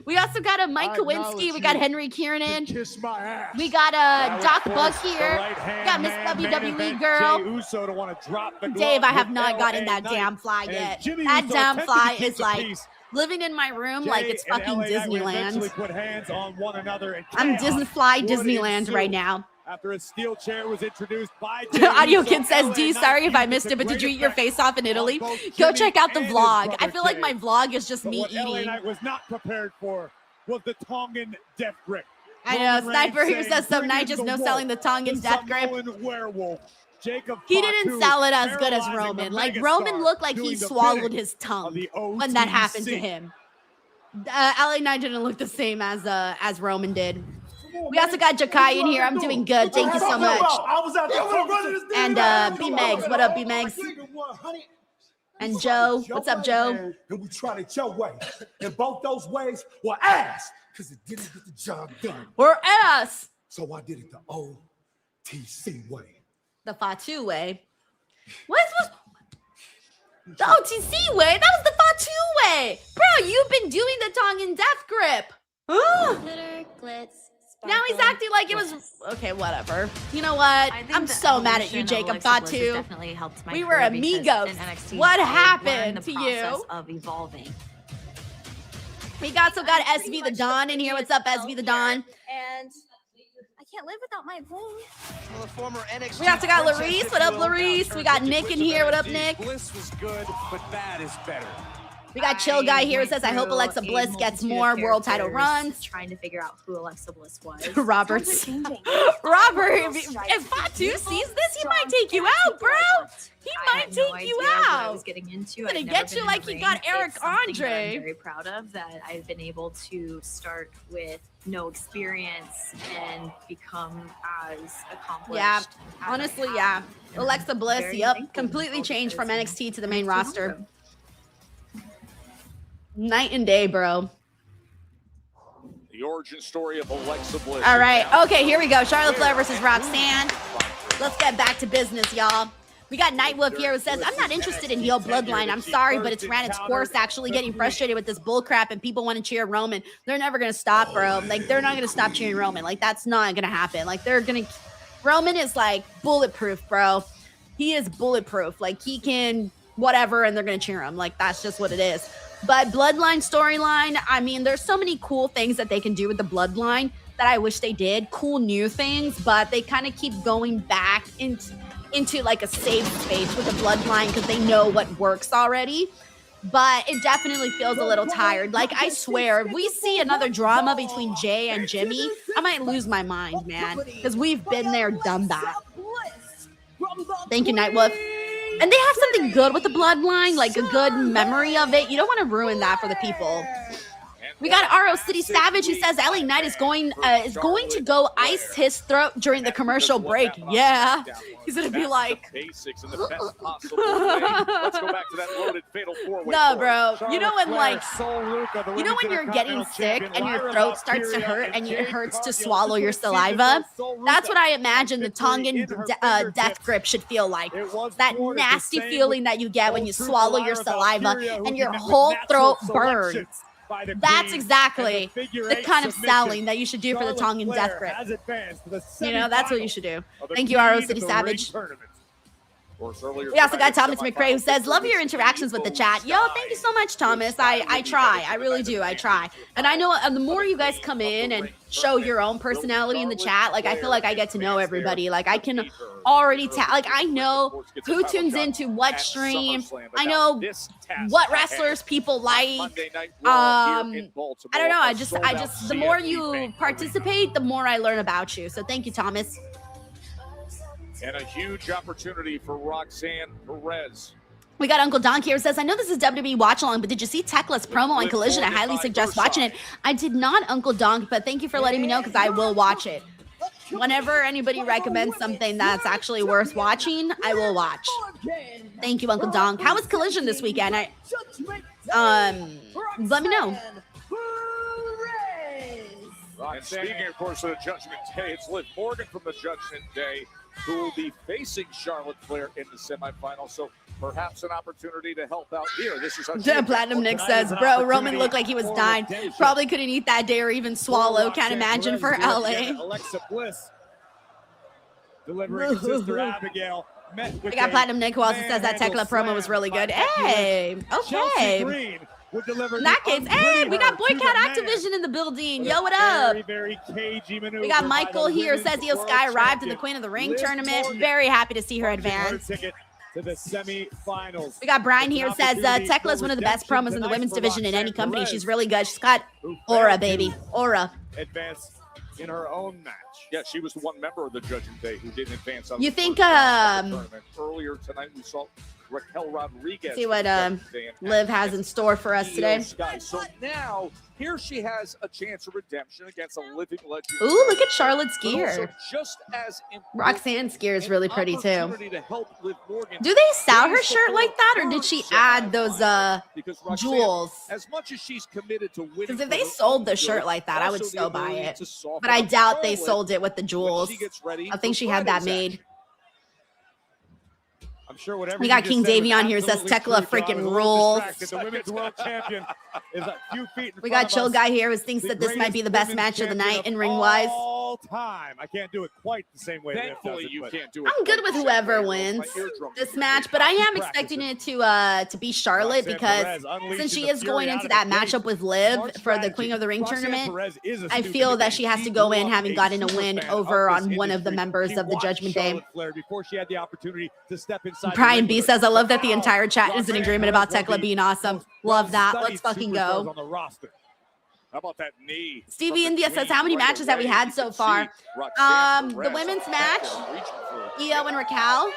[SPEAKER 1] We also got a Mike Kowinski. We got Henry Kieran.
[SPEAKER 3] Kiss my ass.
[SPEAKER 1] We got Doc Buck here. We got Miss WWE girl.
[SPEAKER 6] Jey Uso to want to drop the glove
[SPEAKER 1] Dave, I have
[SPEAKER 6] with
[SPEAKER 1] not gotten
[SPEAKER 6] LA
[SPEAKER 1] that
[SPEAKER 6] Knight.
[SPEAKER 1] damn fly
[SPEAKER 6] And
[SPEAKER 1] yet.
[SPEAKER 6] Jimmy
[SPEAKER 1] That
[SPEAKER 6] Uso
[SPEAKER 1] damn
[SPEAKER 6] attempted
[SPEAKER 1] fly
[SPEAKER 6] to keep
[SPEAKER 1] is
[SPEAKER 6] the
[SPEAKER 1] like
[SPEAKER 6] peace.
[SPEAKER 1] living in my room
[SPEAKER 6] Jey
[SPEAKER 1] like it's
[SPEAKER 6] and
[SPEAKER 1] fucking
[SPEAKER 6] LA Knight would eventually
[SPEAKER 1] Disneyland.
[SPEAKER 6] put hands on one another and
[SPEAKER 1] I'm
[SPEAKER 6] chaos
[SPEAKER 1] Disney Fly
[SPEAKER 6] would
[SPEAKER 1] Disneyland
[SPEAKER 6] ensue.
[SPEAKER 1] right now.
[SPEAKER 6] After a steel chair was introduced by Jey
[SPEAKER 1] Audio
[SPEAKER 6] Uso,
[SPEAKER 1] Kid says,
[SPEAKER 6] LA
[SPEAKER 1] D,
[SPEAKER 6] Knight
[SPEAKER 1] sorry if I
[SPEAKER 6] used
[SPEAKER 1] missed
[SPEAKER 6] the
[SPEAKER 1] it, but did you
[SPEAKER 6] great
[SPEAKER 1] eat your
[SPEAKER 6] effect
[SPEAKER 1] face off in Italy?
[SPEAKER 6] on both
[SPEAKER 1] Go
[SPEAKER 6] Jimmy
[SPEAKER 1] check out the
[SPEAKER 6] and his
[SPEAKER 1] vlog.
[SPEAKER 6] brother
[SPEAKER 1] I feel like
[SPEAKER 6] Jey.
[SPEAKER 1] my vlog is just
[SPEAKER 6] But
[SPEAKER 1] me
[SPEAKER 6] what LA
[SPEAKER 1] eating.
[SPEAKER 6] Knight was not prepared for was the Tongan death grip.
[SPEAKER 1] I know,
[SPEAKER 6] Roman
[SPEAKER 1] Sniper
[SPEAKER 6] Reigns
[SPEAKER 1] here
[SPEAKER 6] saying,
[SPEAKER 1] says some
[SPEAKER 6] "Bring
[SPEAKER 1] night
[SPEAKER 6] in
[SPEAKER 1] just
[SPEAKER 6] the
[SPEAKER 1] no
[SPEAKER 6] wolf,
[SPEAKER 1] selling the Tongan
[SPEAKER 6] the
[SPEAKER 1] death grip.
[SPEAKER 6] Samoan werewolf." Jacob
[SPEAKER 1] He didn't
[SPEAKER 6] Fatu
[SPEAKER 1] sell it as good as
[SPEAKER 6] paralyzing
[SPEAKER 1] Roman.
[SPEAKER 6] the
[SPEAKER 1] Like
[SPEAKER 6] megastar,
[SPEAKER 1] Roman looked like he
[SPEAKER 6] doing the
[SPEAKER 1] swallowed
[SPEAKER 6] bidding
[SPEAKER 1] his tongue
[SPEAKER 6] of the
[SPEAKER 1] when that happened to
[SPEAKER 6] OTC.
[SPEAKER 1] him. LA Knight didn't look the same as Roman did. We also got Jakai in here. I'm doing good. Thank you so much.
[SPEAKER 4] I was out there running this thing.
[SPEAKER 1] And B Megs, what up, B Megs? And Joe, what's up, Joe?
[SPEAKER 4] And we tried it your way. And both those ways were ass because it didn't get the job done.
[SPEAKER 1] We're ass.
[SPEAKER 4] So I did it the OTC way.
[SPEAKER 1] The Fatu way. What's the OTC way? That was the Fatu way. Bro, you've been doing the Tongan death grip.
[SPEAKER 7] Glitter, glitz,
[SPEAKER 1] Now he's acting like it was okay. Whatever. You know what? I'm so mad at you, Jacob Fatu.
[SPEAKER 18] Definitely helped my
[SPEAKER 1] We were
[SPEAKER 18] career because
[SPEAKER 1] amigos.
[SPEAKER 18] in NXT,
[SPEAKER 1] What
[SPEAKER 18] I
[SPEAKER 1] happened
[SPEAKER 18] learned the
[SPEAKER 1] to
[SPEAKER 18] process
[SPEAKER 1] you?
[SPEAKER 18] Of evolving.
[SPEAKER 1] We also got SV the Don in here. What's up, SV the Don?
[SPEAKER 8] And I can't live without my bling.
[SPEAKER 19] Well, the former NXT
[SPEAKER 1] We also got
[SPEAKER 19] princess,
[SPEAKER 1] Larice.
[SPEAKER 19] if
[SPEAKER 1] What
[SPEAKER 19] you
[SPEAKER 1] up,
[SPEAKER 19] will,
[SPEAKER 1] Larice?
[SPEAKER 19] now
[SPEAKER 1] We got
[SPEAKER 19] turned
[SPEAKER 1] Nick in
[SPEAKER 19] into
[SPEAKER 1] here. What up,
[SPEAKER 19] NXT.
[SPEAKER 1] Nick?
[SPEAKER 19] Bliss was good, but bad is better.
[SPEAKER 1] We got Chill Guy here who says, I hope Alexa Bliss gets more world title runs.
[SPEAKER 18] Trying to figure out who Alexa Bliss was.
[SPEAKER 1] Roberts. Robert, if Fatu sees this, he might take you out, bro. He might take you
[SPEAKER 18] What I
[SPEAKER 1] out.
[SPEAKER 18] was getting into.
[SPEAKER 1] He's gonna
[SPEAKER 18] I've
[SPEAKER 1] get
[SPEAKER 18] never
[SPEAKER 1] you
[SPEAKER 18] been in
[SPEAKER 1] like
[SPEAKER 18] the
[SPEAKER 1] he
[SPEAKER 18] ring.
[SPEAKER 1] got Eric
[SPEAKER 18] It's something that
[SPEAKER 1] Andre.
[SPEAKER 18] I'm very proud of that I've been able to start with no experience and become as accomplished.
[SPEAKER 1] Yeah,
[SPEAKER 18] as I
[SPEAKER 1] honestly,
[SPEAKER 18] have.
[SPEAKER 1] yeah.
[SPEAKER 18] And
[SPEAKER 1] Alexa
[SPEAKER 18] I'm
[SPEAKER 1] Bliss,
[SPEAKER 18] very
[SPEAKER 1] yep,
[SPEAKER 18] thankful
[SPEAKER 1] completely changed from
[SPEAKER 18] because,
[SPEAKER 1] NXT to the main
[SPEAKER 18] NXT
[SPEAKER 1] roster.
[SPEAKER 18] Home.
[SPEAKER 1] Night and day, bro.
[SPEAKER 2] The origin story of Alexa Bliss.
[SPEAKER 1] All right, okay, here we go. Charlotte Flair versus Roxanne. Let's get back to business, y'all. We got Nightwolf here who says, I'm not interested in heel bloodline. I'm sorry, but it's ran its course. Actually getting frustrated with this bullcrap and people want to cheer Roman. They're never going to stop, bro. Like, they're not going to stop cheering Roman. Like, that's not going to happen. Like, they're going to... Roman is, like, bulletproof, bro. He is bulletproof. Like, he can whatever, and they're going to cheer him. Like, that's just what it is. But Bloodline storyline, I mean, there's so many cool things that they can do with the Bloodline that I wish they did. Cool new things, but they kind of keep going back into like a safe space with the Bloodline because they know what works already. But it definitely feels a little tired. Like, I swear, if we see another drama between Jay and Jimmy, I might lose my mind, man, because we've been there, done that. Thank you, Nightwolf. And they have something good with the Bloodline, like a good memory of it. You don't want to ruin that for the people. We got RO City Savage who says LA Knight is going to go ice his throat during the commercial break. Yeah, he's gonna be like,
[SPEAKER 2] basics in the best possible way. Let's go back to that loaded fatal four-way.
[SPEAKER 1] no, bro. You know when when you're getting sick and your throat starts to hurt and it hurts to swallow your saliva? That's what I imagine the Tongan death grip should feel like. That nasty feeling that you get when you swallow your saliva and your whole throat burns. That's exactly the kind of selling that you should do for the Tongan death grip. You know, that's what you should do. Thank you, RO City Savage. We also got Thomas McRae who says, love your interactions with the chat. Yo, thank you so much, Thomas. I try. I really do. I try. And I know the more you guys come in and show your own personality in the chat, like, I feel like I get to know everybody. Like, I can already tell. Like, I know who tunes into what stream. I know what wrestlers people like. I don't know. I just, the more you participate, the more I learn about you. So thank you, Thomas.
[SPEAKER 2] And a huge opportunity for Roxanne Perez.
[SPEAKER 1] We got Uncle Donk here who says, I know this is WWE Watch Along, but did you see Tekla's promo on Collision? I highly suggest watching it. I did not, Uncle Donk, but thank you for letting me know because I will watch it. Whenever anybody recommends something that's actually worth watching, I will watch. Thank you, Uncle Donk. How was Collision this weekend? Let me know.
[SPEAKER 2] And speaking, of course, of the Judgment Day, it's Liv Morgan from the Judgment Day who will be facing Charlotte Flair in the semifinals. So perhaps an opportunity to help out here. This is how
[SPEAKER 1] Platinum Nick says, bro, Roman looked like he was dying. Probably couldn't eat that day or even swallow. Can't imagine for LA.
[SPEAKER 6] Alexa Bliss delivering Sister Abigail.
[SPEAKER 1] We got Platinum Nick who also says that Tekla promo was really good. Hey, okay. In that case, hey, we got Boycott Activision in the building. Yo, what up?
[SPEAKER 6] Very cagey maneuver.
[SPEAKER 1] We got Michael here, says Io Sky arrived in the Queen of the Ring tournament. Very happy to see her advance.
[SPEAKER 6] To the semifinals.
[SPEAKER 1] We got Brian here, says Tekla is one of the best promos in the women's division in any company. She's really good. She's got aura, baby. Aura.
[SPEAKER 6] Advance in her own match.
[SPEAKER 2] Yeah, she was the one member of the Judgment Day who didn't advance on
[SPEAKER 1] You
[SPEAKER 2] the
[SPEAKER 1] think
[SPEAKER 2] tournament. Earlier tonight we saw Raquel Rodriguez.
[SPEAKER 1] See what Liv has in store for us today.
[SPEAKER 2] So now here she has a chance of redemption against a living legend.
[SPEAKER 1] Ooh, look at Charlotte's gear.
[SPEAKER 2] Just as
[SPEAKER 1] Roxanne's gear is really pretty too.
[SPEAKER 2] to help Liv Morgan.
[SPEAKER 1] Do they style her shirt like that, or did she add those jewels?
[SPEAKER 2] As much as she's committed to winning,
[SPEAKER 1] Because if they sold the shirt like that, I would still buy it. But I doubt they sold it with the jewels. I think she had that made.
[SPEAKER 6] I'm sure whatever
[SPEAKER 1] We got King Davey on here, says Tekla freaking rules.
[SPEAKER 6] The women's world champion is a few feet in
[SPEAKER 1] We got
[SPEAKER 6] front of
[SPEAKER 1] Chill
[SPEAKER 6] us.
[SPEAKER 1] Guy here who thinks that this might be the best match of the night in ring wise.
[SPEAKER 6] All time. I can't do it quite the same way.
[SPEAKER 2] Thankfully, you can't do it.
[SPEAKER 1] I'm good with whoever wins this match, but I am expecting it to be Charlotte because since she is going into that matchup with Liv for the Queen of the Ring tournament, I feel that she has to go in having gotten a win over on one of the members of the Judgment Day.
[SPEAKER 6] Before she had the opportunity to step inside.
[SPEAKER 1] Brian B says, I love that the entire chat is in agreement about Tekla being awesome. Love that. Let's fucking go.
[SPEAKER 2] How about that knee?
[SPEAKER 1] Stevie India says, how many matches have we had so far? The women's match, Io and Raquel,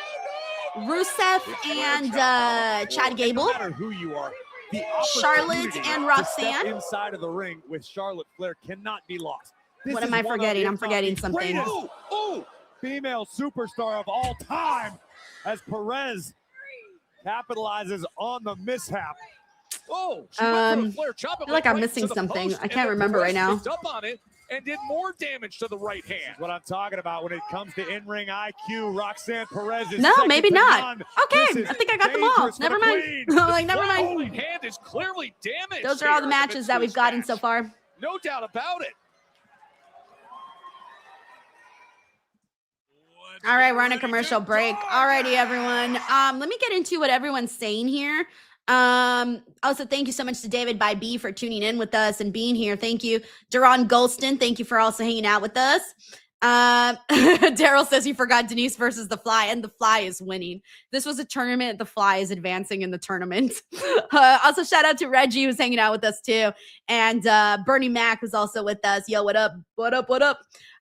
[SPEAKER 1] Rusev and Chad Gable,
[SPEAKER 6] No matter who you are, the
[SPEAKER 1] Charlotte
[SPEAKER 6] opportunity
[SPEAKER 1] and
[SPEAKER 6] to
[SPEAKER 1] Roxanne.
[SPEAKER 6] step inside of the ring with Charlotte Flair cannot be lost. This
[SPEAKER 1] What am
[SPEAKER 6] is
[SPEAKER 1] I
[SPEAKER 6] one of
[SPEAKER 1] forgetting?
[SPEAKER 6] the
[SPEAKER 1] I'm forgetting
[SPEAKER 6] top
[SPEAKER 1] something.
[SPEAKER 6] greatest female superstar of all time as Perez capitalizes on the mishap.
[SPEAKER 2] Oh,
[SPEAKER 1] I feel like I'm missing something. I can't remember right now.
[SPEAKER 2] Up on it and did more damage to the right hand.
[SPEAKER 6] What I'm talking about when it comes to in-ring IQ, Roxanne Perez is
[SPEAKER 1] No,
[SPEAKER 6] second
[SPEAKER 1] maybe
[SPEAKER 6] to
[SPEAKER 1] not.
[SPEAKER 6] none.
[SPEAKER 1] Okay,
[SPEAKER 6] This
[SPEAKER 1] I
[SPEAKER 6] is
[SPEAKER 1] think I got them all.
[SPEAKER 6] dangerous for
[SPEAKER 1] Never
[SPEAKER 6] the
[SPEAKER 1] mind.
[SPEAKER 6] queen.
[SPEAKER 1] Like, never
[SPEAKER 2] Right
[SPEAKER 1] mind.
[SPEAKER 2] hand is clearly damaged.
[SPEAKER 1] Those are all the
[SPEAKER 2] here
[SPEAKER 1] matches that we've gotten so far.
[SPEAKER 2] No doubt about it.
[SPEAKER 1] All right, we're on a commercial break. All righty, everyone. Let me get into what everyone's saying here. Also, thank you so much to David by B for tuning in with us and being here. Thank you. Duran Golston, thank you for also hanging out with us. Daryl says he forgot Denise versus The Fly, and The Fly is winning. This was a tournament. The Fly is advancing in the tournament. Also, shout out to Reggie, who's hanging out with us too. And Bernie Mac, who's also with us. Yo, what up? What up? What up?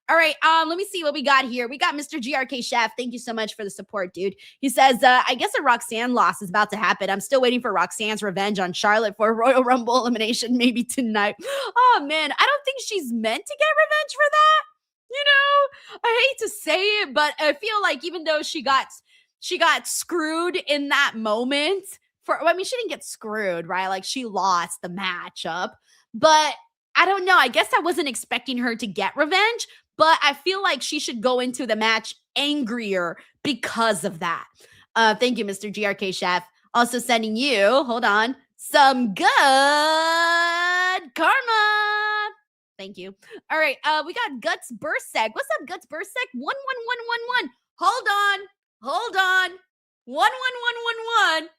[SPEAKER 1] All right, let me see what we got here. We got Mr. GRK Chef. Thank you so much for the support, dude. He says, I guess a Roxanne loss is about to happen. I'm still waiting for Roxanne's revenge on Charlotte for a Royal Rumble elimination, maybe tonight. Oh, man, I don't think she's meant to get revenge for that. You know, I hate to say it, but I feel like even though she got screwed in that moment, she didn't get screwed, right? Like, she lost the matchup, but I don't know. I guess I wasn't expecting her to get revenge, but I feel like she should go into the match angrier because of that. Thank you, Mr. GRK Chef. Also sending you, hold on, some good karma. Thank you. All right, we got Guts Bursek. What's up, Guts Bursek? 11111. Hold on. 11111.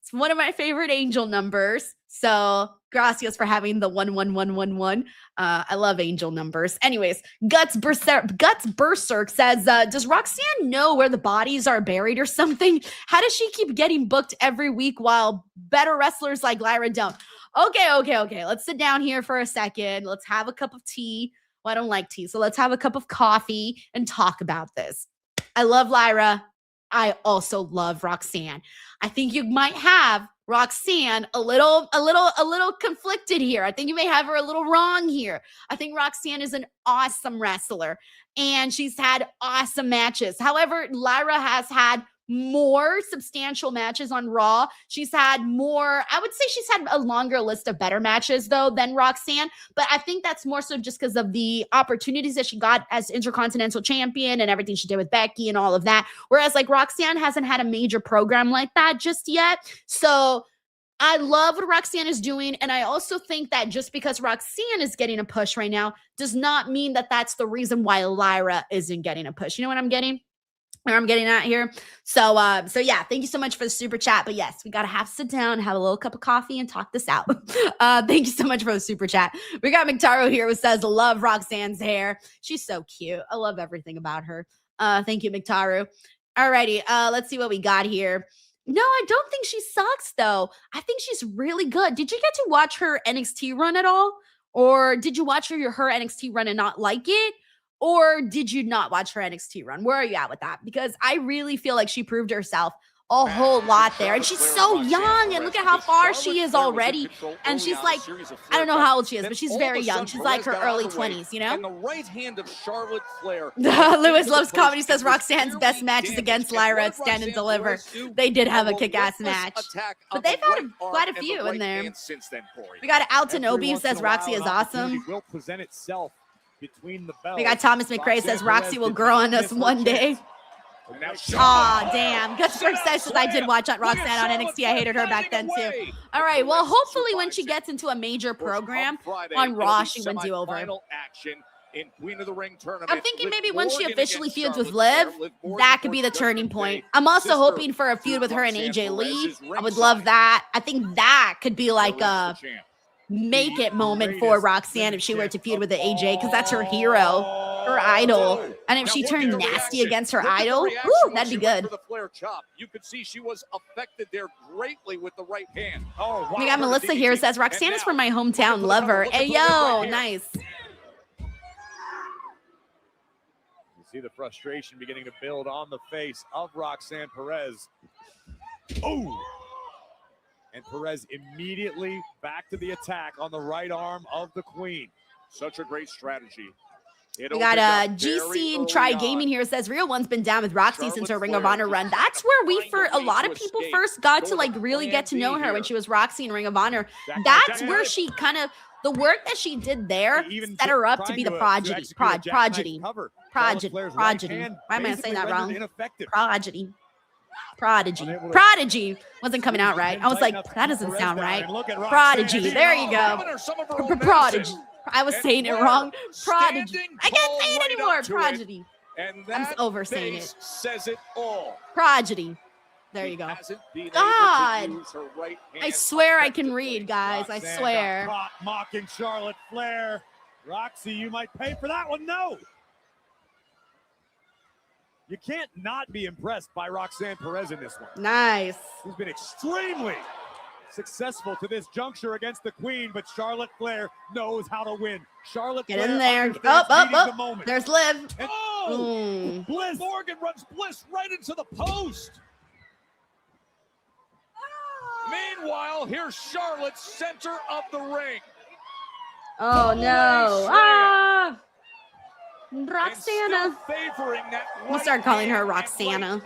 [SPEAKER 1] It's one of my favorite angel numbers. So gracias for having the 11111. I love angel numbers. Anyways, Guts Berserk says, does Roxanne know where the bodies are buried or something? How does she keep getting booked every week while better wrestlers like Lyra don't? Okay. Let's sit down here for a second. Let's have a cup of tea. Well, I don't like tea. So let's have a cup of coffee and talk about this. I love Lyra. I also love Roxanne. I think you might have Roxanne a little conflicted here. I think you may have her a little wrong here. I think Roxanne is an awesome wrestler and she's had awesome matches. However, Lyra has had more substantial matches on Raw. She's had more, I would say she's had a longer list of better matches though than Roxanne, but I think that's more so just because of the opportunities that she got as Intercontinental Champion and everything she did with Becky and all of that. Whereas like Roxanne hasn't had a major program like that just yet. So I love what Roxanne is doing. And I also think that just because Roxanne is getting a push right now does not mean that that's the reason why Lyra isn't getting a push. You know what I'm getting? Where I'm getting at here. So yeah, thank you so much for the super chat. But yes, we got to have to sit down, have a little cup of coffee and talk this out. Thank you so much for the super chat. We got McTaro here who says, love Roxanne's hair. She's so cute. I love everything about her. Thank you, McTaro. Alrighty, let's see what we got here. No, I don't think she sucks though. I think she's really good. Did you get to watch her NXT run at all? Or did you watch her NXT run and not like it? Or did you not watch her NXT run? Where are you at with that? Because I really feel like she proved herself a whole lot there. And she's so young, and look at how far she is already. And she's like, I don't know how old she is, but she's very young. She's like her early 20s, you know?
[SPEAKER 2] And the right hand of Charlotte Flair.
[SPEAKER 1] Lewis Loves Comedy says Roxanne's best match is against Lyra at Stand and Deliver. They did have a kick-ass match. But they've had quite a few in there. We got Alton Obi who says Roxy is awesome.
[SPEAKER 6] Will present itself between the bells.
[SPEAKER 1] We got Thomas McRae says Roxy will grow on us one day. Aw, damn. Gutsberg says I did watch Roxanne on NXT. I hated her back then too. All right, well, hopefully when she gets into a major program on Raw, she wins you over. I'm thinking maybe when she officially feuds with Liv, that could be the turning point. I'm also hoping for a feud with her and AJ Lee. I would love that. I think that could be like a make it moment for Roxanne if she were to feud with the AJ, because that's her hero, her idol. And if she turned nasty against her idol, ooh, that'd be good.
[SPEAKER 2] You could see she was affected there greatly with the right hand.
[SPEAKER 1] We got Melissa here who says Roxanne is from my hometown. Love her. Hey, yo, nice.
[SPEAKER 6] You see the frustration beginning to build on the face of Roxanne Perez. Oh! And Perez immediately back to the attack on the right arm of the Queen.
[SPEAKER 2] Such a great strategy.
[SPEAKER 1] We got GC and Try Gaming here says Real One's been down with Roxy since her Ring of Honor run. That's where we, for a lot of people, first got to like really get to know her when she was Roxy in Ring of Honor. That's where she kind of, the work that she did there set her up to be the prodigy. Prodigy. Why am I saying that wrong? Prodigy wasn't coming out right. I was like, that doesn't sound right. Prodigy. There you go. Prodigy. I was saying it wrong. Prodigy. I can't say it anymore. Prodigy. I'm over saying it.
[SPEAKER 2] Says it all.
[SPEAKER 1] Prodigy. There you go. God. I swear I can read, guys. I swear.
[SPEAKER 6] Mocking Charlotte Flair. Roxy, you might pay for that one. No. You can't not be impressed by Roxanne Perez in this one.
[SPEAKER 1] Nice.
[SPEAKER 6] She's been extremely successsul to this juncture against the Queen, but Charlotte Flair knows how to win. Charlotte
[SPEAKER 1] Get
[SPEAKER 6] Flair
[SPEAKER 1] in there. Oh. There's Liv.
[SPEAKER 2] And, Bliss. Morgan runs Bliss right into the post. Meanwhile, here's Charlotte, center of the ring.
[SPEAKER 1] Oh, no. Roxana. We'll start calling her Roxana.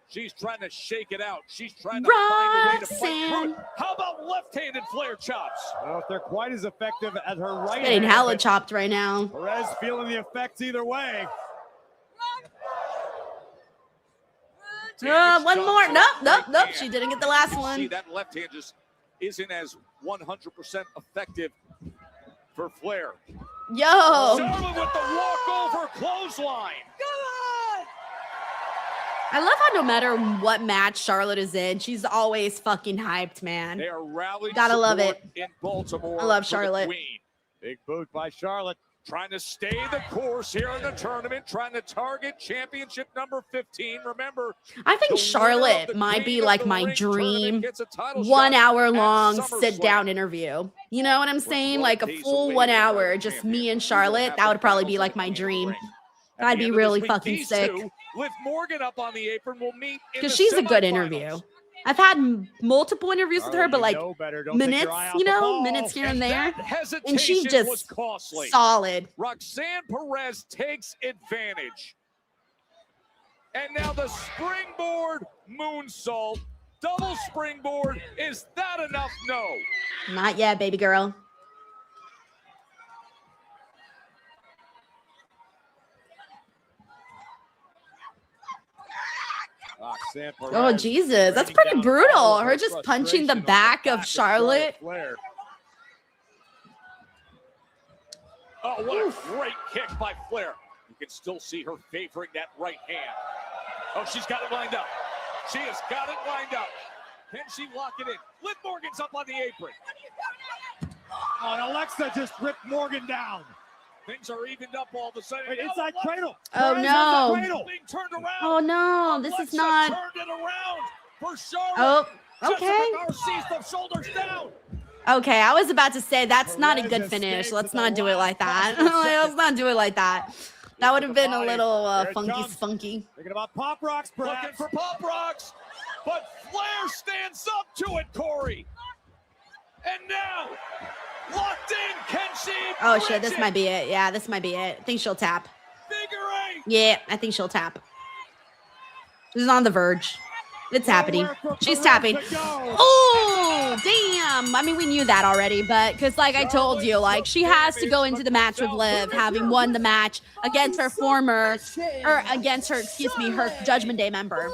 [SPEAKER 2] She's trying to shake it out. She's trying to find a way to fight through it. How about left-handed Flair chops?
[SPEAKER 6] I don't know if they're quite as effective as her right.
[SPEAKER 1] Getting hella chopped right now.
[SPEAKER 6] Perez feeling the effects either way.
[SPEAKER 1] One more. Nope. She didn't get the last one.
[SPEAKER 2] See, that left hand just isn't as 100% effective for Flair.
[SPEAKER 1] Yo.
[SPEAKER 2] Charlotte with the walkover clothesline.
[SPEAKER 1] I love how no matter what match Charlotte is in, she's always fucking hyped, man.
[SPEAKER 2] They are rallying.
[SPEAKER 1] Gotta love it.
[SPEAKER 2] In Baltimore.
[SPEAKER 1] I love Charlotte.
[SPEAKER 6] Big boot by Charlotte.
[SPEAKER 2] Trying to stay the course here in the tournament, trying to target championship number 15. Remember,
[SPEAKER 1] I think Charlotte might be like my dream 1 hour long sit down interview. You know what I'm saying? Like a full 1 hour, just me and Charlotte. That would probably be like my dream. That'd be really fucking sick.
[SPEAKER 2] With Morgan up on the apron, we'll meet
[SPEAKER 1] because she's a good interview. I've had multiple interviews with her, but like minutes, minutes here and there. And she's just solid.
[SPEAKER 2] Roxanne Perez takes advantage. And now the springboard moonsault. Double springboard. Is that enough? No.
[SPEAKER 1] Not yet, baby girl. Oh, Jesus. That's pretty brutal. Her just punching the back of Charlotte.
[SPEAKER 2] Oh, what a great kick by Flair. You can still see her favoring that right hand. Oh, she's got it lined up. She has got it lined up. Can she lock it in? Liv Morgan's up on the apron.
[SPEAKER 6] Oh, and Alexa just ripped Morgan down.
[SPEAKER 2] Things are evened up all of a sudden.
[SPEAKER 6] Wait, inside cradle.
[SPEAKER 1] Oh, no.
[SPEAKER 2] Being turned around.
[SPEAKER 1] Oh, no. This is not.
[SPEAKER 2] Turned it around for Charlotte.
[SPEAKER 1] Oh, okay.
[SPEAKER 2] Jessica Garcia's the shoulders down.
[SPEAKER 1] Okay, I was about to say that's not a good finish. Let's not do it like that. Let's not do it like that. That would have been a little funky.
[SPEAKER 6] Thinking about Pop Rocks, perhaps.
[SPEAKER 2] Looking for Pop Rocks. But Flair stands up to it, Corey. And now, locked in, can she?
[SPEAKER 1] Oh, shit, this might be it. Yeah, this might be it. I think she'll tap.
[SPEAKER 2] Figure 8.
[SPEAKER 1] Yeah, I think she'll tap. She's on the verge. It's happening. She's tapping. Oh, damn. I mean, we knew that already, but because like I told you, like she has to go into the match with Liv, having won the match against her against her, her Judgment Day member.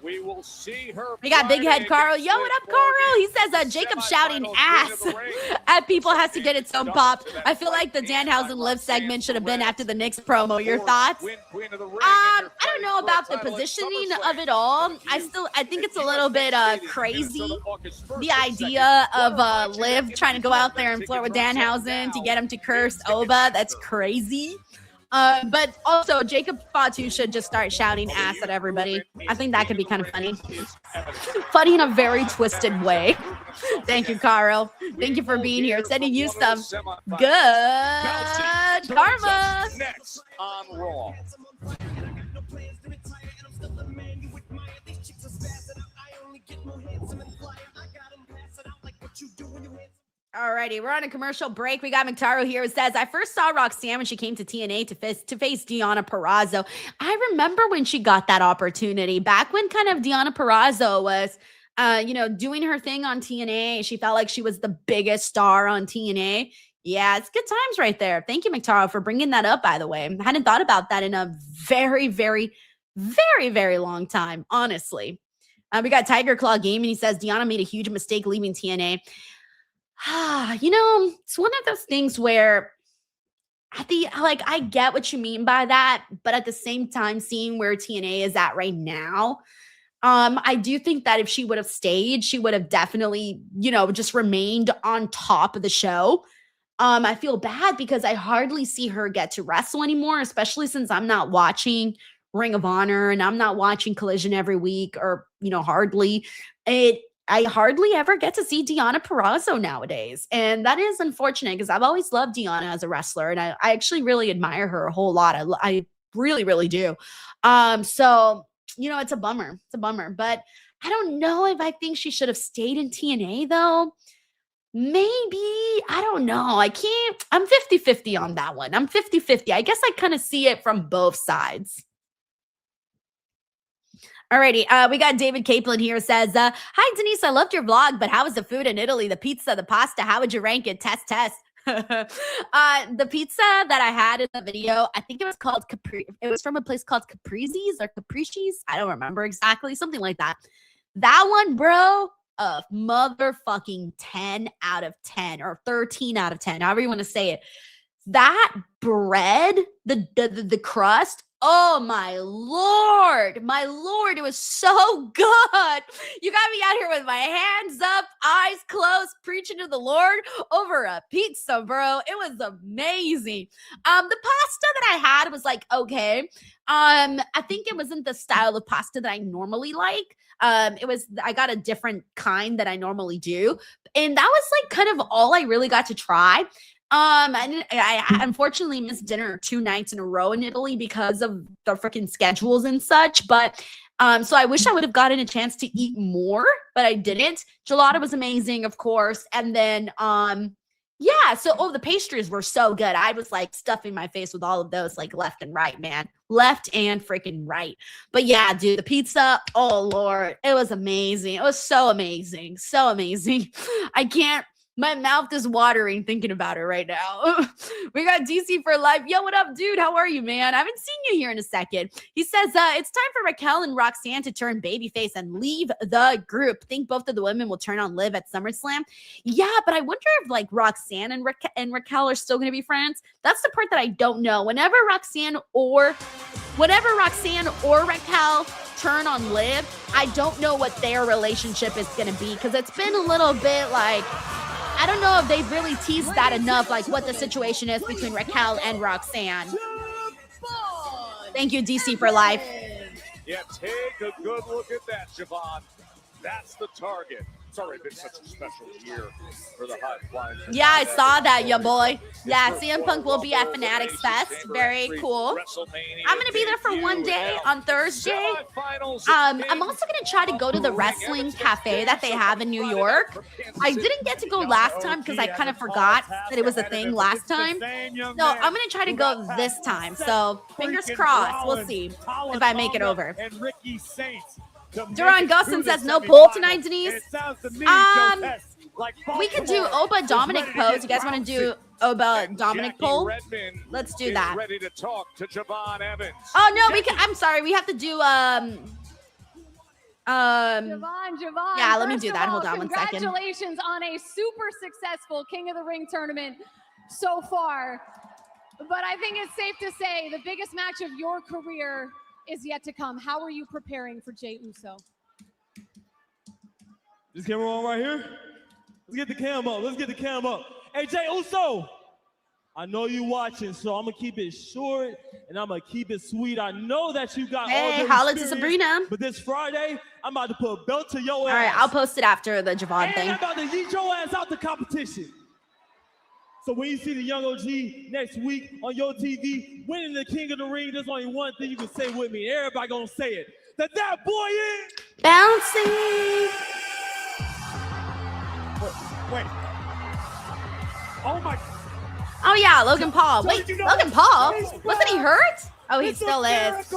[SPEAKER 2] We will see her.
[SPEAKER 1] We got Big Head Carl. Yo, what up, Carl? He says Jacob shouting ass at people has to get its own pop. I feel like the Danhausen Liv segment should have been after the Knicks promo. Your thoughts? I don't know about the positioning of it all. I think it's a little bit crazy. The idea of Liv trying to go out there and flirt with Danhausen to get him to curse Oba. That's crazy. But also, Jacob Fatu should just start shouting ass at everybody. I think that could be kind of funny. Funny in a very twisted way. Thank you, Carl. Thank you for being here. Sending you some good karma.
[SPEAKER 2] Next on Raw.
[SPEAKER 1] Alrighty, we're on a commercial break. We got McTaro here who says, I first saw Roxanne when she came to TNA to face Deonna Purrazzo. I remember when she got that opportunity back when kind of Deonna Purrazzo was, doing her thing on TNA. She felt like she was the biggest star on TNA. Yeah, it's good times right there. Thank you, McTaro, for bringing that up, by the way. I hadn't thought about that in a very, very, very, very long time, honestly. We got Tiger Claw Gaming. He says, Deonna made a huge mistake leaving TNA. It's one of those things where I get what you mean by that, but at the same time, seeing where TNA is at right now, I do think that if she would have stayed, she would have definitely, just remained on top of the show. I feel bad because I hardly see her get to wrestle anymore, especially since I'm not watching Ring of Honor and I'm not watching Collision every week or, hardly. I hardly ever get to see Deonna Purrazzo nowadays. And that is unfortunate because I've always loved Deonna as a wrestler. And I actually really admire her a whole lot. I really, really do. So, it's a bummer. It's a bummer. But I don't know if I think she should have stayed in TNA, though. Maybe. I don't know. I can't. I'm 50-50 on that one. I'm 50-50. I guess I kind of see it from both sides. Alrighty, we got David Capelin here says, hi, Denise, I loved your vlog, but how was the food in Italy? The pizza, the pasta, how would you rank it? Test. The pizza that I had in the video, I think it was called it was from a place called Caprizi's or Caprici's. I don't remember exactly, something like that. That one, bro, a motherfucking 10 out of 10 or 13 out of 10, however you want to say it. That bread, the crust, oh my lord, it was so good. You got me out here with my hands up, eyes closed, preaching to the Lord over a pizza, bro. It was amazing. The pasta that I had was like, okay. I think it wasn't the style of pasta that I normally like. I got a different kind that I normally do. And that was like kind of all I really got to try. I unfortunately missed dinner 2 nights in a row in Italy because of the freaking schedules and such. But so I wish I would have gotten a chance to eat more, but I didn't. Gelato was amazing, of course. And then the pastries were so good. I was like stuffing my face with all of those like left and right, man. left and freaking right. But yeah, dude, the pizza, oh Lord, it was amazing. It was so amazing. So amazing. I can't, my mouth is watering thinking about it right now. We got DC for life. Yo, what up, dude? How are you, man? I haven't seen you here in a second. He says, it's time for Raquel and Roxanne to turn babyface and leave the group. Think both of the women will turn on Liv at SummerSlam? Yeah, but I wonder if like Roxanne and Raquel are still going to be friends. That's the part that I don't know. Whenever Roxanne or Raquel turn on Liv, I don't know what their relationship is going to be because it's been a little bit like, I don't know if they've really teased that enough, like what the situation is between Raquel and Roxanne. Thank you, DC for life.
[SPEAKER 2] Yeah, take a good look at that, Javon. That's the target. It's already been such a special year for the High Flying.
[SPEAKER 1] Yeah, I saw that, ya boy. Yeah, CM Punk will be at Fanatics Fest. Very cool. I'm going to be there for one day on Thursday. I'm also going to try to go to the wrestling cafe that they have in New York. I didn't get to go last time because I kind of forgot that it was a thing last time. So I'm going to try to go this time. So fingers crossed. We'll see if I make it over. Duran Gustin says no pull tonight, Denise. We could do Oba Dominic pose. You guys want to do Oba Dominic pull? Let's do that.
[SPEAKER 2] Ready to talk to Javon Evans.
[SPEAKER 1] Oh no, we can. I'm sorry. We have to do
[SPEAKER 15] Javon.
[SPEAKER 1] Yeah, let me
[SPEAKER 15] First
[SPEAKER 1] do
[SPEAKER 15] of
[SPEAKER 1] that.
[SPEAKER 15] all,
[SPEAKER 1] Hold on one second.
[SPEAKER 15] Congratulations on a super successful King of the Ring tournament so far. But I think it's safe to say the biggest match of your career is yet to come. How are you preparing for Jey Uso?
[SPEAKER 20] This camera on right here? Let's get the cam up. Let's get the cam up. Hey, Jey Uso, I know you watching, so I'm going to keep it short and I'm going to keep it sweet. I know that you got all the
[SPEAKER 1] holla to Sabrina.
[SPEAKER 20] But this Friday, I'm about to put a belt to your ass.
[SPEAKER 1] All right, I'll post it after the Javon thing.
[SPEAKER 20] I'm about to yeet your ass out the competition. So when you see the young OG next week on your TV winning the King of the Ring, there's only one thing you can say with me. Everybody gonna say it. That boy is
[SPEAKER 1] bouncing.
[SPEAKER 20] Wait. Oh my.
[SPEAKER 1] Oh yeah, Logan Paul. Wait, Logan Paul? Wasn't he hurt? Oh, he still is.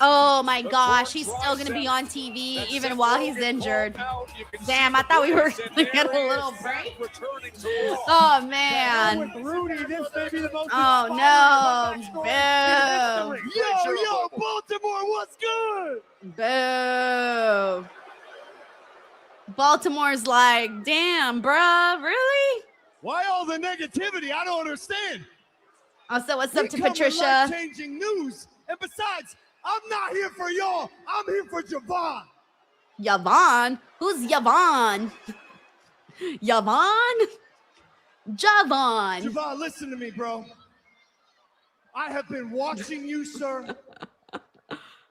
[SPEAKER 1] Oh my gosh, he's still gonna be on TV even while he's injured. Damn, I thought we were gonna get a little break. Oh man. Oh no. Boo.
[SPEAKER 20] Yo, Baltimore, what's good?
[SPEAKER 1] Boo. Baltimore's like, damn, bruh, really?
[SPEAKER 20] Why all the negativity? I don't understand.
[SPEAKER 1] Also, what's up to Patricia?
[SPEAKER 20] Changing news. And besides, I'm not here for y'all. I'm here for Javon.
[SPEAKER 1] Yvonne? Who's Yvonne? Yvonne? Javon.
[SPEAKER 20] Javon, listen to me, bro. I have been watching you, sir.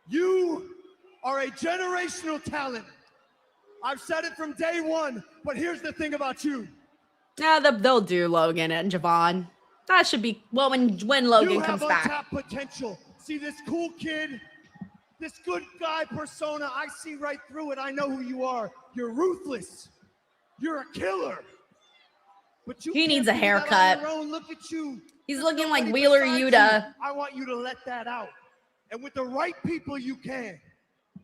[SPEAKER 20] You are a generational talent. I've said it from day one, but here's the thing about you.
[SPEAKER 1] Yeah, they'll do Logan and Javon. That should be, well, when Logan comes back.
[SPEAKER 20] You have untapped potential. See this cool kid, this good guy persona, I see right through it. I know who you are. You're ruthless. You're a killer. But you
[SPEAKER 1] he needs a haircut.
[SPEAKER 20] Look at you.
[SPEAKER 1] He's looking like Wheeler Yuta.
[SPEAKER 20] I want you to let that out. And with the right people, you can.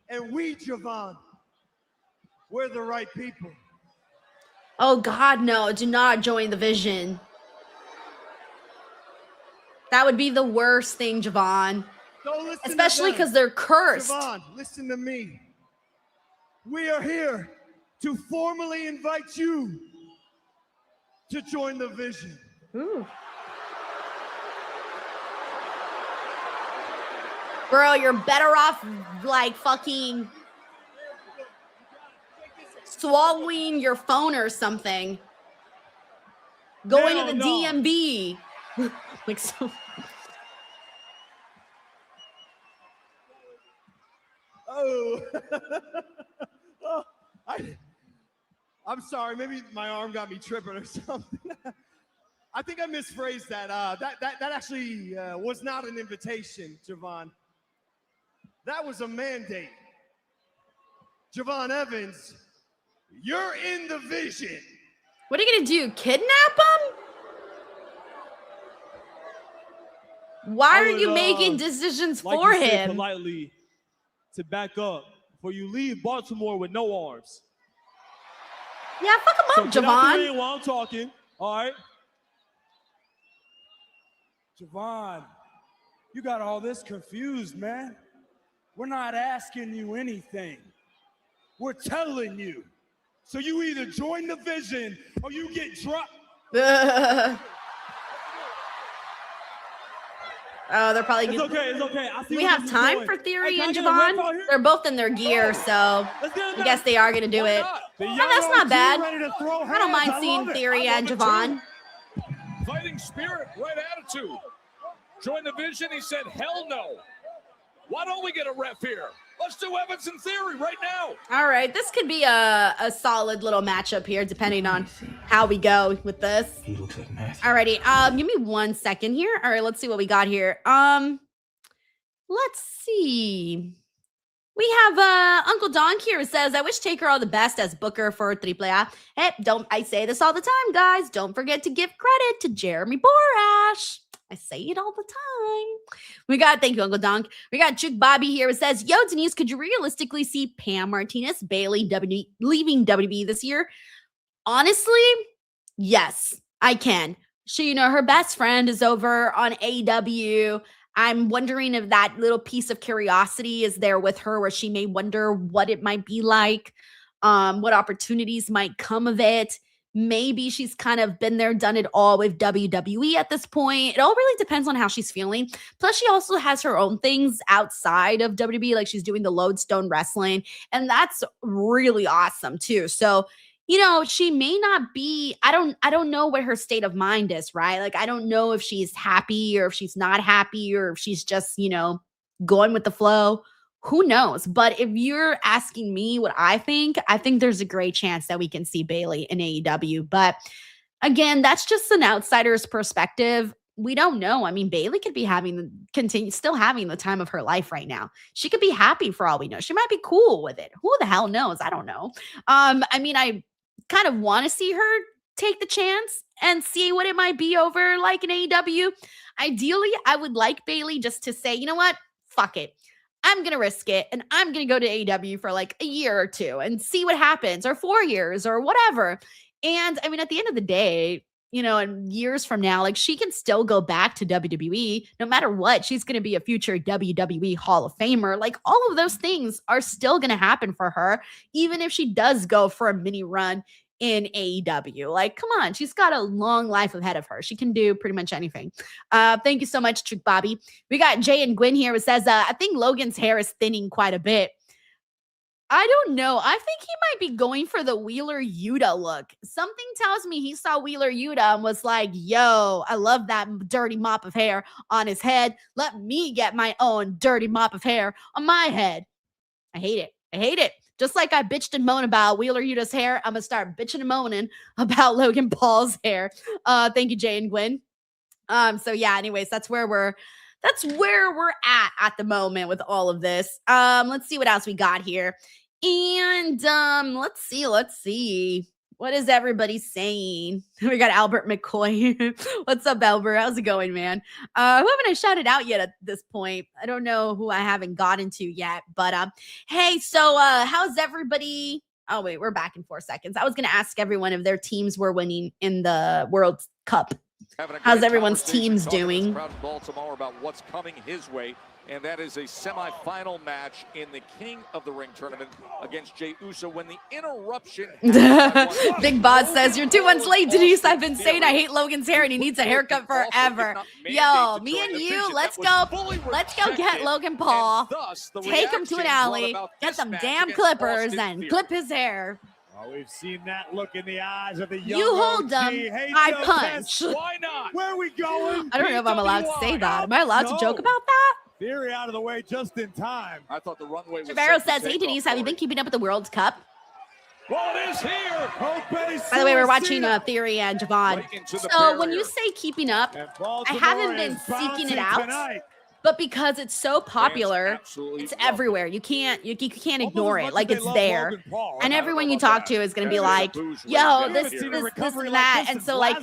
[SPEAKER 20] And we, Javon, we're the right people.
[SPEAKER 1] Oh, God, no. Do not join the Vision. That would be the worst thing, Javon. Especially because they're cursed.
[SPEAKER 20] Javon, listen to me. We are here to formally invite you to join the Vision.
[SPEAKER 1] Ooh. Bro, you're better off like fucking swallowing your phone or something. Going to the DMV. Like so.
[SPEAKER 20] Oh. I'm sorry. Maybe my arm got me tripping or something. I think I misphrased that. That actually was not an invitation, Javon. That was a mandate. Javon Evans, you're in the Vision. What are you gonna do? Kidnap him?
[SPEAKER 1] Why are you making decisions
[SPEAKER 21] like
[SPEAKER 1] for
[SPEAKER 21] you said
[SPEAKER 1] him?
[SPEAKER 21] politely to back up before you leave Baltimore with no arms.
[SPEAKER 1] Yeah, fuck him
[SPEAKER 21] So
[SPEAKER 1] up,
[SPEAKER 21] get out the
[SPEAKER 1] Javon.
[SPEAKER 21] ring while I'm talking. All right.
[SPEAKER 22] Javon, you got all this confused, man. We're not asking you anything. We're telling you. So you either join the vision or you get dropped.
[SPEAKER 1] Oh, they're probably.
[SPEAKER 21] It's okay. It's okay. I see
[SPEAKER 1] We
[SPEAKER 21] where
[SPEAKER 1] have
[SPEAKER 21] this is
[SPEAKER 1] time
[SPEAKER 21] going.
[SPEAKER 1] for Theory
[SPEAKER 21] Hey,
[SPEAKER 1] and
[SPEAKER 21] can I get a ref out
[SPEAKER 1] Javon.
[SPEAKER 21] here?
[SPEAKER 1] They're both in their gear, so I guess they are going to do it.
[SPEAKER 21] The
[SPEAKER 1] No,
[SPEAKER 21] young
[SPEAKER 1] that's not
[SPEAKER 21] OG
[SPEAKER 1] bad.
[SPEAKER 21] ready to throw
[SPEAKER 1] I don't
[SPEAKER 21] hands.
[SPEAKER 1] mind
[SPEAKER 21] I
[SPEAKER 1] seeing
[SPEAKER 21] love it.
[SPEAKER 1] Theory
[SPEAKER 21] I love
[SPEAKER 1] and
[SPEAKER 21] it
[SPEAKER 1] Javon.
[SPEAKER 2] Fighting spirit, right attitude. Join the vision. He said, hell no. Why don't we get a ref here? Let's do Evans and Theory right now.
[SPEAKER 1] All right, this could be a solid little matchup here, depending on how we go with this.
[SPEAKER 23] He looks like math.
[SPEAKER 1] Alrighty, give me 1 second here. All right, let's see what we got here. Let's see. We have Uncle Donk here who says, I wish Taker all the best as booker for AAA. Hey, I say this all the time, guys. Don't forget to give credit to Jeremy Borash. I say it all the time. Thank you, Uncle Donk. We got Chick Bobby here who says, yo, Denise, could you realistically see Pam Martinez, Bailey, leaving WWE this year? Honestly, yes, I can. Her best friend is over on AEW. I'm wondering if that little piece of curiosity is there with her where she may wonder what it might be like, what opportunities might come of it. Maybe she's kind of been there, done it all with WWE at this point. It all really depends on how she's feeling. Plus, she also has her own things outside of WWE, like she's doing the Lodestone Wrestling, and that's really awesome too. So, she may not be, I don't know what her state of mind is, right? Like, I don't know if she's happy or if she's not happy or if she's just, going with the flow. Who knows? But if you're asking me what I think there's a great chance that we can see Bailey in AEW. But again, that's just an outsider's perspective. We don't know. I mean, Bailey could be still having the time of her life right now. She could be happy for all we know. She might be cool with it. Who the hell knows? I don't know. I kind of want to see her take the chance and see what it might be over like in AEW. Ideally, I would like Bailey just to say, you know what? Fuck it. I'm going to risk it and I'm going to go to AEW for like a year or two and see what happens, or 4 years or whatever. And at the end of the day, in years from now, like, she can still go back to WWE no matter what. She's going to be a future WWE Hall of Famer. Like, all of those things are still going to happen for her, even if she does go for a mini run in AEW. Like, come on, she's got a long life ahead of her. She can do pretty much anything. Thank you so much, Trick Bobby. We got Jay and Gwen here who says, I think Logan's hair is thinning quite a bit. I don't know. I think he might be going for the Wheeler Yuta look. Something tells me he saw Wheeler Yuta and was like, yo, I love that dirty mop of hair on his head. Let me get my own dirty mop of hair on my head. I hate it. Just like I bitched and moaned about Wheeler Yuta's hair, I'm going to start bitching and moaning about Logan Paul's hair. Thank you, Jay and Gwen. So yeah, anyways, that's where we're at the moment with all of this. Let's see what else we got here. And let's see. What is everybody saying? We got Albert McCoy. What's up, Albert? How's it going, man? Who haven't I shouted out yet at this point? I don't know who I haven't gotten to yet. But hey, so how's everybody? Oh, wait, we're back in 4 seconds. I was going to ask everyone if their teams were winning in the World Cup. How's everyone's teams doing?
[SPEAKER 2] Proud of Baltimore about what's coming his way, and that is a semifinal match in the King of the Ring tournament against Jey Uso when the interruption.
[SPEAKER 1] Big Boss says, you're 2 months late, Denise. I've been saying I hate Logan's hair and he needs a haircut forever. Yo, me and you, let's go get Logan Paul, take him to an alley, get some damn clippers and clip his hair.
[SPEAKER 6] Oh, we've seen that look in the eyes of the young
[SPEAKER 1] You hold them, I punch.
[SPEAKER 6] Why not? Where are we going?
[SPEAKER 1] I don't know if I'm allowed to say that. Am I allowed to joke about that?
[SPEAKER 6] Theory out of the way just in time.
[SPEAKER 2] I thought the runway was.
[SPEAKER 1] Trevero says, hey, Denise, have you been keeping up with the World Cup?
[SPEAKER 6] Well, it is here.
[SPEAKER 1] By the way, we're watching Theory and Javon. So when you say keeping up, I haven't been seeking it out. But because it's so popular, it's everywhere. You can't ignore it. Like, it's there. And everyone you talk to is going to be like, yo, this and that. And so, like,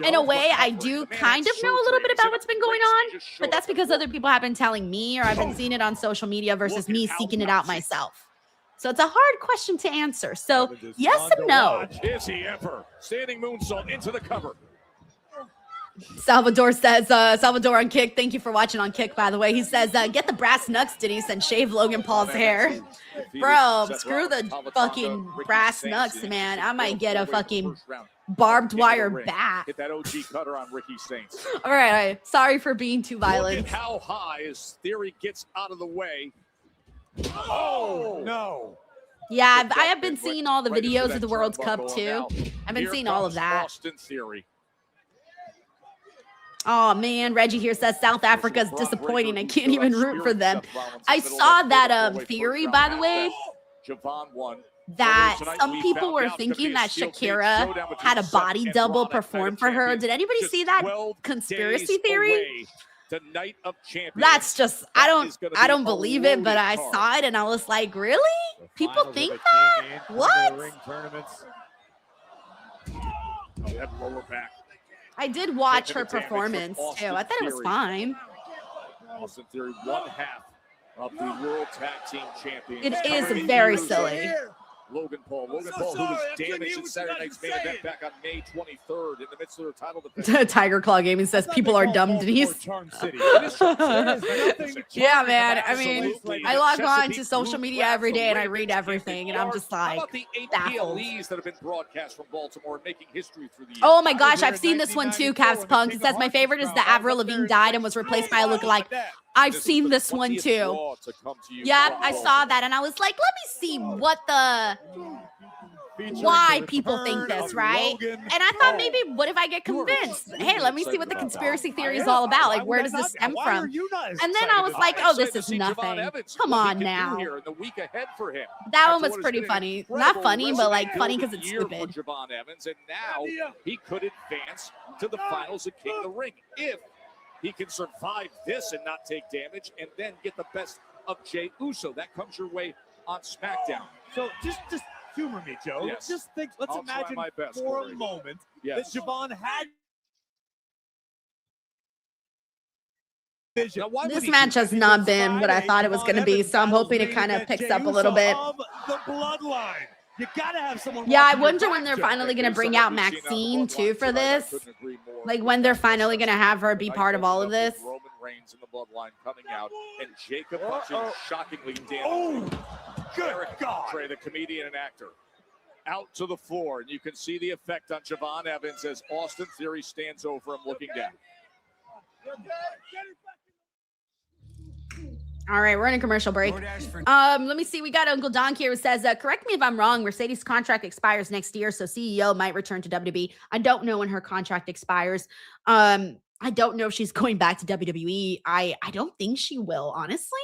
[SPEAKER 1] in a way, I do kind of know a little bit about what's been going on, but that's because other people have been telling me, or I've been seeing it on social media versus me seeking it out myself. So it's a hard question to answer. So yes and no.
[SPEAKER 2] Is he ever standing moonsault into the cover?
[SPEAKER 1] Salvador says, Salvador on Kick, thank you for watching on Kick, by the way. He says, get the brass knucks, Denise, and shave Logan Paul's hair. Bro, screw the fucking brass knucks, man. I might get a fucking barbed wire bat.
[SPEAKER 2] Hit that OG cutter on Ricky Saints.
[SPEAKER 1] All right. Sorry for being too violent.
[SPEAKER 2] Look at how high his Theory gets out of the way. Oh, no.
[SPEAKER 1] Yeah, I have been seeing all the videos of the World Cup, too. I've been seeing all of that.
[SPEAKER 2] Austin Theory.
[SPEAKER 1] Oh, man, Reggie here says South Africa's disappointing. I can't even root for them. I saw that Theory, by the way, that some people were thinking that Shakira had a body double perform for her. Did anybody see that conspiracy theory? That's just, I don't believe it, but I saw it and I was like, really? People think that? What? I did watch her performance too. I thought it was fine.
[SPEAKER 2] Austin Theory, one half of the World Tag Team Champions.
[SPEAKER 1] It is very silly.
[SPEAKER 2] Logan Paul, who was damaged in Saturday night's main event back on May 23rd in the midst of their title defense.
[SPEAKER 1] Tiger Claw Gaming says people are dumb, Denise. Yeah, man. I mean, I log on to social media every day and I read everything, and I'm just like baffled.
[SPEAKER 2] that have been broadcast from Baltimore, making history through the years.
[SPEAKER 1] Oh my gosh, I've seen this one too, Cavs Punk. It says my favorite is the Avril Lavigne died and was replaced by a lookalike. I've seen this one too. Yeah, I saw that and I was like, let me see what the why people think this, right? And I thought maybe, what if I get convinced? Hey, let me see what the conspiracy theory is all about. Like, where does this stem from? And then I was like, oh, this is nothing. Come on now. That one was pretty funny. Not funny, but like funny because it's stupid.
[SPEAKER 2] Javon Evans, and now he could advance to the finals of King of the Ring if he can survive this and not take damage, and then get the best of Jey Uso. That comes your way on SmackDown.
[SPEAKER 6] So just humor me, Joe.
[SPEAKER 2] Yes.
[SPEAKER 6] Just think. Let's imagine
[SPEAKER 2] best,
[SPEAKER 6] for
[SPEAKER 2] Corey.
[SPEAKER 6] a moment
[SPEAKER 2] Yes.
[SPEAKER 6] that Javon had.
[SPEAKER 1] This match has not been what I thought it was going to be, so I'm hoping it kind of picks up a little bit.
[SPEAKER 6] The bloodline. You gotta have someone.
[SPEAKER 1] Yeah, I wonder when they're finally going to bring out Maxine too for this. Like when they're finally going to have her be part of all of this.
[SPEAKER 2] Roman Reigns in the bloodline coming out, and Jacob punching shockingly down.
[SPEAKER 6] Good God.
[SPEAKER 2] Trey, the comedian and actor, out to the floor, and you can see the effect on Javon Evans as Austin Theory stands over him looking down.
[SPEAKER 1] All right, we're in a commercial break. Let me see. We got Uncle Don here who says, correct me if I'm wrong, Mercedes' contract expires next year, so CEO might return to WWE. I don't know when her contract expires. I don't know if she's going back to WWE. I don't think she will, honestly.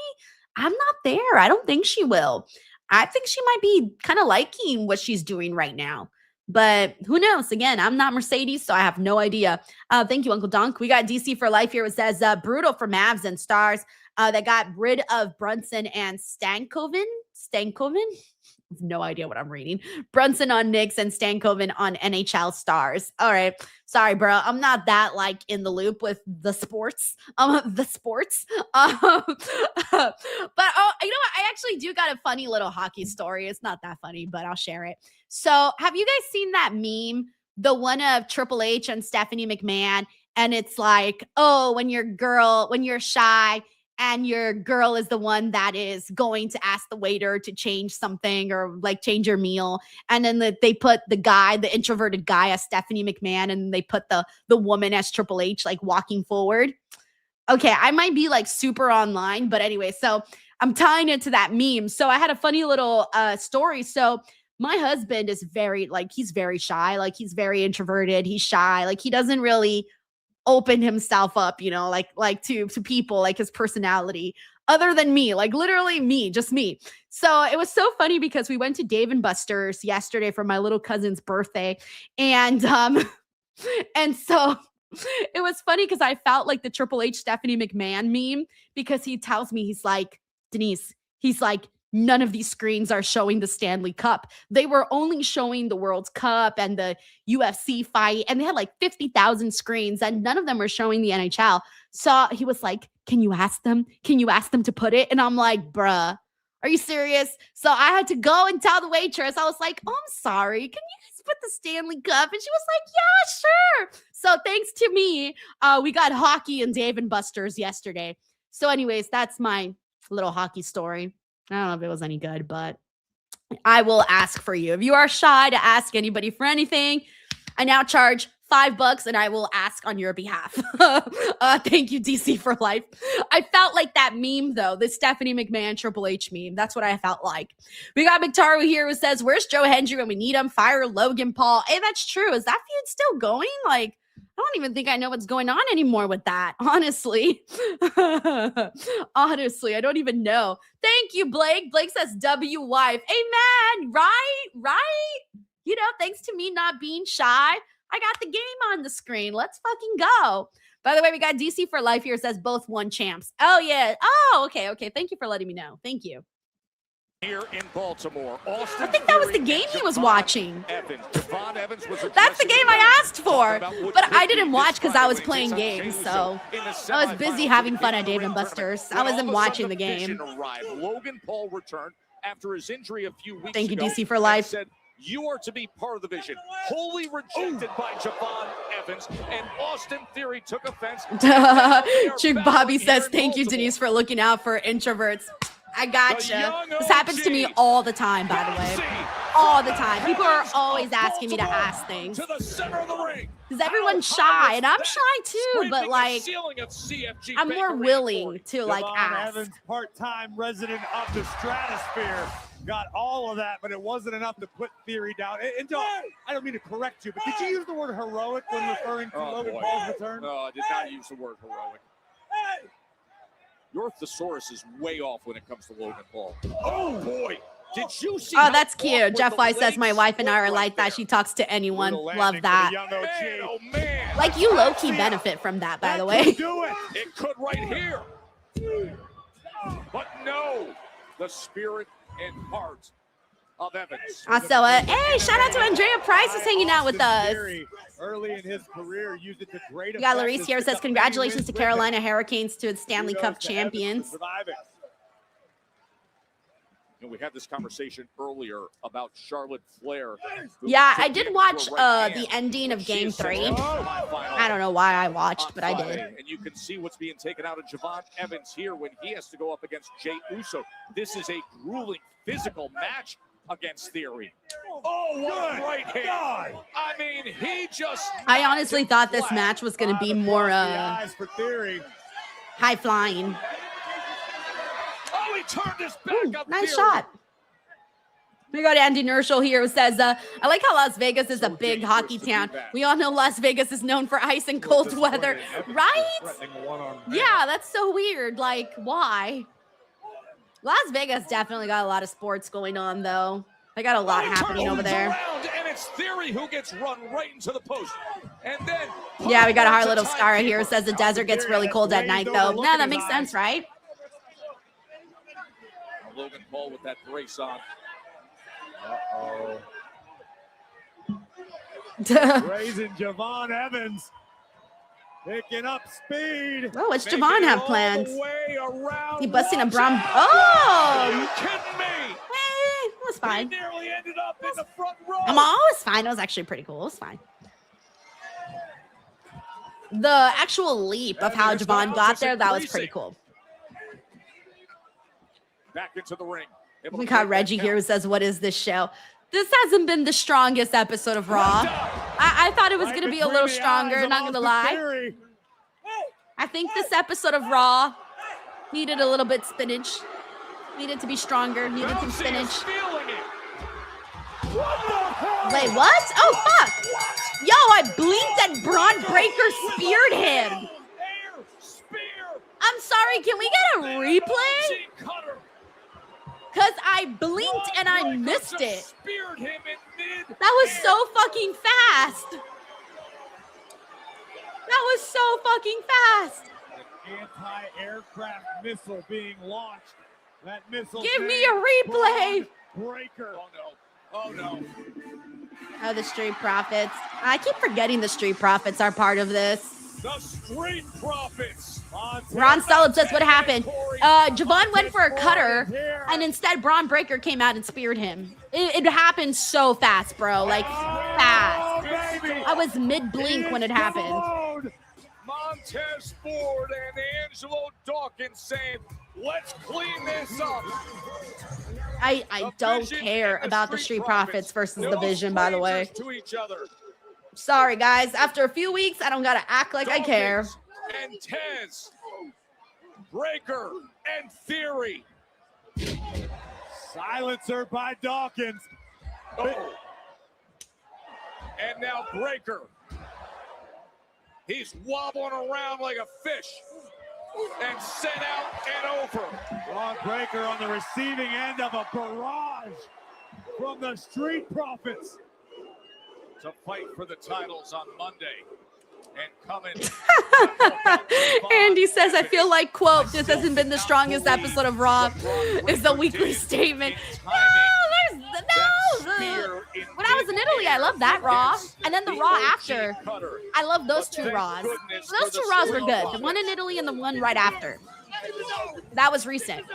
[SPEAKER 1] I'm not there. I don't think she will. I think she might be kind of liking what she's doing right now. But who knows? Again, I'm not Mercedes, so I have no idea. Thank you, Uncle Dunk. We got DC for life here. It says, brutal for Mavs and Stars that got rid of Brunson and Stankoven. I have no idea what I'm reading. Brunson on Knicks and Stankoven on NHL Stars. All right. Sorry, bro. I'm not that like in the loop with the sports. But you know what? I actually do got a funny little hockey story. It's not that funny, but I'll share it. So have you guys seen that meme? The one of Triple H and Stephanie McMahon. And it's like, oh, when you're shy, and your girl is the one that is going to ask the waiter to change something or like change your meal. And then they put the introverted guy as Stephanie McMahon, and they put the woman as Triple H, like walking forward. Okay, I might be like super online, but anyway, so I'm tying it to that meme. So I had a funny little story. So my husband is he's very shy. Like he's very introverted. He's shy. Like he doesn't really open himself up, you know, like to people, like his personality, other than me, like literally me, just me. So it was so funny because we went to Dave & Buster's yesterday for my little cousin's birthday. And so It was funny because I felt like the Triple H Stephanie McMahon meme because he tells me, he's like, Denise, he's like, none of these screens are showing the Stanley Cup. They were only showing the World Cup and the UFC fight, and they had like 50,000 screens, and none of them were showing the NHL. So he was like, can you ask them? Can you ask them to put it? And I'm like, bruh, are you serious? So I had to go and tell the waitress. I was like, oh, I'm sorry. Can you guys put the Stanley Cup? And she was like, yeah, sure. So thanks to me, we got hockey and Dave and Buster's yesterday. So anyways, that's my little hockey story. I don't know if it was any good, but I will ask for you. If you are shy to ask anybody for anything, I now charge $5 and I will ask on your behalf. Thank you, DC for life. I felt like that meme though, the Stephanie McMahon Triple H meme. That's what I felt like. We got McTaru here who says, where's Joe Hendry when we need him? Fire Logan Paul. Hey, that's true. Is that feud still going? Like, I don't even think I know what's going on anymore with that. Honestly. Honestly, I don't even know. Thank you, Blake. Blake says W wife. Amen. Right? You know, thanks to me not being shy, I got the game on the screen. Let's fucking go. By the way, we got DC for life here. Says both won champs. Oh, yeah. Oh, okay. Thank you for letting me know. Thank you.
[SPEAKER 2] Here in Baltimore, Austin
[SPEAKER 1] I think that was the game he was watching.
[SPEAKER 2] Evans was
[SPEAKER 1] That's the game I asked for, but I didn't watch because I was playing games, so I was busy having fun at Dave & Buster's. I wasn't watching the game.
[SPEAKER 2] Logan Paul returned after his injury a few weeks
[SPEAKER 1] Thank you,
[SPEAKER 2] ago
[SPEAKER 1] DC for life.
[SPEAKER 2] Said, you are to be part of the vision. Wholly rejected by Javon Evans, and Austin Theory took offense.
[SPEAKER 1] Chick Bobby says, thank you, Denise, for looking out for introverts. I gotcha. This happens to me all the time, by the way. All the time. People are always asking me to ask things. Because everyone's shy, and I'm shy too, but like, I'm more willing to like ask.
[SPEAKER 6] Evans, part-time resident of the stratosphere, got all of that, but it wasn't enough to put Theory down. And I don't mean to correct you, but did you use the word heroic when referring to Logan Paul's return?
[SPEAKER 2] No, I did not use the word heroic. Your thesaurus is way off when it comes to Logan Paul. Oh boy, did you see?
[SPEAKER 1] Oh, that's cute. Jeff Weiss says my wife and I are like that. She talks to anyone. Love that. Like you low-key benefit from that, by the way.
[SPEAKER 2] It could right here. But no, the spirit and heart of Evans.
[SPEAKER 1] Also, hey, shout out to Andrea Price who's hanging out with us.
[SPEAKER 6] Early in his career, used it to great
[SPEAKER 1] We got Larice here says, congratulations to Carolina Hurricanes to its Stanley Cup champions.
[SPEAKER 2] We had this conversation earlier about Charlotte Flair.
[SPEAKER 1] Yeah, I did watch the ending of Game 3. I don't know why I watched, but I did.
[SPEAKER 2] And you can see what's being taken out of Javon Evans here when he has to go up against Jey Uso. This is a grueling physical match against Theory. Oh, what right hand. I mean, he just...
[SPEAKER 1] I honestly thought this match was going to be more high flying.
[SPEAKER 2] Oh, he turned his back up.
[SPEAKER 1] Nice shot. We go to Andy Nerschel here who says, I like how Las Vegas is a big hockey town. We all know Las Vegas is known for ice and cold weather, right? Yeah, that's so weird. Like, why? Las Vegas definitely got a lot of sports going on, though. They got a lot happening over there.
[SPEAKER 2] And it's Theory who gets run right into the post. And then
[SPEAKER 1] yeah, we got a Harlot of Scara here who says the desert gets really cold at night, though. No, that makes sense, right?
[SPEAKER 2] Logan Paul with that brace on.
[SPEAKER 6] Raising Javon Evans. Picking up speed.
[SPEAKER 1] Oh, what's Javon have planned? He busting a Brom. Oh!
[SPEAKER 2] Are you kidding me?
[SPEAKER 1] It was fine.
[SPEAKER 2] He nearly ended up in the front row.
[SPEAKER 1] I'm always fine. It was actually pretty cool. It was fine. The actual leap of how Javon got there, that was pretty cool.
[SPEAKER 2] Back into the ring.
[SPEAKER 1] We got Reggie here who says, what is this show? This hasn't been the strongest episode of Raw. I thought it was going to be a little stronger, not going to lie. I think this episode of Raw needed a little bit spinach. Needed to be stronger. Needed some spinach. Wait, what? Oh, fuck. Yo, I blinked and Braun Breaker speared him. I'm sorry, can we get a replay? Because I blinked and I missed it. That was so fucking fast. That That was so fucking fast.
[SPEAKER 6] An anti-aircraft missile being launched. That missile.
[SPEAKER 1] Give me a replay.
[SPEAKER 6] Breaker. Oh no. Oh no.
[SPEAKER 1] Oh, the Street Profits. I keep forgetting the Street Profits are part of this.
[SPEAKER 2] The Street Profits.
[SPEAKER 1] Ron Stoltz says what happened. Javon went for a cutter, and instead Braun Breaker came out and speared him. It happened so fast, bro. Like, fast. I was mid-blink when it happened.
[SPEAKER 2] Montez Ford and Angelo Dawkins saying, let's clean this up.
[SPEAKER 1] I don't care about the Street Profits versus the Vision, by the way.
[SPEAKER 2] To each other.
[SPEAKER 1] Sorry, guys. After a few weeks, I don't gotta act like I care.
[SPEAKER 2] And Tez, Breaker, and Theory.
[SPEAKER 6] Silencer by Dawkins.
[SPEAKER 2] Oh. And now Breaker. He's wobbling around like a fish. And sent out and over.
[SPEAKER 6] Braun Breaker on the receiving end of a barrage from the Street Profits.
[SPEAKER 2] To fight for the titles on Monday. And coming.
[SPEAKER 1] Andy says, I feel like, quote, this hasn't been the strongest episode of Raw. Is the weekly statement. No, when I was in Italy, I loved that Raw. And then the Raw after. I love those two Raws. Those two Raws were good. The one in Italy and the one right after. That was recent.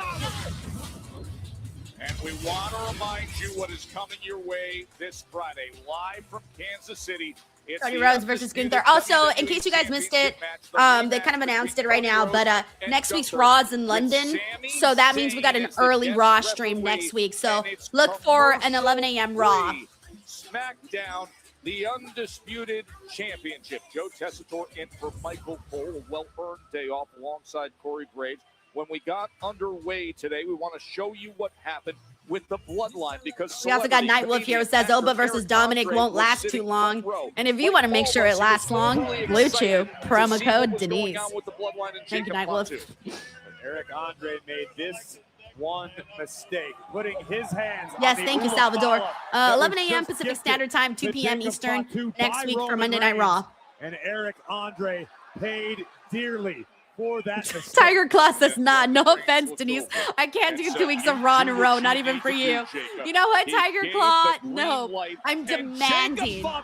[SPEAKER 2] And we want to remind you what is coming your way this Friday, live from Kansas City. It's
[SPEAKER 1] Cody Rhodes versus Gunther. Also, in case you guys missed it, they kind of announced it right now, but next week's Raw is in London, so that means we got an early Raw stream next week. So look for an 11 a.m. Raw.
[SPEAKER 2] SmackDown, the undisputed championship. Joe Tessitore in for Michael Cole, a well-earned day off alongside Corey Graves. When we got underway today, we want to show you what happened with the bloodline, because
[SPEAKER 1] we also got Nightwolf here who says OBA versus Dominic won't last too long. And if you want to make sure it lasts long, Blue Chew, promo code Denise. Thank you, Nightwolf.
[SPEAKER 6] Eric Andre made this one mistake, putting his hands.
[SPEAKER 1] Yes, thank you, Salvador. 11 a.m. Pacific Standard Time, 2 p.m. Eastern, next week for Monday Night Raw.
[SPEAKER 6] And Eric Andre paid dearly for that mistake.
[SPEAKER 1] Tiger Claw says, nah, no offense, Denise. I can't do 2 weeks of Raw in a row, not even for you. You know what, Tiger Claw? No, I'm demanding. I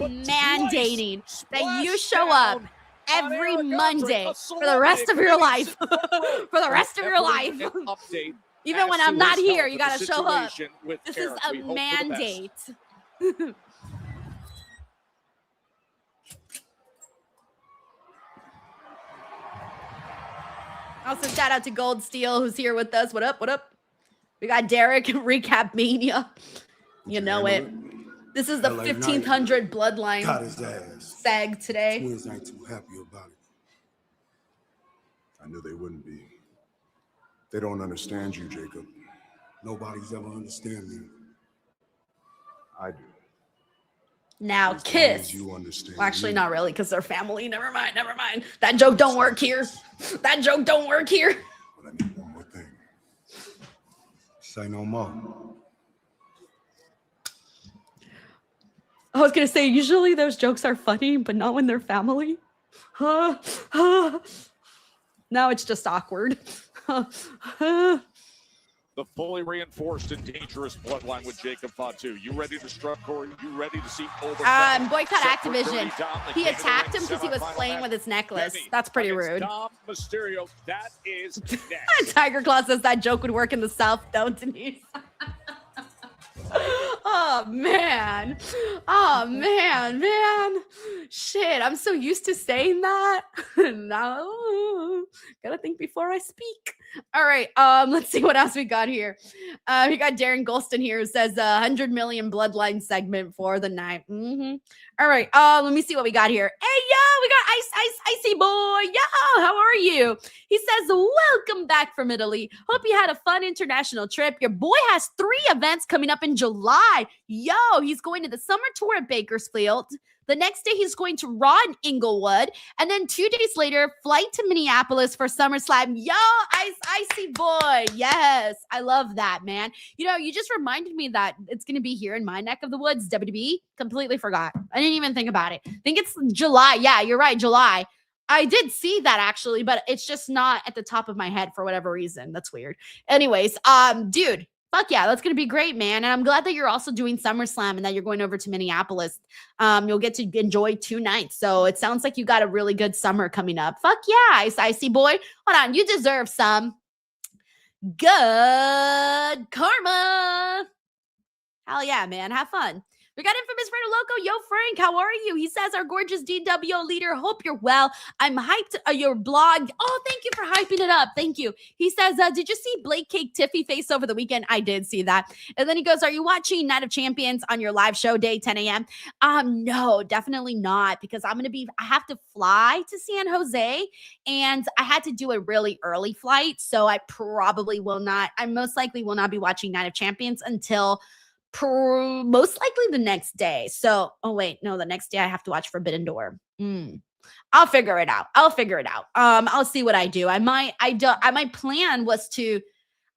[SPEAKER 1] am mandating that you show up every Monday for the rest of your life. For the rest of your life. Even when I'm not here, you got to show up. This is a mandate. Also, shout out to Gold Steel, who's here with us. What up? What up? We got Derek, Recap Mania. You know it. This is the 1500 Bloodline sag today.
[SPEAKER 10] Twins ain't too happy about it. I knew they wouldn't be. They don't understand you, Jacob. Nobody's ever understand me. I do.
[SPEAKER 1] Now kiss. Well, actually, not really, because they're family. Never mind. That joke don't work here. That joke don't work here.
[SPEAKER 10] But I need one more thing. Say no more.
[SPEAKER 1] I was going to say, usually those jokes are funny, but not when they're family. Now it's just awkward.
[SPEAKER 2] The fully reinforced and dangerous bloodline with Jacob Fatu. You ready to strut, Corey? You ready to see Oba?
[SPEAKER 1] Boycott Activision. He attacked him because he was playing with his necklace. That's pretty rude.
[SPEAKER 2] Dom Mysterio, that is next.
[SPEAKER 1] Tiger Claw says that joke would work in the South, though, Denise. Oh, man. Shit, I'm so used to saying that. No, gotta think before I speak. All right, let's see what else we got here. We got Darren Golston here who says 100 million Bloodline segment for the night. All right, let me see what we got here. Hey, yo, we got Icy Boy. Yo, how are you? He says, welcome back from Italy. Hope you had a fun international trip. Your boy has 3 events coming up in July. Yo, he's going to the summer tour at Bakersfield, The next day, he's going to Raw in Inglewood. And then 2 days later, flight to Minneapolis for SummerSlam. Yo, Icy Boy. Yes, I love that, man. You know, you just reminded me that it's going to be here in my neck of the woods, WWE. Completely forgot. I didn't even think about it. I think it's July. Yeah, you're right, July. I did see that actually, but it's just not at the top of my head for whatever reason. That's weird. Anyways, dude, fuck yeah, that's going to be great, man. And I'm glad that you're also doing SummerSlam and that you're going over to Minneapolis. You'll get to enjoy 2 nights. So it sounds like you got a really good summer coming up. Fuck yeah, Icy Boy. Hold on, you deserve some good karma. Hell yeah, man. Have fun. We got Infamous Fredo Loco. Yo, Frank, how are you? He says, our gorgeous DWO leader, hope you're well. I'm hyped your blog. Oh, thank you for hyping it up. Thank you. He says, did you see Blake Cake Tiffy face over the weekend? I did see that. And then he goes, are you watching Night of Champions on your live show day, 10 a.m.? No, definitely not, because I have to fly to San Jose, and I had to do a really early flight, so I most likely will not be watching Night of Champions until most likely the next day. So, the next day I have to watch Forbidden Door. I'll figure it out. I'll see what I do. My plan was to,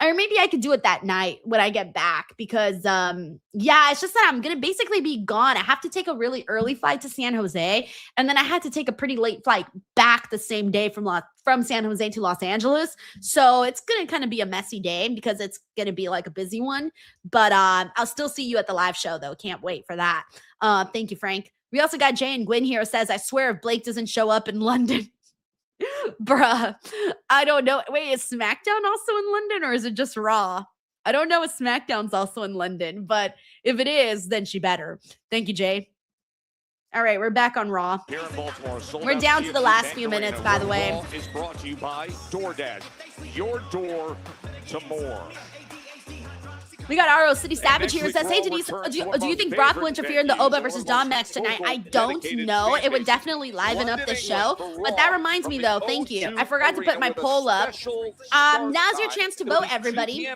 [SPEAKER 1] or maybe I could do it that night when I get back because, it's just that I'm going to basically be gone. I have to take a really early flight to San Jose, and then I had to take a pretty late flight back the same day from San Jose to Los Angeles. So it's going to kind of be a messy day because it's going to be like a busy one, but I'll still see you at the live show though. Can't wait for that. Thank you, Frank. We also got Jay and Gwen here says, I swear if Blake doesn't show up in London, bruh, I don't know. Wait, is SmackDown also in London or is it just Raw? I don't know if SmackDown's also in London, but if it is, then she better. Thank you, Jay. All right, we're back on Raw.
[SPEAKER 2] Here in Baltimore,
[SPEAKER 1] we're down to the last few minutes, by the way.
[SPEAKER 2] Raw is brought to you by DoorDash. Your door to more.
[SPEAKER 1] We got RO City Savage here who says, hey, Denise, do you think Brock will interfere in the OBA versus Dom match tonight? I don't know. It would definitely liven up the show. But that reminds me, though. Thank you. I forgot to put my poll up. Now's your chance to vote, everybody.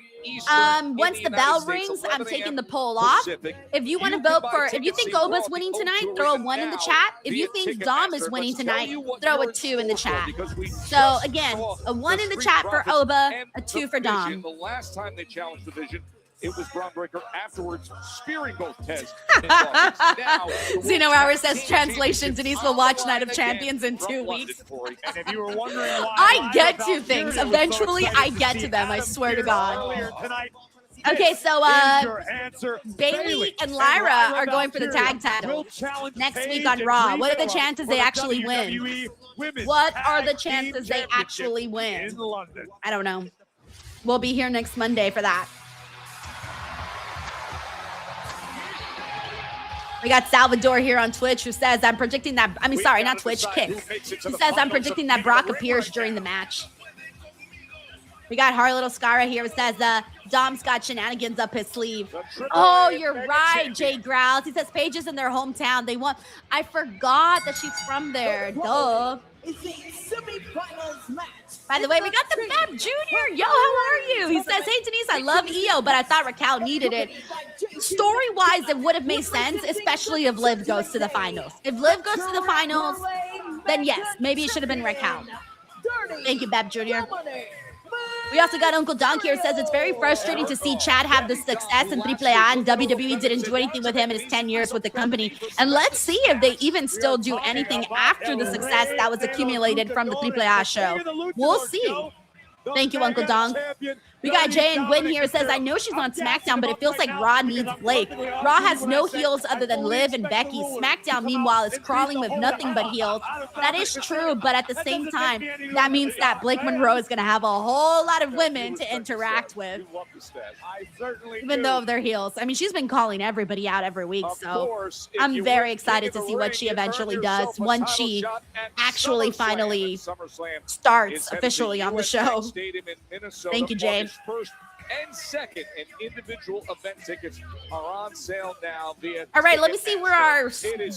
[SPEAKER 1] Once the bell rings, I'm taking the poll off. If you want to vote if you think OBA's winning tonight, throw a 1 in the chat. If you think Dom is winning tonight, throw a 2 in the chat. So, again, a 1 in the chat for OBA, a 2 for Dom.
[SPEAKER 2] The last time they challenged the Vision, it was Groundbreaker afterwards, spearing both Tez.
[SPEAKER 1] Zeno Hour says, translation, Denise will watch Night of Champions in 2 weeks.
[SPEAKER 6] And if you were wondering why
[SPEAKER 1] I get to things. Eventually, I get to them. I swear to God. Okay, so Bailey and Lyra are going for the tag title next week on Raw. What are the chances they actually win? What are the chances they actually win? I don't know. We'll be here next Monday for that. We got Salvador here on Twitch who says, I'm predicting that, not Twitch, Kick. He says, I'm predicting that Brock appears during the match. We got Har Little Scara here who says, Dom's got shenanigans up his sleeve. Oh, you're right, Jay Growls. He says, Paige is in their hometown. I forgot that she's from there. Duh. By the way, we got the Fab Jr. Yo, how are you? He says, hey, Denise, I love EO, but I thought Raquel needed it. Story-wise, it would have made sense, especially if Liv goes to the finals. If Liv goes to the finals, then yes, maybe it should have been Raquel. Thank you, Fab Jr. We also got Uncle Donk here, says it's very frustrating to see Chad have the success in AAA and WWE didn't do anything with him in his 10 years with the company. And let's see if they even still do anything after the success that was accumulated from the AAA show. We'll see. Thank you, Uncle Donk. We got Jay and Gwen here says, I know she's on SmackDown, but it feels like Raw needs Blake. Raw has no heels other than Liv and Becky. SmackDown, meanwhile, is crawling with nothing but heels. That is true, but at the same time, that means that Blake Monroe is going to have a whole lot of women to interact with, even though they're heels. I mean, she's been calling everybody out every week, so I'm very excited to see what she eventually does once she actually finally starts officially on the show. Thank you, Jay.
[SPEAKER 2] First and second and individual event tickets are on sale now via.
[SPEAKER 1] All right, let me see where our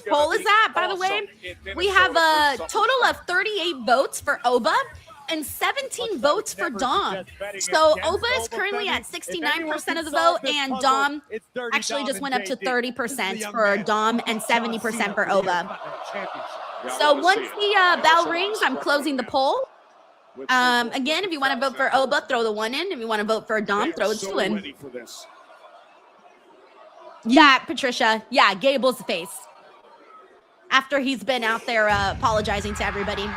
[SPEAKER 1] poll is at. By the way, we have a total of 38 votes for OBA and 17 votes for Dom. So Oba is currently at 69% of the vote, and Dom actually just went up to 30% for Dom and 70% for Oba. So once the bell rings, I'm closing the poll. Again, if you want to vote for Oba, throw the 1 in. If you want to vote for Dom, throw a 2 in. Yeah, Patricia. Yeah, Gable's face. After he's been out there apologizing to everybody.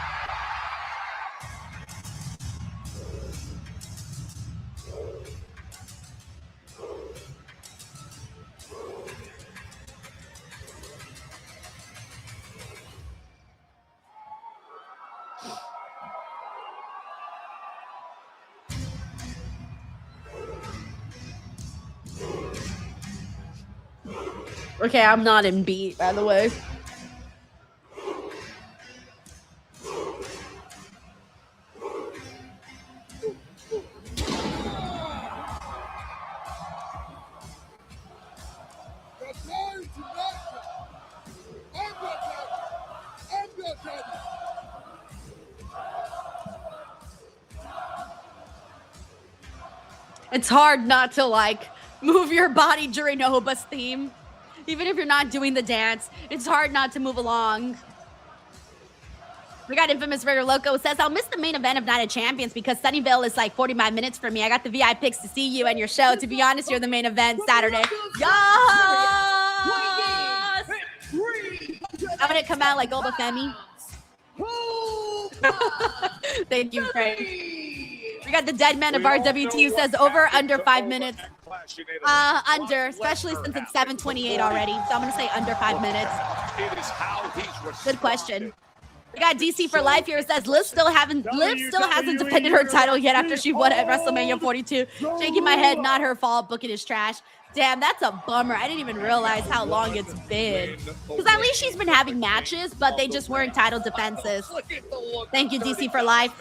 [SPEAKER 1] Okay, I'm not in beat, by the way. It's hard not to like move your body during Oba's theme. Even if you're not doing the dance, it's hard not to move along. We got Infamous Ritter Loco says, I'll miss the main event of Night of Champions because Sunnyvale is like 45 minutes for me. I got the VIP picks to see you and your show. To be honest, you're the main event Saturday. Yes! I'm going to come out like OBA FEMI. Thank you, Frank. We got the dead man of RWT who says over under 5 minutes. Under, especially since it's 7:28 already. So I'm going to say under 5 minutes. Good question. We got DC for life here. It says Liv still hasn't defended her title yet after she won at WrestleMania 42. Shaking my head, not her fault. Booking is trash. Damn, that's a bummer. I didn't even realize how long it's been. Because at least she's been having matches, but they just weren't title defenses. Thank you, DC for life.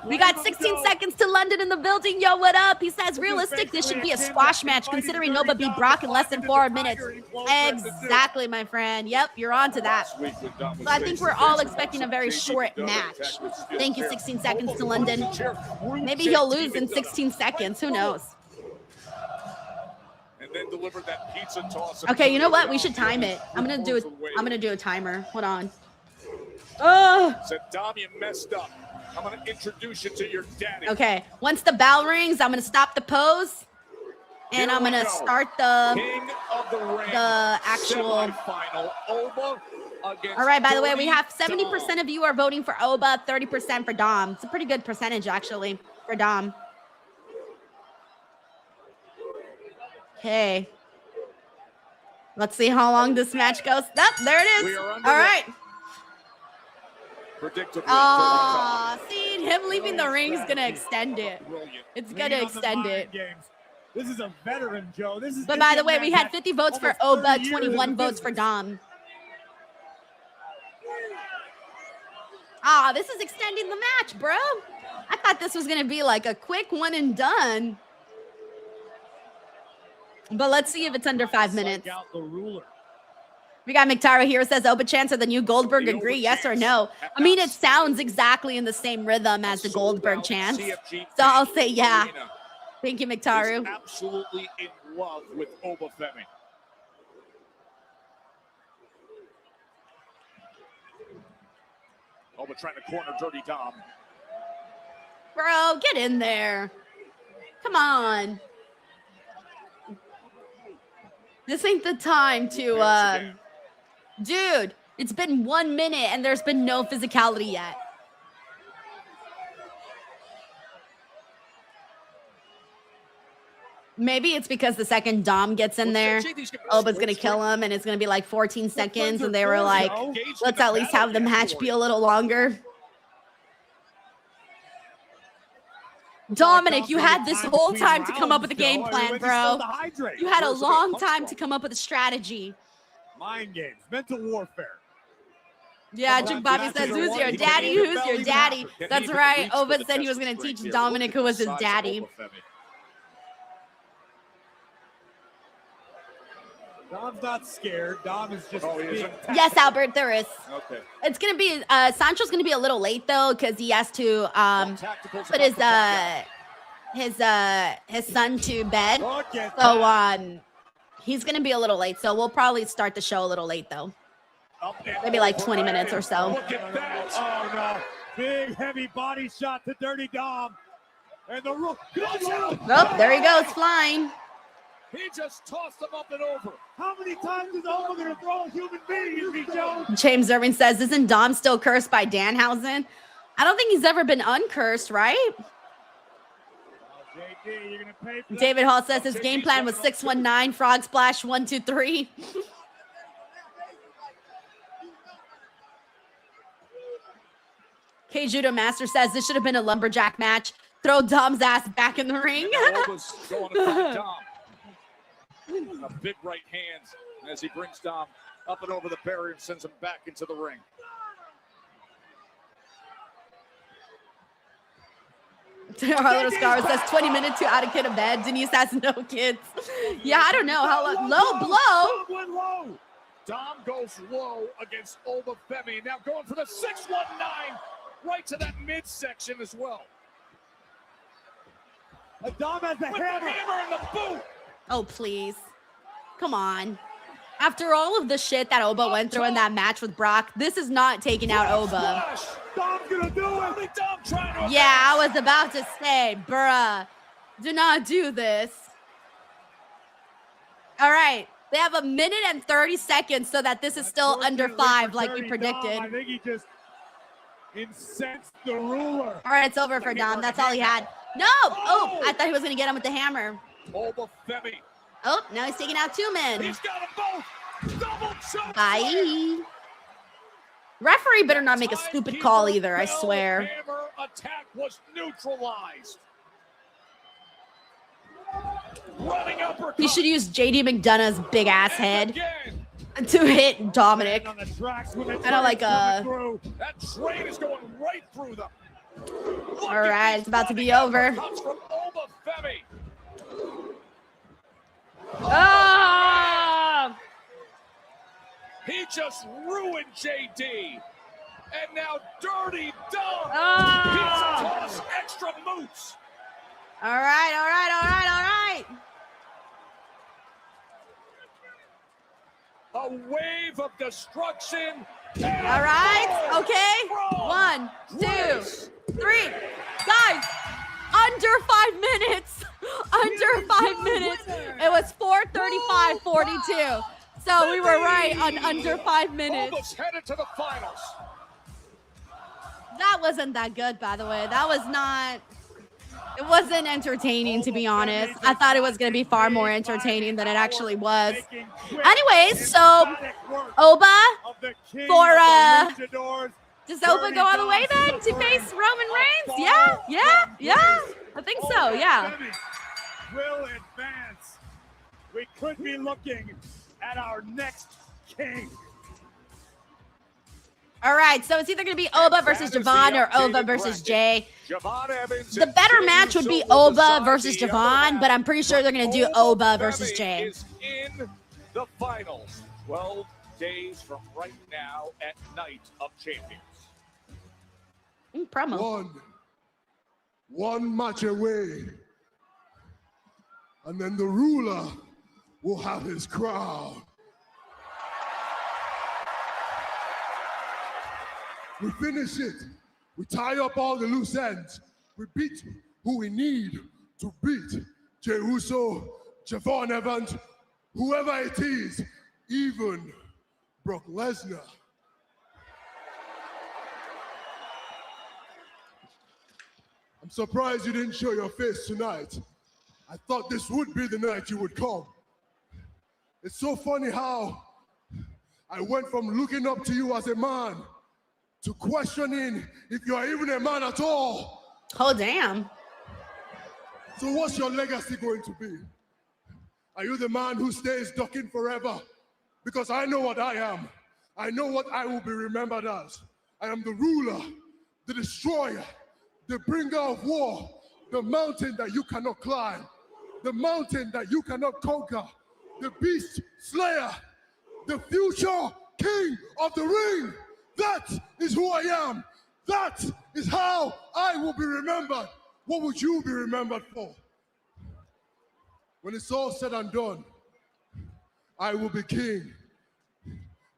[SPEAKER 1] We got 16 seconds to London in the building. Yo, what up? He says, realistic, this should be a squash match considering Nova beat Brock in less than 4 minutes. Exactly, my friend. Yep, you're on to that. So I think we're all expecting a very short match. Thank you, 16 seconds to London. Maybe he'll lose in 16 seconds. Who knows?
[SPEAKER 2] Then delivered that pizza toss.
[SPEAKER 1] Okay, you know what? We should time it. I'm gonna do a timer. Hold on. Oh.
[SPEAKER 2] Said Dom, you messed up. I'm gonna introduce you to your daddy.
[SPEAKER 1] Okay. Once the bell rings, I'm gonna stop the pose, and I'm gonna start the actual.
[SPEAKER 2] Oba.
[SPEAKER 1] All right. By the way, we have 70% of you are voting for Oba, 30% for Dom. It's a pretty good percentage actually for Dom. Okay. Let's see how long this match goes. There it is. All right. See, him leaving the ring is gonna extend it. It's gonna extend it.
[SPEAKER 6] This is a veteran, Joe. This is.
[SPEAKER 1] But by the way, we had 50 votes for Oba, 21 votes for Dom. This is extending the match, bro. I thought this was gonna be like a quick one and done. But let's see if it's under 5 minutes. We got McTara here. Says Oba Chance or the new Goldberg agree, yes or no? I mean, it sounds exactly in the same rhythm as the Goldberg chance. So I'll say yeah. Thank you, McTaru.
[SPEAKER 2] Absolutely in love with Oba FEMI. Oba trying to corner Dirty Dom.
[SPEAKER 1] Bro, get in there. Come on. This ain't the time to, dude, it's been 1 minute and there's been no physicality yet. Maybe it's because the second Dom gets in there, Oba's going to kill him and it's going to be like 14 seconds. And they were like, let's at least have the match be a little longer. Dominic, you had this whole time to come up with a game plan, bro. You had a long time to come up with a strategy.
[SPEAKER 6] Mind games, mental warfare.
[SPEAKER 1] Yeah, Jim Bobby says, who's your daddy? Who's your daddy? That's right. Oba said he was going to teach Dominic who was his daddy.
[SPEAKER 6] Dom's not scared. Dom is just.
[SPEAKER 1] Yes, Albert, there is.
[SPEAKER 6] Okay.
[SPEAKER 1] It's gonna be Sancho's gonna be a little late though because he has to put his son to bed. So he's gonna be a little late. So we'll probably start the show a little late though. Maybe like 20 minutes or so.
[SPEAKER 6] Look at that. Oh no. Big heavy body shot to Dirty Dom. And the roof.
[SPEAKER 1] Oh, there he goes flying.
[SPEAKER 2] He just tossed him up and over.
[SPEAKER 6] How many times is Alma going to throw a human being in me, Joe?
[SPEAKER 1] James Irving says, isn't Dom still cursed by Danhausen? I don't think he's ever been uncursed, right?
[SPEAKER 6] JD, you're gonna pay for
[SPEAKER 1] David Hall says his game plan was 619, frog splash 1, 2, 3. K Judo Master says this should have been a lumberjack match. Throw Dom's ass back in the ring.
[SPEAKER 2] A big right hand as he brings Dom up and over the barrier and sends him back into the ring.
[SPEAKER 1] Our little Scar says 20 minutes to out of kid of bed. Denise has no kids. Yeah, I don't know how long. Low blow.
[SPEAKER 2] Dom went low. Dom goes low against OBA FEMI. Now going for the 619 right to that midsection as well.
[SPEAKER 6] Dom has the hammer
[SPEAKER 2] in the boot.
[SPEAKER 1] Oh, please. Come on. After all of the shit that Oba went through in that match with Brock, this is not taking out Oba.
[SPEAKER 6] Dom's gonna do it.
[SPEAKER 2] Dom trying to
[SPEAKER 1] yeah, I was about to say, bruh, do not do this. All right. They have 1 minute and 30 seconds so that this is still under 5 like we predicted.
[SPEAKER 6] Dom, I think he just incensed the ruler.
[SPEAKER 1] All right, it's over for Dom. That's all he had. No! Oh, I thought he was going to get him with the hammer.
[SPEAKER 2] OBA FEMI.
[SPEAKER 1] Oh, now he's taking out 2 men.
[SPEAKER 2] He's got them both. Double choke.
[SPEAKER 1] Bye. Referee better not make a stupid call either, I swear.
[SPEAKER 2] Hammer attack was neutralized. Running uppercut.
[SPEAKER 1] He should use JD McDonough's big ass head to hit Dominic. I don't like
[SPEAKER 2] That train is going right through them.
[SPEAKER 1] All right, it's about to be over.
[SPEAKER 2] Comes from OBA FEMI.
[SPEAKER 1] Ah!
[SPEAKER 2] He just ruined JD. And now Dirty Dom.
[SPEAKER 1] Ah!
[SPEAKER 2] Pizza toss extra moots.
[SPEAKER 1] All right, all right, all right, all right.
[SPEAKER 2] A wave of destruction.
[SPEAKER 1] All right, okay. 1, 2, 3. Guys, under 5 minutes. Under 5 minutes. It was 4:35:42. So we were right on under 5 minutes.
[SPEAKER 2] Almost headed to the finals.
[SPEAKER 1] That wasn't that good, by the way. That was not. It wasn't entertaining, to be honest. I thought it was going to be far more entertaining than it actually was. Anyways, so Oba for does Oba go all the way then to face Roman Reigns? Yeah. I think so. Yeah.
[SPEAKER 6] Will advance. We could be looking at our next king.
[SPEAKER 1] All right, so it's either going to be Oba versus Javon or Oba versus Jay. The better match would be Oba versus Javon, but I'm pretty sure they're going to do Oba versus Jay.
[SPEAKER 2] Is in the finals. 12 days from right now at Night of Champions.
[SPEAKER 1] Promo.
[SPEAKER 3] One match away. And then the ruler will have his crown. We finish it. We tie up all the loose ends. We beat who we need to beat. Jey Uso, Javon Evans, whoever it is, even Brock Lesnar. I'm surprised you didn't show your face tonight. I thought this would be the night you would come. It's so funny how I went from looking up to you as a man to questioning if you're even a man at all.
[SPEAKER 1] Oh, damn.
[SPEAKER 3] So what's your legacy going to be? Are you the man who stays ducking forever? Because I know what I am. I know what I will be remembered as. I am the ruler, the destroyer, the bringer of war, the mountain that you cannot climb, the mountain that you cannot conquer,
[SPEAKER 4] the Beast Slayer, the future king of the ring. That is who I am. That is how I will be remembered. What would you be remembered for? When it's all said and done, I will be king,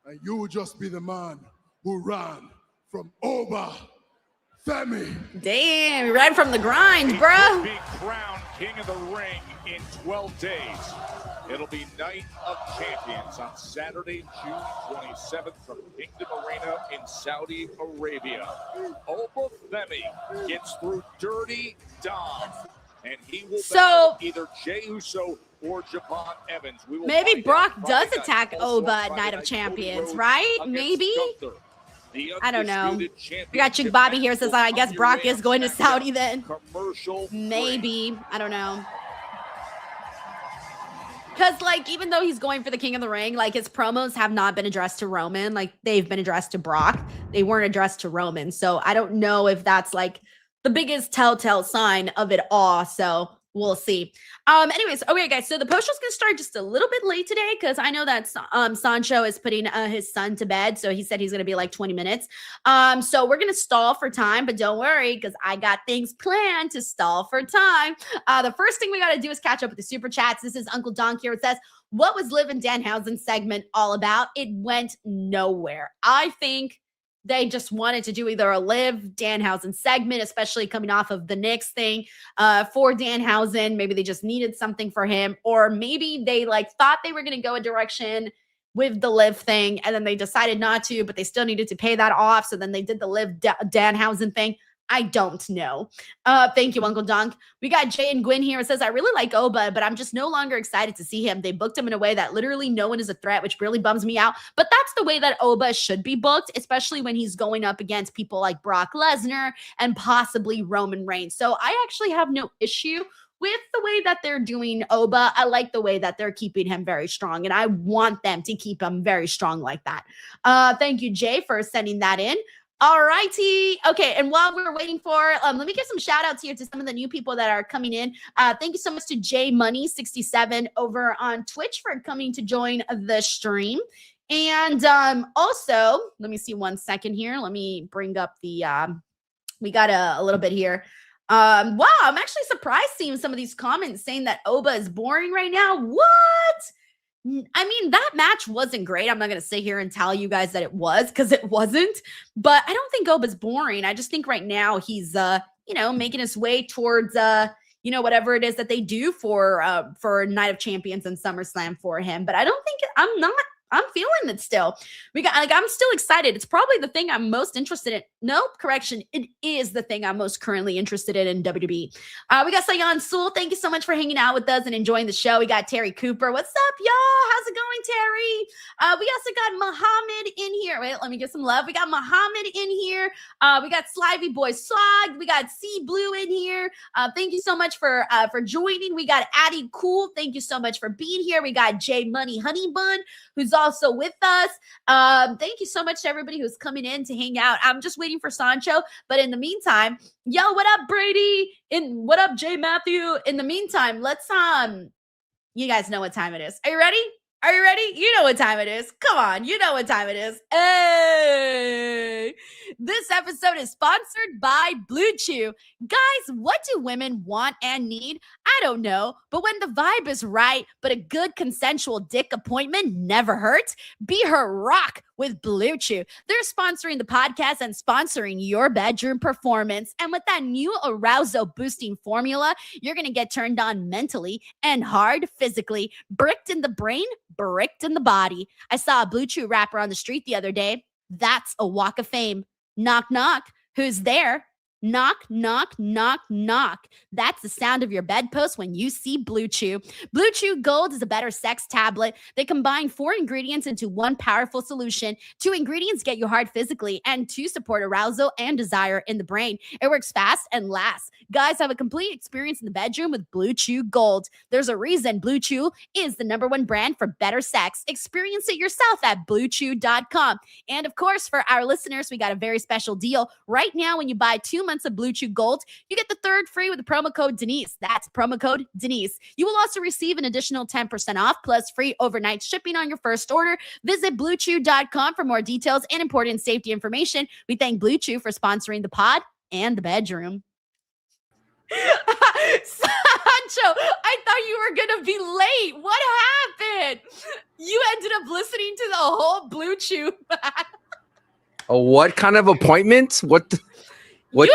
[SPEAKER 4] and you will just be the man who ran from OBA FEMI.
[SPEAKER 1] Damn, you ran from the grind, bruh.
[SPEAKER 2] Be crowned king of the ring in 12 days. It'll be Night of Champions on Saturday, June 27th from Kingdom Arena in Saudi Arabia. OBA FEMI gets through Dirty Dom, and he will battle either Jey Uso or Javon Evans. We will
[SPEAKER 1] maybe
[SPEAKER 2] find
[SPEAKER 1] Brock
[SPEAKER 2] out
[SPEAKER 1] does
[SPEAKER 2] Friday
[SPEAKER 1] attack
[SPEAKER 2] night, also
[SPEAKER 1] Oba at
[SPEAKER 2] Friday
[SPEAKER 1] Night of
[SPEAKER 2] night,
[SPEAKER 1] Champions,
[SPEAKER 2] Cody
[SPEAKER 1] right?
[SPEAKER 2] Rhodes
[SPEAKER 1] Maybe.
[SPEAKER 2] against Gunther. The
[SPEAKER 1] I don't know.
[SPEAKER 2] undisputed
[SPEAKER 1] We got Chick
[SPEAKER 2] championship
[SPEAKER 1] Bobby
[SPEAKER 2] match
[SPEAKER 1] here says,
[SPEAKER 2] will
[SPEAKER 1] I guess
[SPEAKER 2] come your
[SPEAKER 1] Brock
[SPEAKER 2] way
[SPEAKER 1] is
[SPEAKER 2] on
[SPEAKER 1] going to
[SPEAKER 2] SmackDown.
[SPEAKER 1] Saudi then.
[SPEAKER 2] Commercial
[SPEAKER 1] Maybe. I don't know. Because, like, even though he's going for the King of the Ring, like, his promos have not been addressed to Roman. Like, they've been addressed to Brock. They weren't addressed to Roman. So I don't know if that's, like, the biggest telltale sign of it all. So we'll see. Anyways, okay, guys. So the post show's going to start just a little bit late today because I know that Sancho is putting his son to bed. So he said he's going to be like 20 minutes. So we're going to stall for time, but don't worry because I got things planned to stall for time. The first thing we got to do is catch up with the super chats. This is Uncle Donk here. It says, what was Liv and Danhausen's segment all about? It went nowhere. I think they just wanted to do either a Liv Danhausen segment, especially coming off of the Knicks thing for Danhausen. Maybe they just needed something for him, or maybe they like thought they were going to go a direction with the Liv thing, and then they decided not to, but they still needed to pay that off. So then they did the Liv Danhausen thing. I don't know. Thank you, Uncle Dunk. We got Jay and Gwyn here. It says, I really like Oba, but I'm just no longer excited to see him. They booked him in a way that literally no one is a threat, which really bums me out. But that's the way that Oba should be booked, especially when he's going up against people like Brock Lesnar and possibly Roman Reigns. So I actually have no issue with the way that they're doing Oba. I like the way that they're keeping him very strong, and I want them to keep him very strong like that. Thank you, Jay, for sending that in. All righty. Okay. And while we're waiting for, let me give some shout outs here to some of the new people that are coming in. Thank you so much to J Money 67 over on Twitch for coming to join the stream. And also, let me see 1 second here. Let me bring up the, we got a little bit here. Wow. I'm actually surprised seeing some of these comments saying that Oba is boring right now. What? I mean, that match wasn't great. I'm not going to sit here and tell you guys that it was because it wasn't. But I don't think Oba's boring. I just think right now he's, making his way towards, whatever it is that they do for Night of Champions and SummerSlam for him. But I don't think I'm feeling it still. I'm still excited. It's probably the thing I'm most interested in. Nope, correction. It is the thing I'm most currently interested in WWE. We got Sayan Sewell. Thank you so much for hanging out with us and enjoying the show. We got Terry Cooper. What's up, y'all? How's it going, Terry? We also got Muhammad in here. Wait, let me get some love. We got Muhammad in here. We got Slivey Boy Swag. We got C Blue in here. Thank you so much for joining. We got Addie Cool. Thank you so much for being here. We got J Money Honey Bun, who's also with us. Thank you so much to everybody who's coming in to hang out. I'm just waiting for Sancho, but in the meantime, yo, what up, Brady? And what up, Jay Matthew? In the meantime, let's you guys know what time it is. Are you ready? Are you ready? You know what time it is. Come on, you know what time it is. Hey! This episode is sponsored by Blue Chew. Guys, what do women want and need? I don't know, but when the vibe is right, but a good consensual dick appointment never hurts, be her rock with Blue Chew. They're sponsoring the podcast and sponsoring your bedroom performance. And with that new arousal boosting formula, you're going to get turned on mentally and hard physically, bricked in the brain, bricked in the body. I saw a Blue Chew rapper on the street the other day. That's a walk of fame. Knock, knock. Who's there? Knock, knock, knock, knock. That's the sound of your bedpost when you see Blue Chew. Blue Chew Gold is a better sex tablet. They combine 4 ingredients into one powerful solution. 2 ingredients get you hard physically, and 2 support arousal and desire in the brain. It works fast and lasts. Guys, have a complete experience in the bedroom with Blue Chew Gold. There's a reason Blue Chew is the #1 brand for better sex. Experience it yourself at BlueChew.com. And of course, for our listeners, we got a very special deal. Right now, when you buy 2 months months of Blue Chew Gold, you get the third free with the promo code Denise. That's promo code Denise. You will also receive an additional 10% off plus free overnight shipping on your first order. Visit BlueChew.com for more details and important safety information. We thank Blue Chew for sponsoring the pod and the bedroom. Sancho, I thought you were gonna be late. What happened? You ended up listening to the whole Blue Chew.
[SPEAKER 9] Oh, what kind of appointment? What did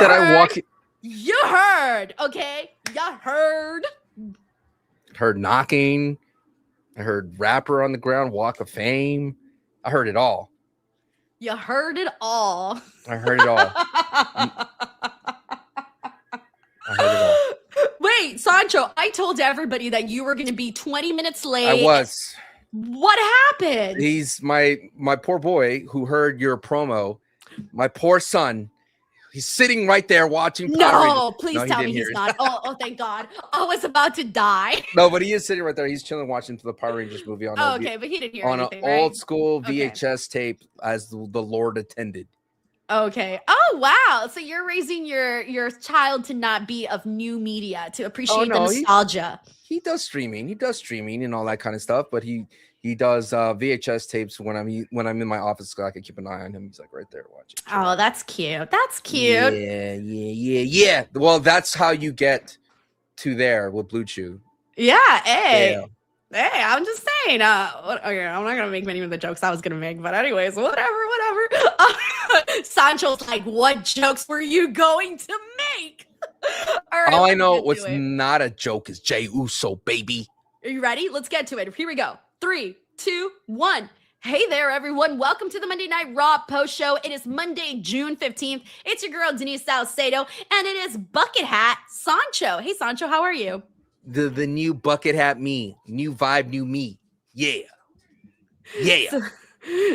[SPEAKER 9] I walk?
[SPEAKER 1] You heard, okay? You heard.
[SPEAKER 9] Heard knocking. I heard rapper on the ground, Walk of Fame. I heard it all.
[SPEAKER 1] You heard it all.
[SPEAKER 9] I heard it all. I heard it all.
[SPEAKER 1] Wait, Sancho, I told everybody that you were going to be 20 minutes late.
[SPEAKER 9] I was.
[SPEAKER 1] What happened?
[SPEAKER 9] He's my poor boy who heard your promo. My poor son. He's sitting right there watching Power Rangers.
[SPEAKER 1] No, please tell me he's not. Oh, thank God. I was about to die.
[SPEAKER 9] No, but he is sitting right there. He's chilling watching the Power Rangers movie on
[SPEAKER 1] okay, but he didn't hear
[SPEAKER 9] on
[SPEAKER 1] anything,
[SPEAKER 9] an
[SPEAKER 1] right?
[SPEAKER 9] old school VHS tape as the Lord attended.
[SPEAKER 1] Okay. Oh, wow. So you're raising your child to not be of new media, to appreciate the nostalgia.
[SPEAKER 9] He does streaming. He does streaming and all that kind of stuff, but he does VHS tapes when I'm in my office, so I can keep an eye on him. He's like right there watching.
[SPEAKER 1] Oh, that's cute. That's cute.
[SPEAKER 9] Yeah. Well, that's how you get to there with Blue Chew.
[SPEAKER 1] Yeah. Hey.
[SPEAKER 9] Yeah.
[SPEAKER 1] Hey, I'm just saying. Okay, I'm not gonna make many of the jokes I was gonna make, but anyways, whatever. Sancho's like, what jokes were you going to make? All right.
[SPEAKER 9] All I know what's not a joke is Jey Uso, baby.
[SPEAKER 1] Are you ready? Let's get to it. Here we go. 3, 2, 1. Hey there, everyone. Welcome to the Monday Night Raw post show. It is Monday, June 15th. It's your girl, Denise Salcedo, and it is Bucket Hat Sancho. Hey, Sancho, how are you?
[SPEAKER 9] The new bucket hat me. New vibe, new me. Yeah.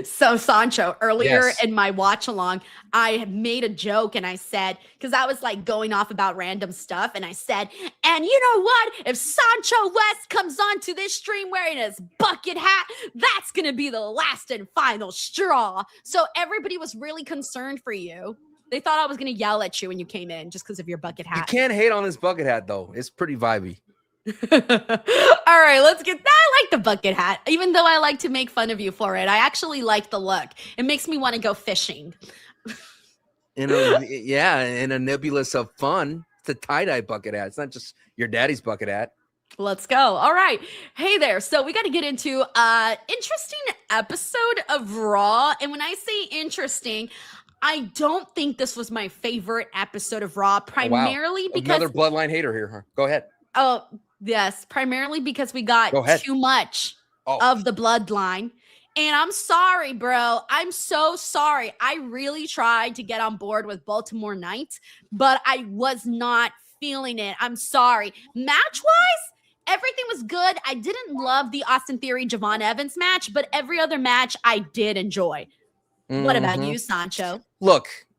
[SPEAKER 1] So Sancho, earlier
[SPEAKER 9] Yes.
[SPEAKER 1] in my watch along, I made a joke and I said, because I was like going off about random stuff, and I said, and you know what? If Sancho West comes onto this stream wearing his bucket hat, that's gonna be the last and final straw. So everybody was really concerned for you. They thought I was gonna yell at you when you came in just because of your bucket
[SPEAKER 9] You
[SPEAKER 1] hat.
[SPEAKER 9] can't hate on this bucket hat though. It's pretty vibey.
[SPEAKER 1] All right, let's get that. I like the bucket hat, even though I like to make fun of you for it. I actually like the look. It makes me want to go fishing.
[SPEAKER 9] In a nebulous of fun. It's a tie-dye bucket hat. It's not just your daddy's bucket hat.
[SPEAKER 1] Let's go. All right. Hey there. So we got to get into interesting episode of Raw. And when I say interesting, I don't think this was my favorite episode of Raw, primarily because
[SPEAKER 9] another bloodline hater here. Huh? Go ahead.
[SPEAKER 1] Oh, yes. Primarily because we got too much of the bloodline. And I'm sorry, bro. I'm so sorry. I really tried to get on board with Baltimore Knights, but I was not feeling it. I'm sorry. Match-wise, everything was good. I didn't love the Austin Theory Javon Evans match, but every other match I did enjoy. What about you, Sancho?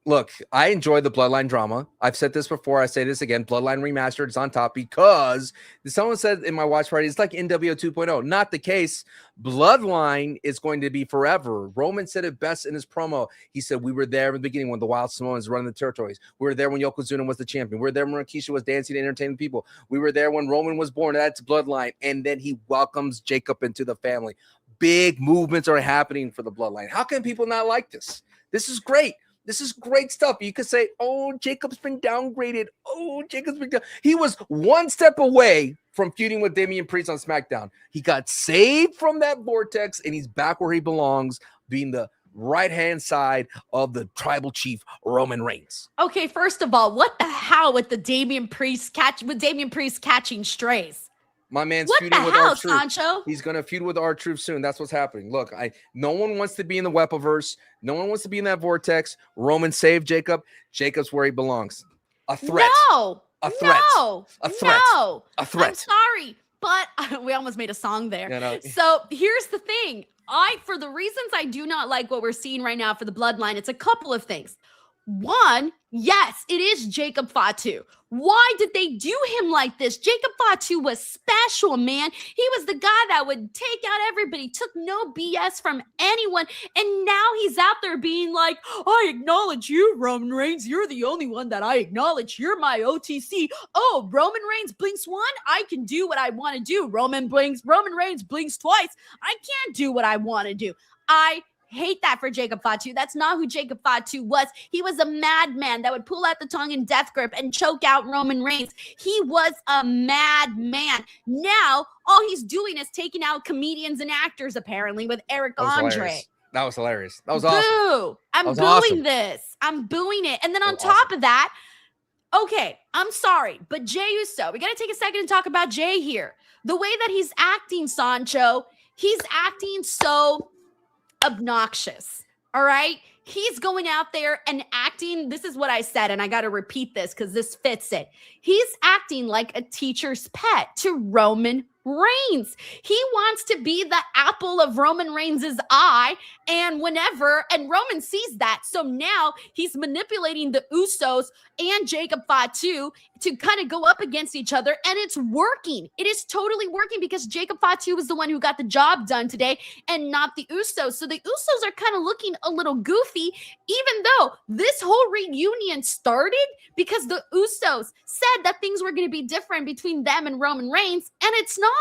[SPEAKER 9] Look, I enjoy the Bloodline drama. I've said this before. I say this again. Bloodline Remastered is on top because someone said in my watch party, it's like NWO 2.0. Not the case. Bloodline is going to be forever. Roman said it best in his promo. He said, we were there in the beginning when the Wild Samoans running the territories. We were there when Yokozuna was the champion. We were there when Rikishi was dancing and entertaining people. We were there when Roman was born. That's Bloodline. And then he welcomes Jacob into the family. Big movements are happening for the Bloodline. How can people not like this? This is great. This is great stuff. You could say, oh, Jacob's been downgraded. Oh, Jacob's been down. He was one step away from feuding with Damian Priest on SmackDown. He got saved from that vortex, and he's back where he belongs, being the right-hand side of the tribal chief, Roman Reigns.
[SPEAKER 1] Okay, first of all, what the hell with the Damian Priest catching strays?
[SPEAKER 9] My man's
[SPEAKER 1] What
[SPEAKER 9] feuding
[SPEAKER 1] the
[SPEAKER 9] with
[SPEAKER 1] hell,
[SPEAKER 9] R-Truth.
[SPEAKER 1] Sancho?
[SPEAKER 9] He's gonna feud with R-Truth soon. That's what's happening. Look, no one wants to be in the Wepaverse. No one wants to be in that vortex. Roman saved Jacob. Jacob's where he belongs. A threat.
[SPEAKER 1] No.
[SPEAKER 9] A threat.
[SPEAKER 1] No.
[SPEAKER 9] A threat.
[SPEAKER 1] No.
[SPEAKER 9] A threat.
[SPEAKER 1] I'm sorry, but we almost made a song there.
[SPEAKER 9] Yeah, no.
[SPEAKER 1] So here's the thing. For the reasons I do not like what we're seeing right now for the Bloodline, it's a couple of things. One, yes, it is Jacob Fatu. Why did they do him like this? Jacob Fatu was special, man. He was the guy that would take out everybody, took no BS from anyone, and now he's out there being like, I acknowledge you, Roman Reigns. You're the only one that I acknowledge. You're my OTC. Oh, Roman Reigns blinks one? I can do what I want to do. Roman Reigns blinks twice. I can't do what I want to do. I hate that for Jacob Fatu. That's not who Jacob Fatu was. He was a madman that would pull out the tongue in death grip and choke out Roman Reigns. He was a madman. Now, all he's doing is taking out comedians and actors, apparently, with Eric Andre.
[SPEAKER 9] That was hilarious. That was awesome.
[SPEAKER 1] Boo! I'm booing this. I'm booing it. And then on top of that, okay, I'm sorry, but Jey Uso, we got to take a second to talk about Jey here. The way that he's acting, Sancho, he's acting so obnoxious. All right. He's going out there and acting. This is what I said, and I got to repeat this because this fits it. He's acting like a teacher's pet to Roman Reigns. He wants to be the apple of Roman Reigns' eye, and Roman sees that. So now he's manipulating the Usos and Jacob Fatu to kind of go up against each other, and it's working. It is totally working because Jacob Fatu was the one who got the job done today and not the Usos. So the Usos are kind of looking a little goofy, even though this whole reunion started because the Usos said that things were going to be different between them and Roman Reigns, and it's not.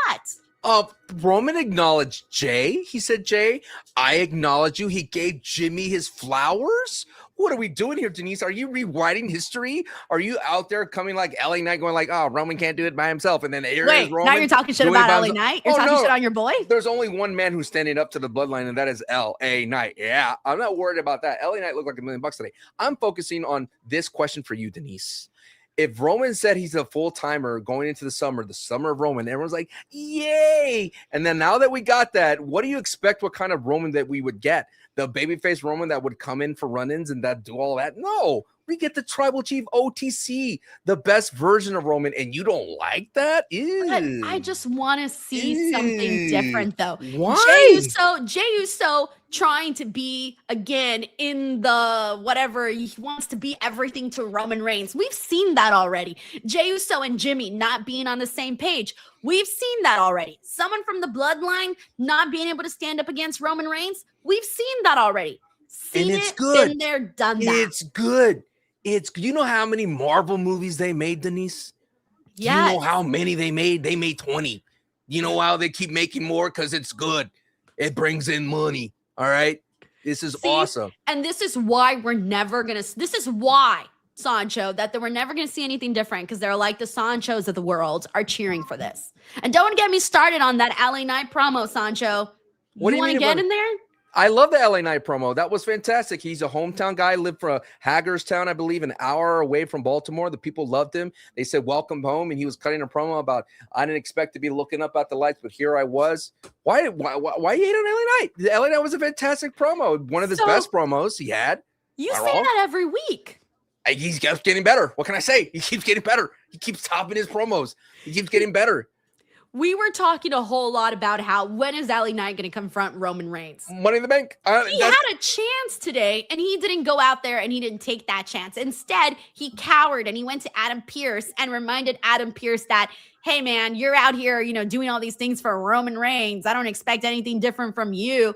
[SPEAKER 9] Roman acknowledged Jey. He said, Jey, I acknowledge you. He gave Jimmy his flowers. What are we doing here, Denise? Are you rewriting history? Are you out there coming like LA Knight going like, oh, Roman can't do it by himself? And then here is Roman.
[SPEAKER 1] Now you're talking shit about LA Knight? You're talking shit on your boy?
[SPEAKER 9] There's only one man who's standing up to the bloodline, and that is LA Knight. Yeah, I'm not worried about that. LA Knight looked like $1 million today. I'm focusing on this question for you, Denise. If Roman said he's a full-timer going into the summer of Roman, everyone's like, yay. And then now that we got that, what do you expect what kind of Roman that we would get? The babyface Roman that would come in for run-ins and that do all that? No, we get the tribal chief OTC, the best version of Roman, and you don't like that? Ew.
[SPEAKER 1] But I just want to see something different, though.
[SPEAKER 9] Why?
[SPEAKER 1] Jey Uso trying to be, again, in the whatever, he wants to be everything to Roman Reigns. We've seen that already. Jey Uso and Jimmy not being on the same page. We've seen that already. Someone from the bloodline not being able to stand up against Roman Reigns. We've seen that already. Seen
[SPEAKER 9] and it's
[SPEAKER 1] it,
[SPEAKER 9] good.
[SPEAKER 1] been there, done that.
[SPEAKER 9] It's good. You know how many Marvel movies they made, Denise?
[SPEAKER 1] Yeah.
[SPEAKER 9] You know how many they made? They made 20. You know how they keep making more? Because it's good. It brings in money. All right. This is awesome.
[SPEAKER 1] And this is why we're never going to, this is why, Sancho, that we're never going to see anything different, because they're like the Sanchos of the world are cheering for this. And don't get me started on that LA Knight promo, Sancho.
[SPEAKER 9] What do you
[SPEAKER 1] want to get in there?
[SPEAKER 9] I love the LA Knight promo. That was fantastic. He's a hometown guy, lived from Hagerstown, I believe, an hour away from Baltimore. The people loved him. They said, welcome home. And he was cutting a promo about, I didn't expect to be looking up at the lights, but here I was. Why you hate on LA Knight? The LA Knight was a fantastic promo. One of his best promos he had.
[SPEAKER 1] You say that every week.
[SPEAKER 9] He's just getting better. What can I say? He keeps getting better. He keeps topping his promos. He keeps getting better.
[SPEAKER 1] We were talking a whole lot about how, when is LA Knight going to confront Roman Reigns?
[SPEAKER 9] Money in the Bank.
[SPEAKER 1] He had a chance today, and he didn't go out there and he didn't take that chance. Instead, he cowered and he went to Adam Pearce and reminded Adam Pearce that, hey, man, you're out here, doing all these things for Roman Reigns. I don't expect anything different from you.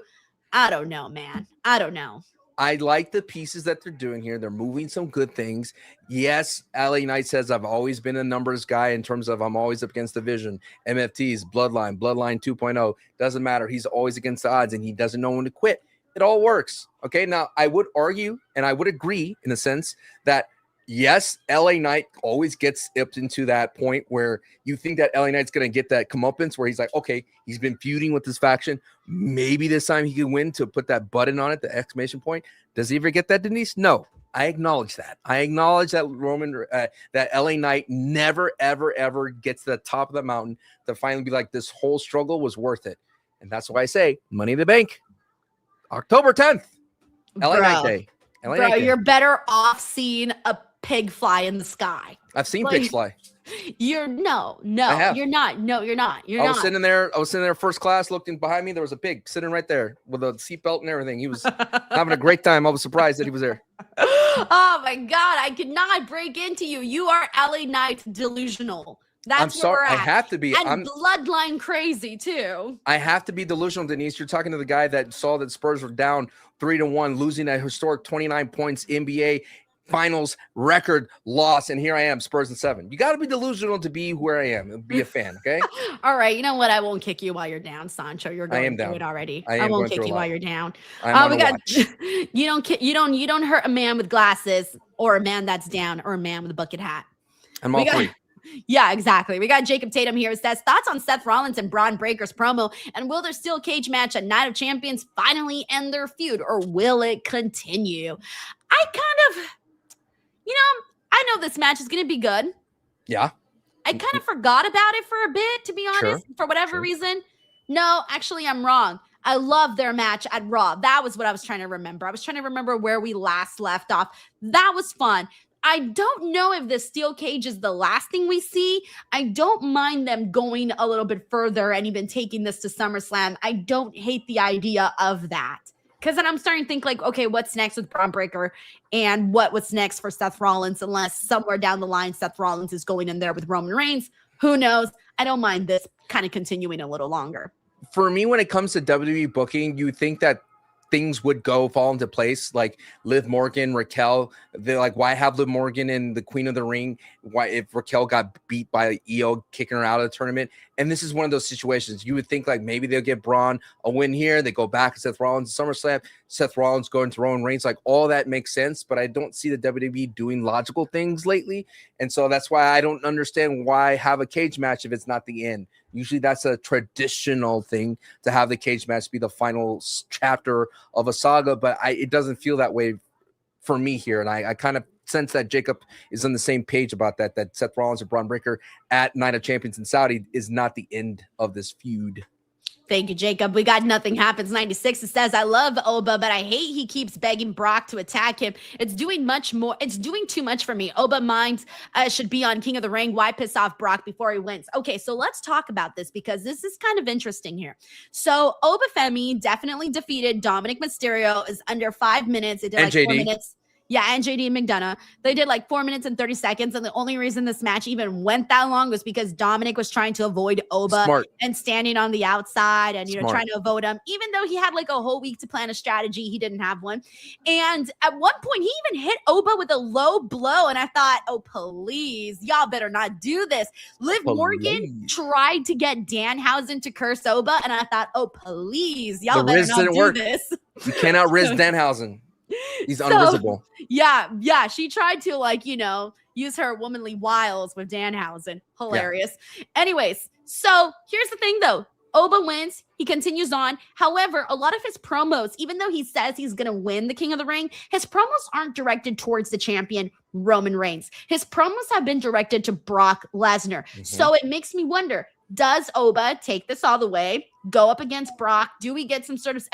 [SPEAKER 1] I don't know, man. I don't know.
[SPEAKER 9] I like the pieces that they're doing here. They're moving some good things. Yes, LA Knight says, I've always been a numbers guy in terms of I'm always up against the vision. MFTs, Bloodline 2.0. Doesn't matter. He's always against the odds, and he doesn't know when to quit. It all works. Okay, now I would argue, and I would agree in the sense that, yes, LA Knight always gets up into that point where you think that LA Knight's going to get that comeuppance where he's like, okay, he's been feuding with this faction. Maybe this time he can win, to put that button on it, the exclamation point. Does he ever get that, Denise? No. I acknowledge that. I acknowledge that that LA Knight never, ever, ever gets to the top of the mountain to finally be like, this whole struggle was worth it. And that's why I say Money in the Bank, October 10th, LA Knight Day.
[SPEAKER 1] Bro, you're better off seeing a pig fly in the sky.
[SPEAKER 9] I've seen
[SPEAKER 1] Like,
[SPEAKER 9] pigs fly.
[SPEAKER 1] You're no,
[SPEAKER 9] I have.
[SPEAKER 1] you're not. No, you're not. You're
[SPEAKER 9] I
[SPEAKER 1] not.
[SPEAKER 9] was sitting there first class, looking behind me. There was a pig sitting right there with a seatbelt and everything. He was having a great time. I was surprised that he was there.
[SPEAKER 1] Oh my God, I could not break into you. You are LA Knight delusional. That's
[SPEAKER 9] I'm sorry.
[SPEAKER 1] where we're
[SPEAKER 9] I
[SPEAKER 1] at.
[SPEAKER 9] have to be.
[SPEAKER 1] And bloodline crazy too.
[SPEAKER 9] I have to be delusional, Denise. You're talking to the guy that saw that Spurs were down 3-1, losing a historic 29 points NBA Finals record loss, and here I am, Spurs in 7. You got to be delusional to be where I am and be a fan, okay?
[SPEAKER 1] All right, you know what? I won't kick you while you're down, Sancho. You're going through it already. I won't kick you while you're down. We got you don't hurt a man with glasses or a man that's down or a man with a bucket hat.
[SPEAKER 9] I'm all free.
[SPEAKER 1] Yeah, exactly. We got Jacob Tatum here. It says thoughts on Seth Rollins and Braun Breaker's promo, and will their steel cage match at Night of Champions finally end their feud, or will it continue? I kind of, I know this match is going to be good.
[SPEAKER 9] Yeah.
[SPEAKER 1] I kind of forgot about it for a bit, to be honest, for whatever reason. No, actually, I'm wrong. I love their match at Raw. That was what I was trying to remember. I was trying to remember where we last left off. That was fun. I don't know if the steel cage is the last thing we see. I don't mind them going a little bit further and even taking this to SummerSlam. I don't hate the idea of that. Because then I'm starting to think like, okay, what's next with Braun Breaker and what's next for Seth Rollins, unless somewhere down the line Seth Rollins is going in there with Roman Reigns. Who knows? I don't mind this kind of continuing a little longer.
[SPEAKER 9] For me, when it comes to WWE booking, you think that things would fall into place, like Liv Morgan, Raquel. They're like, why have Liv Morgan in the Queen of the Ring? Why, if Raquel got beat by Io, kicking her out of the tournament? And this is one of those situations. You would think like maybe they'll get Braun a win here. They go back to Seth Rollins at SummerSlam. Seth Rollins going to Roman Reigns. Like all that makes sense, but I don't see the WWE doing logical things lately. And so that's why I don't understand why have a cage match if it's not the end. Usually that's a traditional thing to have the cage match be the final chapter of a saga, but it doesn't feel that way for me here. And I kind of sense that Jacob is on the same page about that Seth Rollins and Braun Breaker at Night of Champions in Saudi is not the end of this feud.
[SPEAKER 1] Thank you, Jacob. We got Nothing Happens 96. It says, I love Oba, but I hate he keeps begging Brock to attack him. It's doing too much for me. Oba minds should be on King of the Ring. Why piss off Brock before he wins? Okay, so let's talk about this because this is kind of interesting here. So OBA FEMI definitely defeated Dominic Mysterio. Is under 5 minutes. It did like 4 minutes. Yeah, and JD McDonough. They did like 4 minutes and 30 seconds. And the only reason this match even went that long was because Dominic was trying to avoid Oba and standing on the outside and, trying to avoid him. Even though he had like a whole week to plan a strategy, he didn't have one. And at one point, he even hit Oba with a low blow. And I thought, oh, please, y'all better not do this. Liv Morgan tried to get Danhausen to curse Oba. And I thought, oh, please, y'all better not do this.
[SPEAKER 9] You cannot risk Danhausen. He's unvisible.
[SPEAKER 1] Yeah. She tried to use her womanly wiles with Danhausen. Hilarious. Yeah. Anyways, so here's the thing though. Oba wins. He continues on. However, a lot of his promos, even though he says he's going to win the King of the Ring, his promos aren't directed towards the champion, Roman Reigns. His promos have been directed to Brock Lesnar. Mm-hmm. So it makes me wonder, does Oba take this all the way, go up against Brock? Do we get some sort of,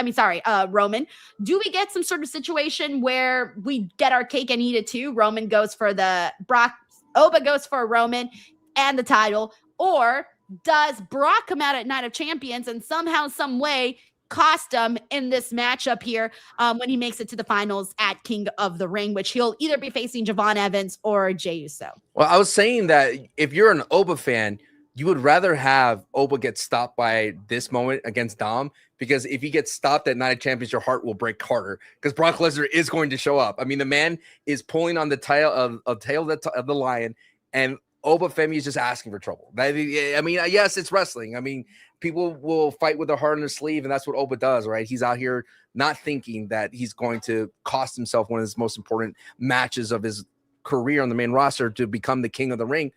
[SPEAKER 1] Roman? Do we get some sort of situation where we get our cake and eat it too? Roman goes for Oba goes for Roman and the title. Or does Brock come out at Night of Champions and somehow, some way cost him in this matchup here when he makes it to the finals at King of the Ring, which he'll either be facing Javon Evans or Jey Uso?
[SPEAKER 9] Well, I was saying that if you're an Oba fan, you would rather have Oba get stopped by this moment against Dom, because if he gets stopped at Night of Champions, your heart will break harder because Brock Lesnar is going to show up. I mean, the man is pulling on the tail of the lion, and Oba FEMI is just asking for trouble. I mean, yes, it's wrestling. I mean, people will fight with their heart on their sleeve, and that's what Oba does, right? He's out here not thinking that he's going to cost himself one of his most important matches of his career on the main roster to become the King of the Ring.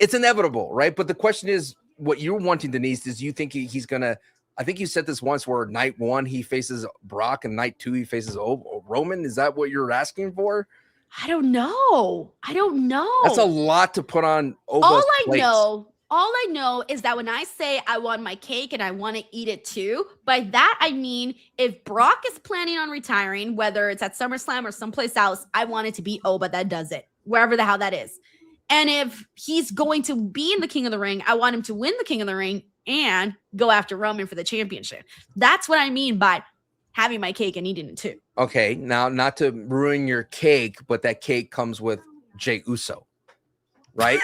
[SPEAKER 9] It's inevitable, right? But the question is, what you're wanting, Denise, is you think he's going to, I think you said this once, where night 1 he faces Brock and night 2 he faces Roman. Is that what you're asking for?
[SPEAKER 1] I don't know.
[SPEAKER 9] That's a lot to put on Oba's
[SPEAKER 1] All all I know is that when I say I want my cake and I want to eat it too, by that I mean if Brock is planning on retiring, whether it's at SummerSlam or someplace else, I want it to be Oba that does it, wherever the hell that is. And if he's going to be in the King of the Ring, I want him to win the King of the Ring and go after Roman for the championship. That's what I mean by having my cake and eating it too.
[SPEAKER 9] Okay, now not to ruin your cake, but that cake comes with Jey Uso, right?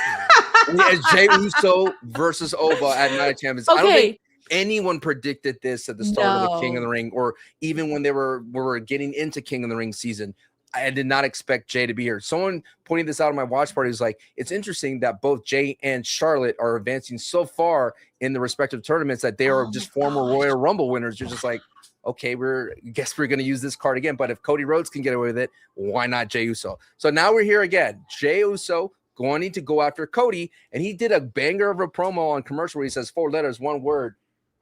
[SPEAKER 9] It's Jey Uso versus Oba at Night of Champions.
[SPEAKER 1] Okay.
[SPEAKER 9] I don't think anyone predicted this at the start of the King of the Ring, or even when they were getting into King of the Ring season. I did not expect Jey to be here. Someone pointing this out on my watch party was like, it's interesting that both Jey and Charlotte are advancing so far in the respective tournaments that they are just former Royal Rumble winners. You're just like, okay, guess we're going to use this card again. But if Cody Rhodes can get away with it, why not Jey Uso? So now we're here again. Jey Uso going to go after Cody, and he did a banger of a promo on commercial where he says 4 letters, 1 word,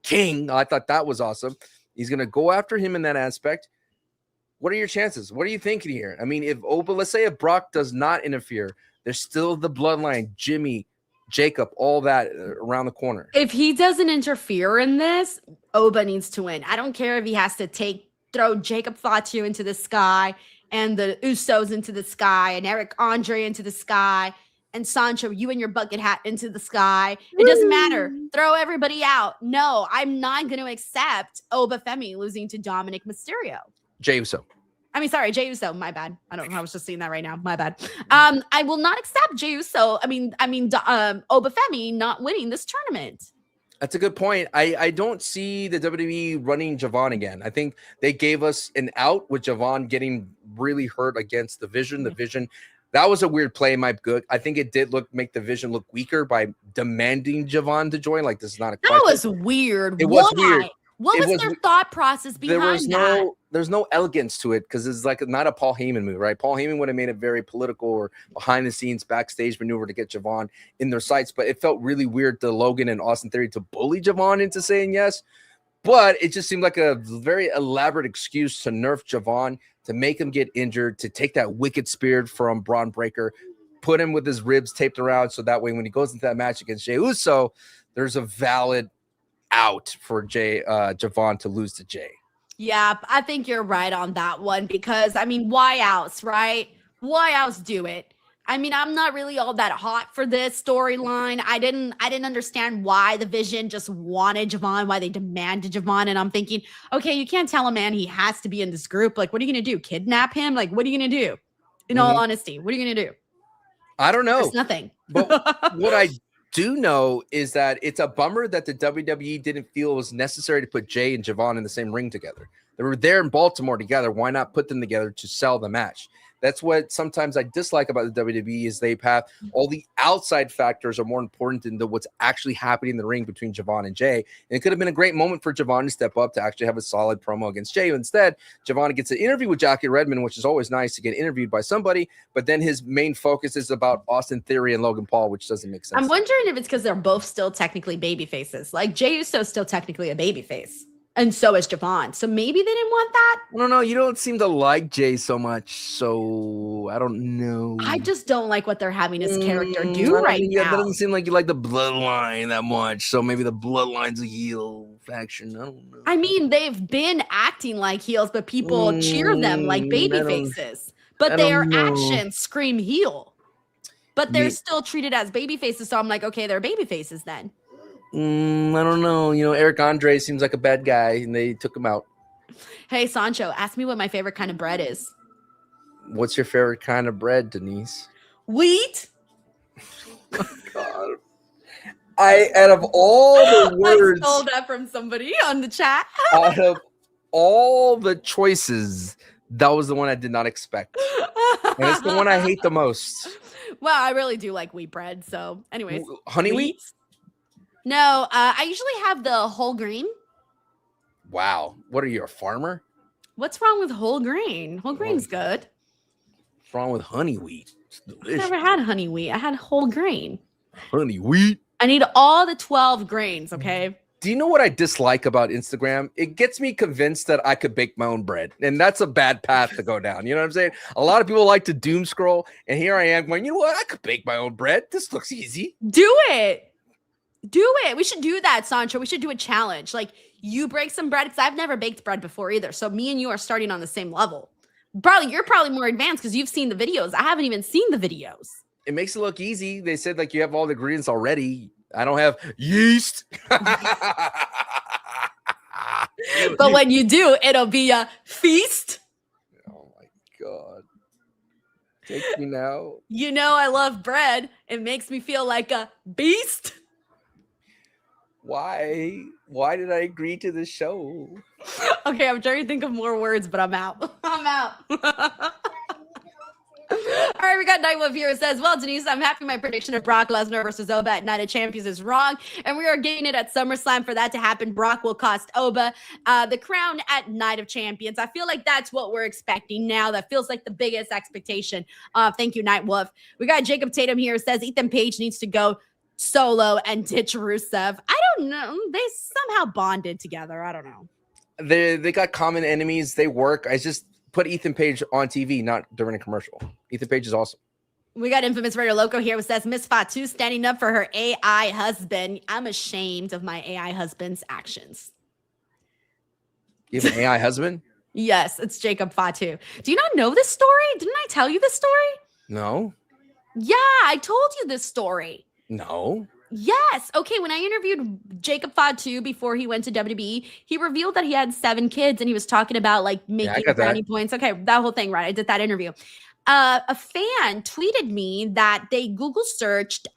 [SPEAKER 9] King. I thought that was awesome. He's going to go after him in that aspect. What are your chances? What are you thinking here? I mean, if Oba, let's say if Brock does not interfere, there's still the bloodline, Jimmy, Jacob, all that around the corner.
[SPEAKER 1] If he doesn't interfere in this, Oba needs to win. I don't care if he has to throw Jacob Fatu into the sky and the Usos into the sky and Eric Andre into the sky and Sancho, you and your bucket hat into the sky. It doesn't matter. Throw everybody out. No, I'm not going to accept Oba Femi losing to Dominic Mysterio.
[SPEAKER 9] Jey Uso.
[SPEAKER 1] I mean, sorry, Jey Uso. My bad. I don't know. I was just seeing that right now. My bad. I will not accept Jey Uso. Oba Femi not winning this tournament.
[SPEAKER 9] That's a good point. I don't see the WWE running Javon again. I think they gave us an out with Javon getting really hurt against the Vision. The Vision, that was a weird play in my book. I think it did make the Vision look weaker by demanding Javon to join. Like, this is not a
[SPEAKER 1] That was weird.
[SPEAKER 9] It was weird.
[SPEAKER 1] What was their thought process behind that?
[SPEAKER 9] There's no elegance to it because it's like not a Paul Heyman move, right? Paul Heyman would have made a very political or behind the scenes backstage maneuver to get Javon in their sights, but it felt really weird to Logan and Austin Theory to bully Javon into saying yes. But it just seemed like a very elaborate excuse to nerf Javon, to make him get injured, to take that wicked spirit from Braun Breaker, put him with his ribs taped around so that way when he goes into that match against Jey Uso, there's a valid out for Javon to lose to Jey.
[SPEAKER 1] Yeah, I think you're right on that one because, I mean, why else, right? Why else do it? I mean, I'm not really all that hot for this storyline. I didn't understand why the Vision just wanted Javon, why they demanded Javon. And I'm thinking, okay, you can't tell a man he has to be in this group. Like, what are you going to do? Kidnap him? Like, what are you going to do? In all honesty, what are you going to do?
[SPEAKER 9] I don't know.
[SPEAKER 1] There's nothing.
[SPEAKER 9] But what I do know is that it's a bummer that the WWE didn't feel it was necessary to put Jey and Javon in the same ring together. They were there in Baltimore together. Why not put them together to sell the match? That's what sometimes I dislike about the WWE is they have all the outside factors are more important than what's actually happening in the ring between Javon and Jey. And it could have been a great moment for Javon to step up to actually have a solid promo against Jey. Instead, Javon gets an interview with Jackie Redmond, which is always nice to get interviewed by somebody. But then his main focus is about Austin Theory and Logan Paul, which doesn't make sense.
[SPEAKER 1] I'm wondering if it's because they're both still technically baby faces. Like Jey Uso's still technically a baby face. And so is Javon. So maybe they didn't want that.
[SPEAKER 9] I don't know. You don't seem to like Jey so much. So I don't know.
[SPEAKER 1] I just don't like what they're having his character do right now.
[SPEAKER 9] That doesn't seem like you like the bloodline that much. So maybe the bloodline's a heel faction. I don't know.
[SPEAKER 1] I mean, they've been acting like heels, but people cheer them like baby faces. But their actions scream heel. But they're still treated as baby faces. So I'm like, okay, they're baby faces then.
[SPEAKER 9] I don't know. You know, Eric Andre seems like a bad guy, and they took him out.
[SPEAKER 1] Hey, Sancho, ask me what my favorite kind of bread is.
[SPEAKER 9] What's your favorite kind of bread, Denise?
[SPEAKER 1] Wheat.
[SPEAKER 9] God. Out of all the words,
[SPEAKER 1] I stole that from somebody on the chat.
[SPEAKER 9] Out of all the choices, that was the one I did not expect. And it's the one I hate the most.
[SPEAKER 1] Well, I really do like wheat bread. So, anyways.
[SPEAKER 9] Honey wheat?
[SPEAKER 1] No, I usually have the whole grain.
[SPEAKER 9] Wow. What are you, a farmer?
[SPEAKER 1] What's wrong with whole grain? Whole grain's good.
[SPEAKER 9] What's wrong with honey wheat?
[SPEAKER 1] I never had honey wheat. I had whole grain.
[SPEAKER 9] Honey wheat?
[SPEAKER 1] I need all the 12 grains, okay?
[SPEAKER 9] Do you know what I dislike about Instagram? It gets me convinced that I could bake my own bread. And that's a bad path to go down. You know what I'm saying? A lot of people like to doom scroll. And here I am going, you know what? I could bake my own bread. This looks easy.
[SPEAKER 1] Do it. Do it. We should do that, Sancho. We should do a challenge. Like, you break some bread, because I've never baked bread before either. So me and you are starting on the same level. You're probably more advanced because you've seen the videos. I haven't even seen the videos.
[SPEAKER 9] It makes it look easy. They said like you have all the ingredients already. I don't have yeast.
[SPEAKER 1] But when you do, it'll be a feast.
[SPEAKER 9] Oh my God. Take me now.
[SPEAKER 1] You know I love bread. It makes me feel like a beast.
[SPEAKER 9] Why? Why did I agree to this show?
[SPEAKER 1] Okay, I'm trying to think of more words, but I'm out. I'm out. All right, we got Night Wolf here. It says, well, Denise, I'm happy my prediction of Brock Lesnar versus Oba at Night of Champions is wrong, and we are getting it at SummerSlam. For that to happen, Brock will cost Oba the crown at Night of Champions. I feel like that's what we're expecting now. That feels like the biggest expectation. Thank you, Night Wolf. We got Jacob Tatum here. It says Ethan Page needs to go solo and ditch Rusev. I don't know. They somehow bonded together. I don't know.
[SPEAKER 9] They got common enemies. They work. I just put Ethan Page on TV, not during a commercial. Ethan Page is awesome.
[SPEAKER 1] We got Infamous Radio Loco here, which says Miss Fatu standing up for her AI husband. I'm ashamed of my AI husband's actions.
[SPEAKER 9] You have an AI husband?
[SPEAKER 1] Yes, it's Jacob Fatu. Do you not know this story? Didn't I tell you this story?
[SPEAKER 9] No.
[SPEAKER 1] Yeah, I told you this story.
[SPEAKER 9] No.
[SPEAKER 1] Yes. Okay, when I interviewed Jacob Fatu before he went to WWE, he revealed that he had 7 kids and he was talking about like making brownie points. Okay, that whole thing, right? I did that interview. A fan tweeted me that they Google searched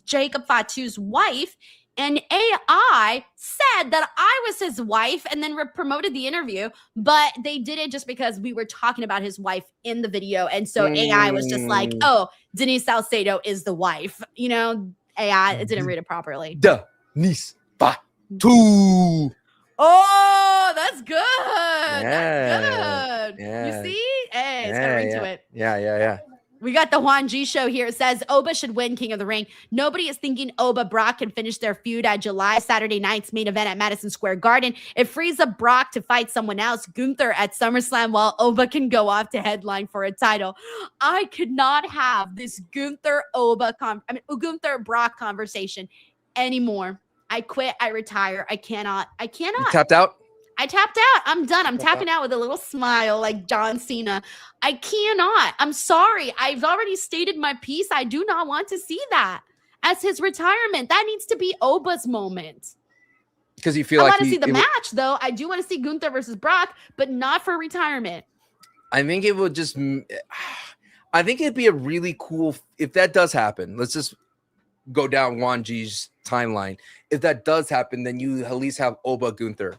[SPEAKER 1] Jacob Fatu's wife, and AI said that I was his wife and then promoted the interview, but they did it just because we were talking about his wife in the video. And so AI was just like, oh, Denise Salcedo is the wife. You know, AI, it didn't read it properly.
[SPEAKER 9] Denise Fatu.
[SPEAKER 1] Oh, that's good.
[SPEAKER 9] Yeah.
[SPEAKER 1] That's good.
[SPEAKER 9] Yeah.
[SPEAKER 1] You see? Hey, it's got a ring to it.
[SPEAKER 9] Yeah.
[SPEAKER 1] We got the Juan G show here. It says Oba should win King of the Ring. Nobody is thinking Oba Brock can finish their feud at Saturday night's main event at Madison Square Garden. It frees up Brock to fight someone else, Gunther, at SummerSlam, while Oba can go off to headline for a title. I could not have this Gunther Brock conversation anymore. I quit. I retire. I cannot.
[SPEAKER 9] You tapped out?
[SPEAKER 1] I tapped out. I'm done. I'm tapping out with a little smile like John Cena. I cannot. I'm sorry. I've already stated my piece. I do not want to see that as his retirement. That needs to be Oba's moment.
[SPEAKER 9] Because you feel
[SPEAKER 1] I
[SPEAKER 9] like
[SPEAKER 1] want to see the match, though. I do want to see Gunther versus Brock, but not for retirement.
[SPEAKER 9] I think it would just, I think it'd be a really cool, if that does happen, let's just go down Juan G's timeline. If that does happen, then you at least have Oba Gunther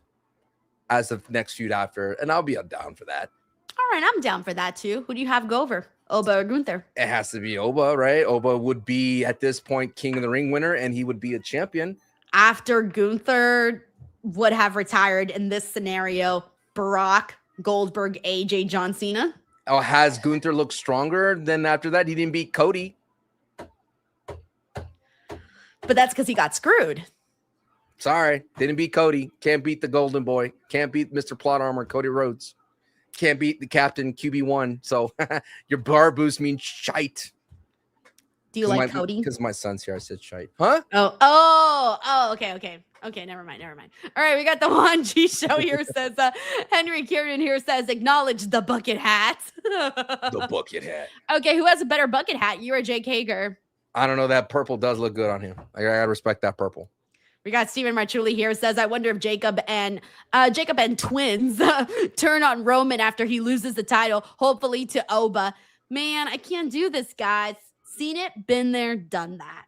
[SPEAKER 9] as the next feud after, and I'll be down for that.
[SPEAKER 1] All right, I'm down for that too. Who do you have go over, Oba or Gunther?
[SPEAKER 9] It has to be Oba, right? Oba would be at this point King of the Ring winner, and he would be a champion.
[SPEAKER 1] After Gunther would have retired in this scenario, Brock, Goldberg, AJ, John Cena.
[SPEAKER 9] Oh, has Gunther looked stronger than after that? He didn't beat Cody.
[SPEAKER 1] But that's because he got screwed.
[SPEAKER 9] Sorry, didn't beat Cody. Can't beat the Golden Boy. Can't beat Mr. Plot Armor, Cody Rhodes. Can't beat the Captain QB1. So your bar boost means shite.
[SPEAKER 1] Do you like Cody?
[SPEAKER 9] Because my son's here, I said shite. Huh?
[SPEAKER 1] Okay, never mind. All right, we got the Juan G show here. Says Henry Kieran here says, acknowledge the bucket hat.
[SPEAKER 9] The bucket hat.
[SPEAKER 1] Okay, who has a better bucket hat? You or Jake Hager?
[SPEAKER 9] I don't know. That purple does look good on him. I gotta respect that purple.
[SPEAKER 1] We got Steven Marchuli here. Says, I wonder if Jacob and twins turn on Roman after he loses the title, hopefully to Oba. Man, I can't do this, guys. Seen it, been there, done that.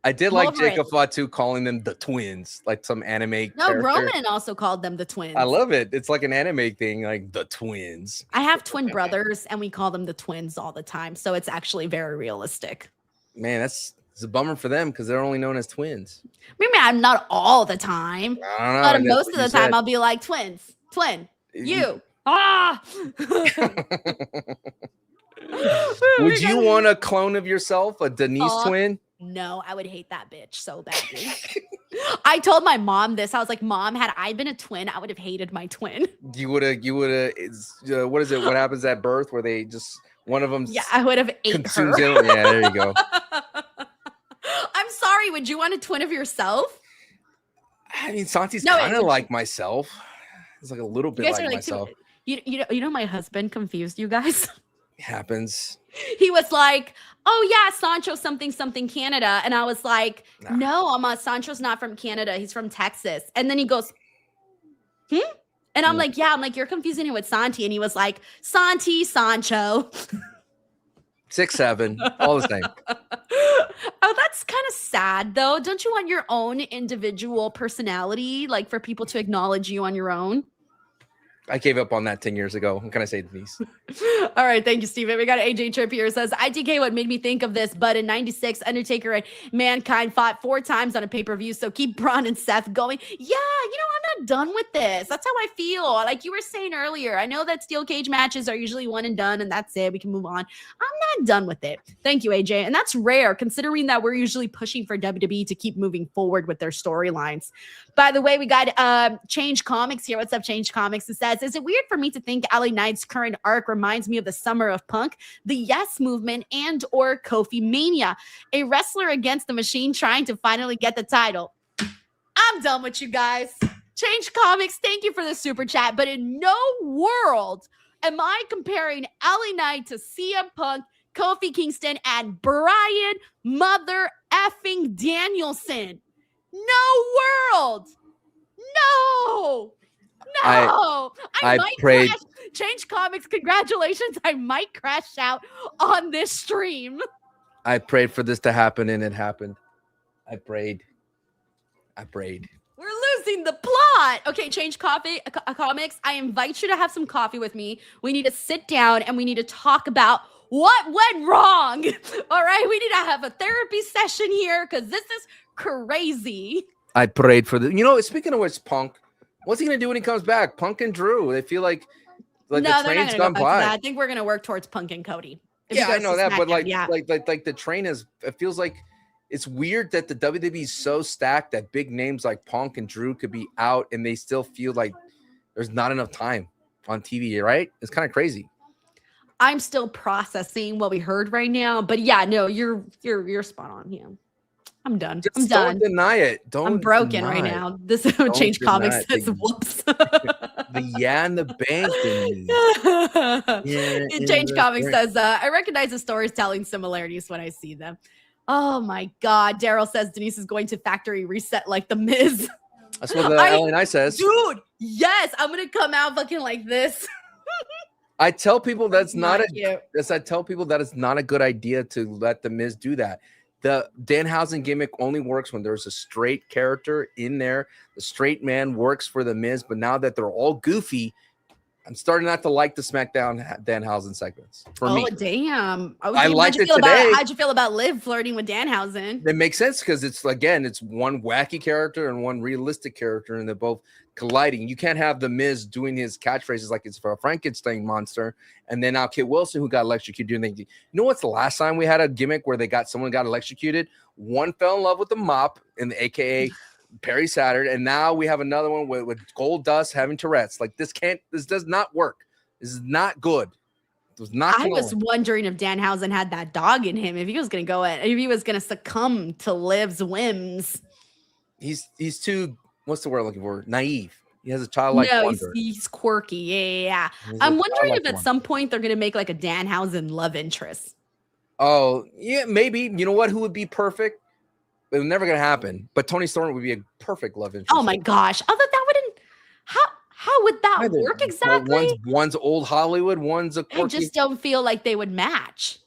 [SPEAKER 9] I did like Jacob Fatu calling them the twins, like some anime character.
[SPEAKER 1] Roman also called them the twins.
[SPEAKER 9] I love it. It's like an anime thing, like the twins.
[SPEAKER 1] I have twin brothers, and we call them the twins all the time, so it's actually very realistic.
[SPEAKER 9] Man, it's a bummer for them because they're only known as twins.
[SPEAKER 1] Maybe I'm not all the time.
[SPEAKER 9] I don't know.
[SPEAKER 1] But most of the time, I'll be like, twin, you.
[SPEAKER 9] Would you want a clone of yourself, a Denise twin?
[SPEAKER 1] No, I would hate that bitch so badly. I told my mom this. I was like, Mom, had I been a twin, I would have hated my twin.
[SPEAKER 9] You would have, what is it? What happens at birth where they just, one of them
[SPEAKER 1] I would have ate her.
[SPEAKER 9] Yeah, there you go.
[SPEAKER 1] I'm sorry, would you want a twin of yourself?
[SPEAKER 9] I mean, Santi's
[SPEAKER 1] No,
[SPEAKER 9] kind of
[SPEAKER 1] would
[SPEAKER 9] like myself. It's like a little
[SPEAKER 1] You
[SPEAKER 9] bit
[SPEAKER 1] guys
[SPEAKER 9] like
[SPEAKER 1] are like
[SPEAKER 9] myself.
[SPEAKER 1] you know my husband confused you guys.
[SPEAKER 9] Happens.
[SPEAKER 1] He was like, "Oh yeah, Sancho something something Canada," and I was like, "No, Sancho's not from Canada. He's from Texas." And then he goes, And I'm like, "Yeah." I'm like, "You're confusing him with Santi," and he was like, "Santi, Sancho."
[SPEAKER 9] 6'7", all the same.
[SPEAKER 1] Oh, that's kind of sad though. Don't you want your own individual personality, like for people to acknowledge you on your own?
[SPEAKER 9] I gave up on that 10 years ago. What can I say, Denise?
[SPEAKER 1] All right, thank you, Steven. We got AJ Tripp here. Says, ITK, what made me think of this, but in 96, Undertaker and Mankind fought 4 times on a pay-per-view, so keep Braun and Seth going. Yeah, I'm not done with this. That's how I feel. Like you were saying earlier, I know that steel cage matches are usually one and done, and that's it. We can move on. I'm not done with it. Thank you, AJ. And that's rare, considering that we're usually pushing for WWE to keep moving forward with their storylines. By the way, we got Change Comics here. What's up, Change Comics? It says, is it weird for me to think LA Knight's current arc reminds me of the summer of Punk, the Yes Movement, and or Kofi Mania? A wrestler against the machine trying to finally get the title. I'm done with you guys. Change Comics, thank you for the super chat, but in no world am I comparing LA Knight to CM Punk, Kofi Kingston, and Brian mother effing Danielson. No world. No. I might
[SPEAKER 9] prayed.
[SPEAKER 1] crash. Change Comics, congratulations. I might crash out on this stream.
[SPEAKER 9] I prayed for this to happen, and it happened. I prayed.
[SPEAKER 1] We're losing the plot. Okay, Change Comics. I invite you to have some coffee with me. We need to sit down and we need to talk about what went wrong. All right, we need to have a therapy session here because this is crazy.
[SPEAKER 9] I prayed for this. Speaking of which, Punk, what's he gonna do when he comes back? Punk and Drew. They feel like
[SPEAKER 1] No,
[SPEAKER 9] the
[SPEAKER 1] they're
[SPEAKER 9] train's
[SPEAKER 1] not
[SPEAKER 9] gone
[SPEAKER 1] gonna go back to
[SPEAKER 9] by.
[SPEAKER 1] that. I think we're gonna work towards Punk and Cody. If
[SPEAKER 9] Yeah,
[SPEAKER 1] he
[SPEAKER 9] I
[SPEAKER 1] goes
[SPEAKER 9] know
[SPEAKER 1] to
[SPEAKER 9] that, but
[SPEAKER 1] SmackDown,
[SPEAKER 9] like the train is. It feels like it's weird that the WWE is so stacked that big names like Punk and Drew could be out, and they still feel like there's not enough time on TV. Right? It's kind of crazy.
[SPEAKER 1] I'm still processing what we heard right now, but yeah, no, you're spot on. Yeah, I'm done. I'm done.
[SPEAKER 9] Don't deny it.
[SPEAKER 1] I'm broken right now. This Change Comics says whoops.
[SPEAKER 9] The in the bank.
[SPEAKER 1] Change Comics says, I recognize the storytelling similarities when I see them. Oh my God. Daryl says Denise is going to factory reset like the Miz.
[SPEAKER 9] That's what the LA Knight says.
[SPEAKER 1] Dude, yes, I'm gonna come out fucking like this.
[SPEAKER 9] I tell people that's not
[SPEAKER 1] cute.
[SPEAKER 9] I tell people that it's not a good idea to let the Miz do that. The Danhausen gimmick only works when there's a straight character in there. The straight man works for the Miz, but now that they're all goofy, I'm starting not to like the SmackDown Danhausen segments. For me,
[SPEAKER 1] Damn!
[SPEAKER 9] I liked it today.
[SPEAKER 1] How'd you feel about Liv flirting with Danhausen?
[SPEAKER 9] It makes sense because it's one wacky character and one realistic character, and they're both colliding. You can't have the Miz doing his catchphrases like it's for a Frankenstein monster, and then now Kit Wilson, who got electrocuted, doing things. You know what's the last time we had a gimmick where someone got electrocuted? One fell in love with the mop, in the AKA Perry Saturn, and now we have another one with Gold Dust having Tourette's. Like this does not work. This is not good. It was not.
[SPEAKER 1] I was wondering if Danhausen had that dog in him. If he was going to succumb to Liv's whims.
[SPEAKER 9] He's too. What's the word I'm looking for? Naive. He has a childlike wonder.
[SPEAKER 1] He's quirky. Yeah. I'm wondering if at some point they're going to make like a Danhausen love interest.
[SPEAKER 9] Oh yeah, maybe. You know what? Who would be perfect? It's never going to happen. But Tony Storm would be a perfect love interest.
[SPEAKER 1] Oh my gosh! Although that wouldn't. How would that work exactly?
[SPEAKER 9] One's old Hollywood. One's a quirky.
[SPEAKER 1] I just don't feel like they would match.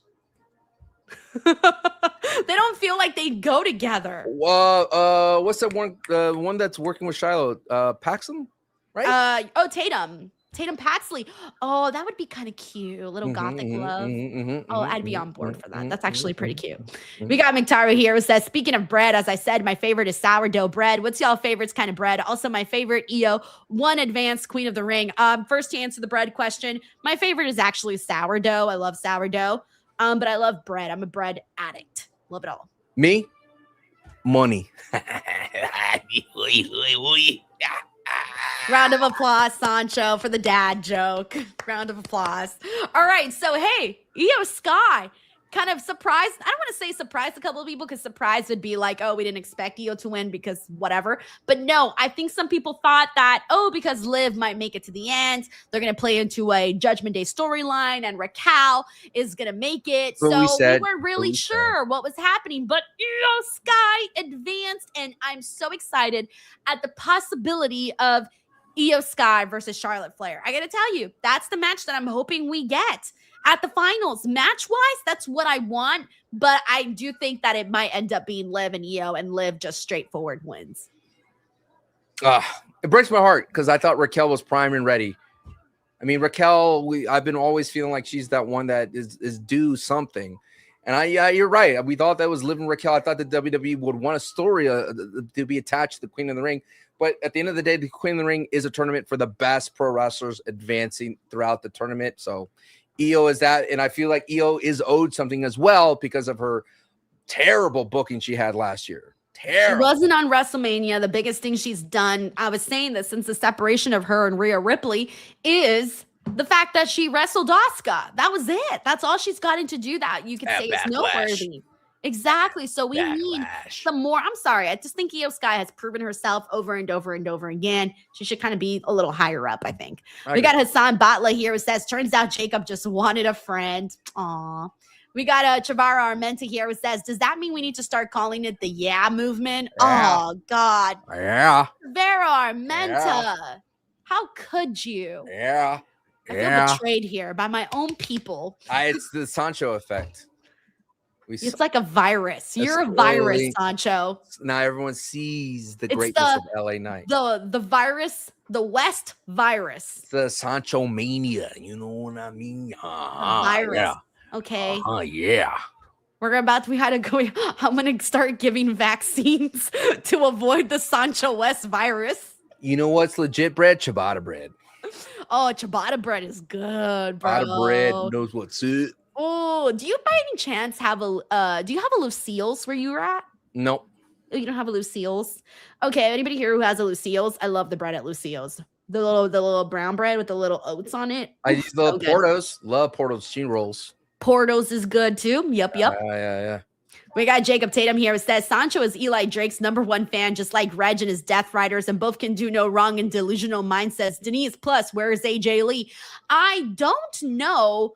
[SPEAKER 1] They don't feel like they'd go together.
[SPEAKER 9] What's that one? One that's working with Shiloh, Paxson, right? Tatum
[SPEAKER 1] Paxley. Oh, that would be kind of cute. A little gothic love. I'd be on board for that. That's actually pretty cute. We got McTara here who says, speaking of bread, as I said, my favorite is sourdough bread. What's y'all favorites kind of bread? Also, my favorite EO, one advanced Queen of the Ring. First to answer the bread question, my favorite is actually sourdough. I love sourdough. But I love bread. I'm a bread addict. Love it all.
[SPEAKER 9] Me? Money.
[SPEAKER 1] Round of applause, Sancho, for the dad joke. Round of applause. All right. So, hey, Io Sky kind of surprised. I don't want to say surprised a couple of people because surprise would be like, oh, we didn't expect Io to win because whatever. But no, I think some people thought that, oh, because Liv might make it to the end, they're going to play into a Judgment Day storyline and Raquel is going to make it. So we weren't really sure what was happening. But Io Sky advanced, and I'm so excited at the possibility of Io Sky versus Charlotte Flair. I got to tell you, that's the match that I'm hoping we get at the finals. Match-wise, that's what I want, but I do think that it might end up being Liv and Io, and Liv just straightforward wins.
[SPEAKER 9] It breaks my heart because I thought Raquel was prime and ready. I mean, Raquel, I've been always feeling like she's that one that is due something. And yeah, you're right. We thought that was Liv and Raquel. I thought the WWE would want a story to be attached to the Queen of the Ring. But at the end of the day, the Queen of the Ring is a tournament for the best pro wrestlers advancing throughout the tournament. So Io is that, and I feel like Io is owed something as well because of her terrible booking she had last year. Terrible.
[SPEAKER 1] She wasn't on WrestleMania. The biggest thing she's done, I was saying this since the separation of her and Rhea Ripley, is the fact that she wrestled Asuka. That was it. That's all she's gotten to do that you could say is noteworthy. Exactly. So we need some more. I'm sorry. I just think Io Sky has proven herself over and over and over again. She should kind of be a little higher up, I think. We got Hassan Batla here who says, turns out Jacob just wanted a friend. Aw. We got Chavara Armenta here who says, does that mean we need to start calling it the Yeah movement? Yeah. Oh, God.
[SPEAKER 9] Yeah.
[SPEAKER 1] Chavara Armenta. Yeah. How could you?
[SPEAKER 9] Yeah.
[SPEAKER 1] I feel betrayed here by my own people.
[SPEAKER 9] It's the Sancho effect.
[SPEAKER 1] It's like a virus. You're a virus, Sancho.
[SPEAKER 9] Now everyone sees the greatness of LA Knight.
[SPEAKER 1] The virus, the West virus.
[SPEAKER 9] It's the Sancho mania. You know what I mean?
[SPEAKER 1] Virus.
[SPEAKER 9] Yeah.
[SPEAKER 1] Okay.
[SPEAKER 9] Yeah.
[SPEAKER 1] I'm going to start giving vaccines to avoid the Sancho West virus.
[SPEAKER 9] You know what's legit bread? Ciabatta bread.
[SPEAKER 1] Oh, ciabatta bread is good, bro.
[SPEAKER 9] Ciabatta bread knows what's it.
[SPEAKER 1] Oh, do you by any chance have do you have a Lucille's where you were at?
[SPEAKER 9] Nope.
[SPEAKER 1] Oh, you don't have a Lucille's? Okay, anybody here who has a Lucille's? I love the bread at Lucille's. The little brown bread with the little oats on it.
[SPEAKER 9] I use the Portos. Love Portos cheese rolls.
[SPEAKER 1] Portos is good too. Yep.
[SPEAKER 9] Yeah.
[SPEAKER 1] We got Jacob Tatum here who says, Sancho is Eli Drake's #1 fan, just like Reg and his Death Riders, and both can do no wrong in delusional mindsets. Denise, plus, where is AJ Lee? I don't know.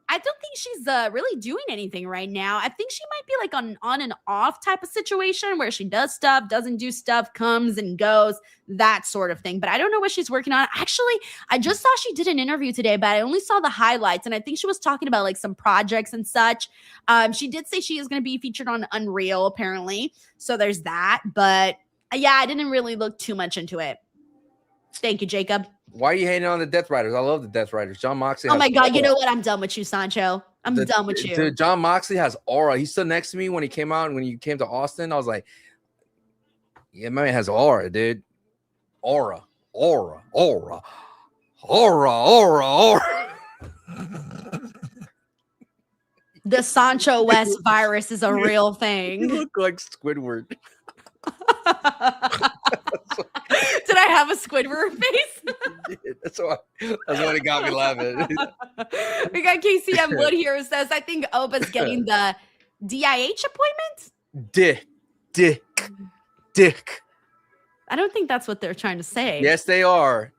[SPEAKER 1] I don't think she's really doing anything right now. I think she might be like on and off type of situation where she does stuff, doesn't do stuff, comes and goes, that sort of thing. But I don't know what she's working on. Actually, I just saw she did an interview today, but I only saw the highlights. And I think she was talking about like some projects and such. She did say she is going to be featured on Unreal, apparently. So there's that. But yeah, I didn't really look too much into it. Thank you, Jacob.
[SPEAKER 9] Why are you hating on the Death Riders? I love the Death Riders. John Moxley.
[SPEAKER 1] Oh my God. You know what? I'm done with you, Sancho. I'm done with you.
[SPEAKER 9] Dude, John Moxley has aura. He stood next to me when he came out and when he came to Austin. I was like, yeah, my man has aura, dude. Aura.
[SPEAKER 1] The Sancho West virus is a real thing.
[SPEAKER 9] You look like Squidward.
[SPEAKER 1] Did I have a Squidward face?
[SPEAKER 9] That's what it got me laughing.
[SPEAKER 1] We got KCM Wood here who says, I think Oba's getting the DIH appointment.
[SPEAKER 9] Dick.
[SPEAKER 1] I don't think that's what they're trying to say.
[SPEAKER 9] Yes, they are.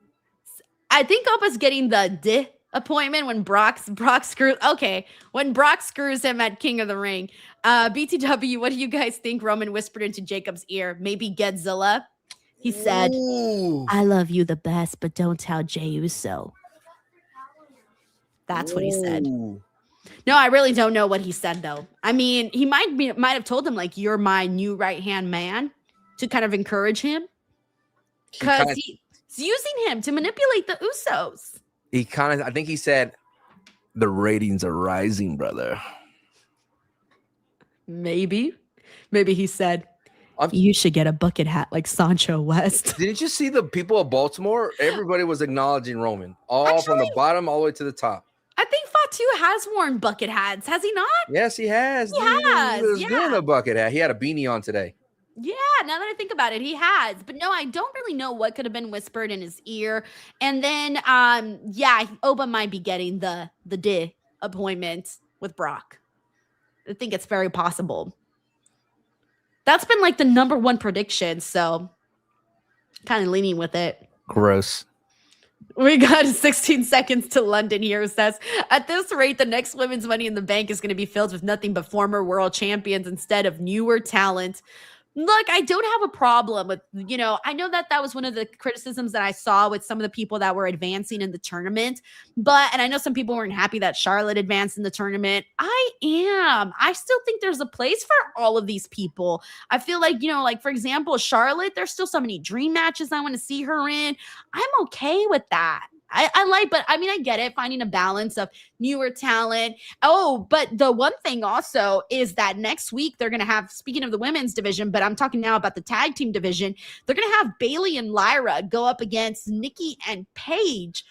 [SPEAKER 1] I think Oba's getting the appointment when Brock screws. Okay, when Brock screws him at King of the Ring. BTW, what do you guys think? Roman whispered into Jacob's ear. Maybe Godzilla. He said, I love you the best, but don't tell Jey Uso. That's what he said. No, I really don't know what he said, though. I mean, he might have told him, like, you're my new right-hand man to kind of encourage him. Because he's using him to manipulate the Usos.
[SPEAKER 9] I think he said, the ratings are rising, brother.
[SPEAKER 1] Maybe he said, you should get a bucket hat like Sancho West.
[SPEAKER 9] Didn't you see the people of Baltimore? Everybody was acknowledging Roman, from the bottom all the way to the top.
[SPEAKER 1] I think Fatu has worn bucket hats, has he not?
[SPEAKER 9] Yes, he has.
[SPEAKER 1] He has.
[SPEAKER 9] He was doing a bucket hat. He had a beanie on today.
[SPEAKER 1] Yeah, now that I think about it, he has. But no, I don't really know what could have been whispered in his ear. And then, Oba might be getting the appointment with Brock. I think it's very possible. That's been like the #1 prediction, so kind of leaning with it.
[SPEAKER 9] Gross.
[SPEAKER 1] We got 16 seconds to London here, who says, at this rate, the next women's Money in the Bank is going to be filled with nothing but former world champions instead of newer talent. Look, I don't have a problem with, I know that was one of the criticisms that I saw with some of the people that were advancing in the tournament, and I know some people weren't happy that Charlotte advanced in the tournament. I still think there's a place for all of these people. I feel like, for example, Charlotte, there's still so many dream matches I want to see her in. I'm okay with that. I get it, finding a balance of newer talent. Oh, but the one thing also is that next week they're going to have, speaking of the women's division, but I'm talking now about the tag team division, they're going to have Bayley and Lyra go up against Nikki and Paige.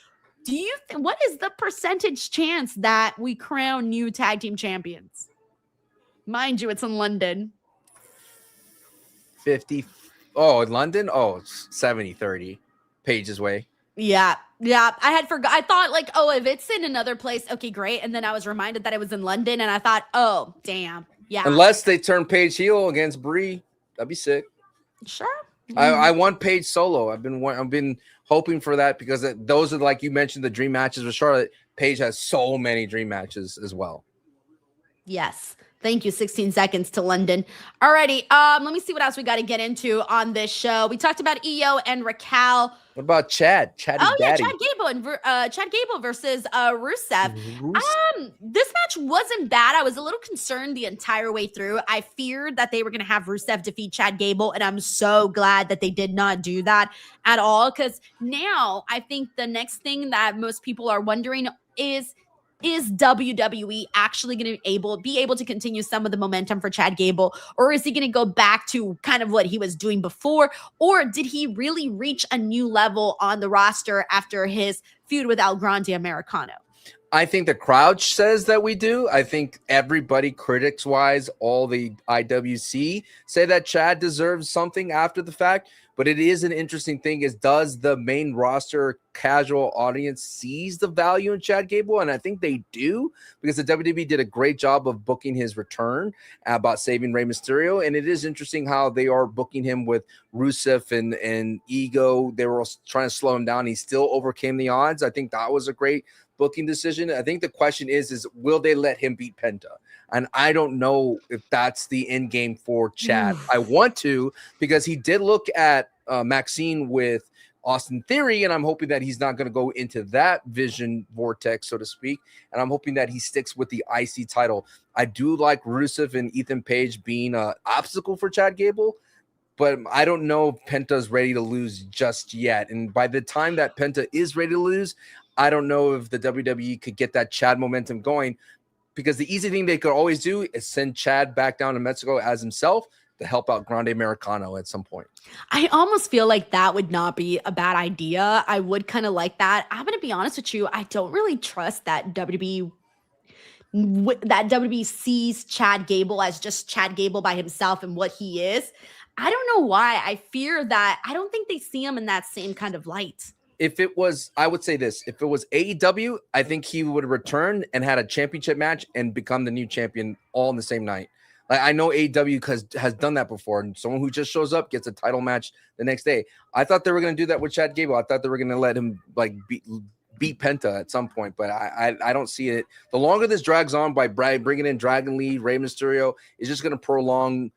[SPEAKER 1] Do you what is the percentage chance that we crown new tag team champions? Mind you, it's in London.
[SPEAKER 9] 50. Oh, in London? Oh, 70-30. Paige's way.
[SPEAKER 1] Yeah. I had forgot. I thought like, oh, if it's in another place, okay, great. And then I was reminded that it was in London, and I thought, oh, damn, yeah.
[SPEAKER 9] Unless they turn Paige heel against Brie, that'd be sick.
[SPEAKER 1] Sure.
[SPEAKER 9] I want Paige solo. I've been hoping for that because those are, like you mentioned, the dream matches with Charlotte. Paige has so many dream matches as well.
[SPEAKER 1] Yes. Thank you. 16 seconds to London. Alrighty. Let me see what else we got to get into on this show. We talked about Io and Raquel.
[SPEAKER 9] What about Chad? Chad
[SPEAKER 1] Gable versus Rusev. This match wasn't bad. I was a little concerned the entire way through. I feared that they were going to have Rusev defeat Chad Gable, and I'm so glad that they did not do that at all, because now I think the next thing that most people are wondering is WWE actually going to be able to continue some of the momentum for Chad Gable, or is he going to go back to kind of what he was doing before, or did he really reach a new level on the roster after his feud with El Grande Americano?
[SPEAKER 9] I think the crowd says that we do. I think everybody, critics-wise, all the IWC say that Chad deserves something after the fact. But it is an interesting thing is, does the main roster casual audience sees the value in Chad Gable? And I think they do, because the WWE did a great job of booking his return about saving Rey Mysterio. And it is interesting how they are booking him with Rusev and Ego. They were trying to slow him down. He still overcame the odds. I think that was a great booking decision. I think the question is will they let him beat Penta? And I don't know if that's the end game for Chad. I want to, because he did look at Maxine with Austin Theory, and I'm hoping that he's not going to go into that vision vortex, so to speak. And I'm hoping that he sticks with the IC title. I do like Rusev and Ethan Page being an obstacle for Chad Gable, but I don't know if Penta's ready to lose just yet. And by the time that Penta is ready to lose, I don't know if the WWE could get that Chad momentum going, because the easy thing they could always do is send Chad back down to Mexico as himself to help out Grande Americano at some point.
[SPEAKER 1] I almost feel like that would not be a bad idea. I would kind of like that. I'm going to be honest with you. I don't really trust that WWE sees Chad Gable as just Chad Gable by himself and what he is. I don't know why. I fear that I don't think they see him in that same kind of light.
[SPEAKER 9] If it was, I would say this, if it was AEW, I think he would return and had a championship match and become the new champion all in the same night. Like, I know AEW has done that before, and someone who just shows up gets a title match the next day. I thought they were going to do that with Chad Gable. I thought they were going to let him like beat Penta at some point, but I don't see it. The longer this drags on by bringing in Dragon Lee, Rey Mysterio, is just going to prolong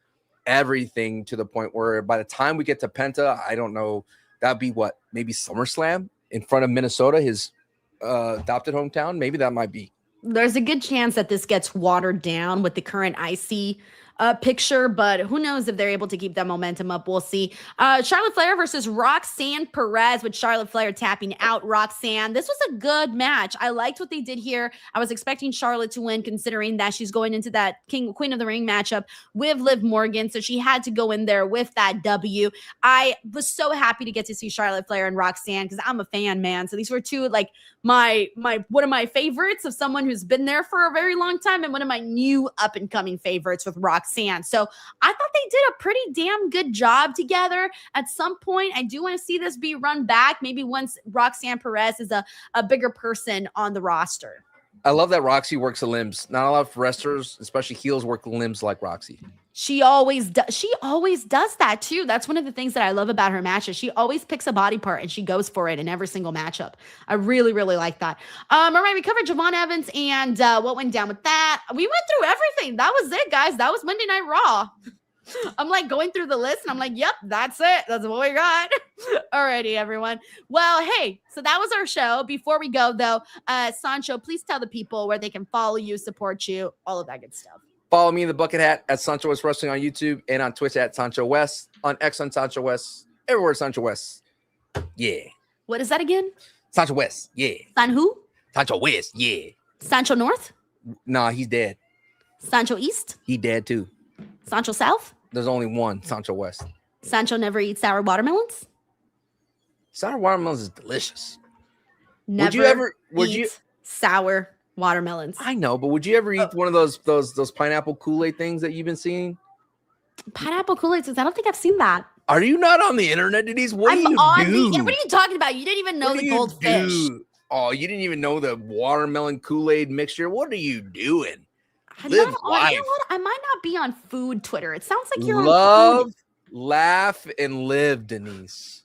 [SPEAKER 9] everything to the point where by the time we get to Penta, I don't know. That'd be what, maybe SummerSlam in front of Minnesota, his adopted hometown. Maybe that might be.
[SPEAKER 1] There's a good chance that this gets watered down with the current IC picture, but who knows if they're able to keep that momentum up. We'll see. Charlotte Flair versus Roxanne Perez, with Charlotte Flair tapping out Roxanne. This was a good match. I liked what they did here. I was expecting Charlotte to win, considering that she's going into that Queen of the Ring matchup with Liv Morgan, so she had to go in there with that W. I was so happy to get to see Charlotte Flair and Roxanne, because I'm a fan, man. So these were two, like, my one of my favorites of someone who's been there for a very long time, and one of my new up-and-coming favorites with Roxanne. So I thought they did a pretty damn good job together. At some point, I do want to see this be run back, maybe once Roxanne Perez is a bigger person on the roster.
[SPEAKER 9] I love that Roxy works the limbs. Not a lot of wrestlers, especially heels, work the limbs like Roxy.
[SPEAKER 1] She always does. She always does that too. That's one of the things that I love about her matches. She always picks a body part and she goes for it in every single matchup. I really, really like that. All right, we covered Javon Evans and what went down with that. We went through everything. That was it, guys. That was Monday Night Raw. I'm like going through the list and I'm like, yep, that's it. That's what we got. Alrighty, everyone. Well, hey, so that was our show. Before we go, though, Sancho, please tell the people where they can follow you, support you, all of that good stuff.
[SPEAKER 9] Follow me in the bucket hat at Sancho West Wrestling on YouTube and on Twitch at Sancho West, on X on Sancho West, everywhere Sancho West. Yeah.
[SPEAKER 1] What is that again?
[SPEAKER 9] Sancho West. Yeah.
[SPEAKER 1] San who?
[SPEAKER 9] Sancho West. Yeah.
[SPEAKER 1] Sancho North?
[SPEAKER 9] Nah, he's dead.
[SPEAKER 1] Sancho East?
[SPEAKER 9] He dead too.
[SPEAKER 1] Sancho South?
[SPEAKER 9] There's only one Sancho West.
[SPEAKER 1] Sancho never eats sour watermelons?
[SPEAKER 9] Sour watermelons is delicious.
[SPEAKER 1] Never
[SPEAKER 9] would you ever
[SPEAKER 1] sour watermelons?
[SPEAKER 9] I know, but would you ever eat one of those pineapple Kool-Aid things that you've been seeing?
[SPEAKER 1] Pineapple Kool-Aid? I don't think I've seen that.
[SPEAKER 9] Are you not on the internet, Denise? What do you do?
[SPEAKER 1] What are you talking about? You didn't even know the goldfish.
[SPEAKER 9] Oh, you didn't even know the watermelon Kool-Aid mixture? What are you doing?
[SPEAKER 1] You
[SPEAKER 9] Live
[SPEAKER 1] know
[SPEAKER 9] life.
[SPEAKER 1] what? I might not be on food Twitter. It sounds like you're
[SPEAKER 9] Love,
[SPEAKER 1] on food.
[SPEAKER 9] laugh, and live, Denise.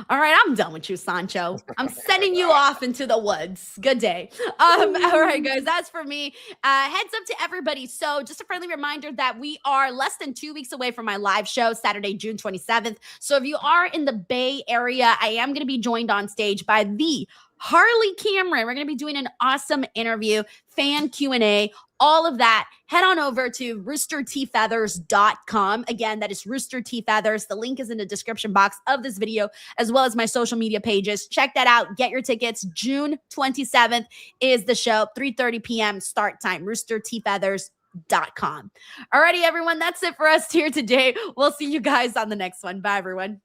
[SPEAKER 1] All right, I'm done with you, Sancho. I'm sending you off into the woods. Good day. All right, guys, that's for me. Heads up to everybody. So just a friendly reminder that we are less than 2 weeks away from my live show, Saturday, June 27th. So if you are in the Bay Area, I am going to be joined on stage by the Harley Cameron. We're going to be doing an awesome interview, fan Q&A, all of that. Head on over to roosterteethfeathers.com. Again, that is Rooster Teeth Feathers. The link is in the description box of this video, as well as my social media pages. Check that out. Get your tickets. June 27th is the show, 3:30 p.m. start time, roosterteethfeathers.com. Alrighty, everyone, that's it for us here today. We'll see you guys on the next one. Bye, everyone.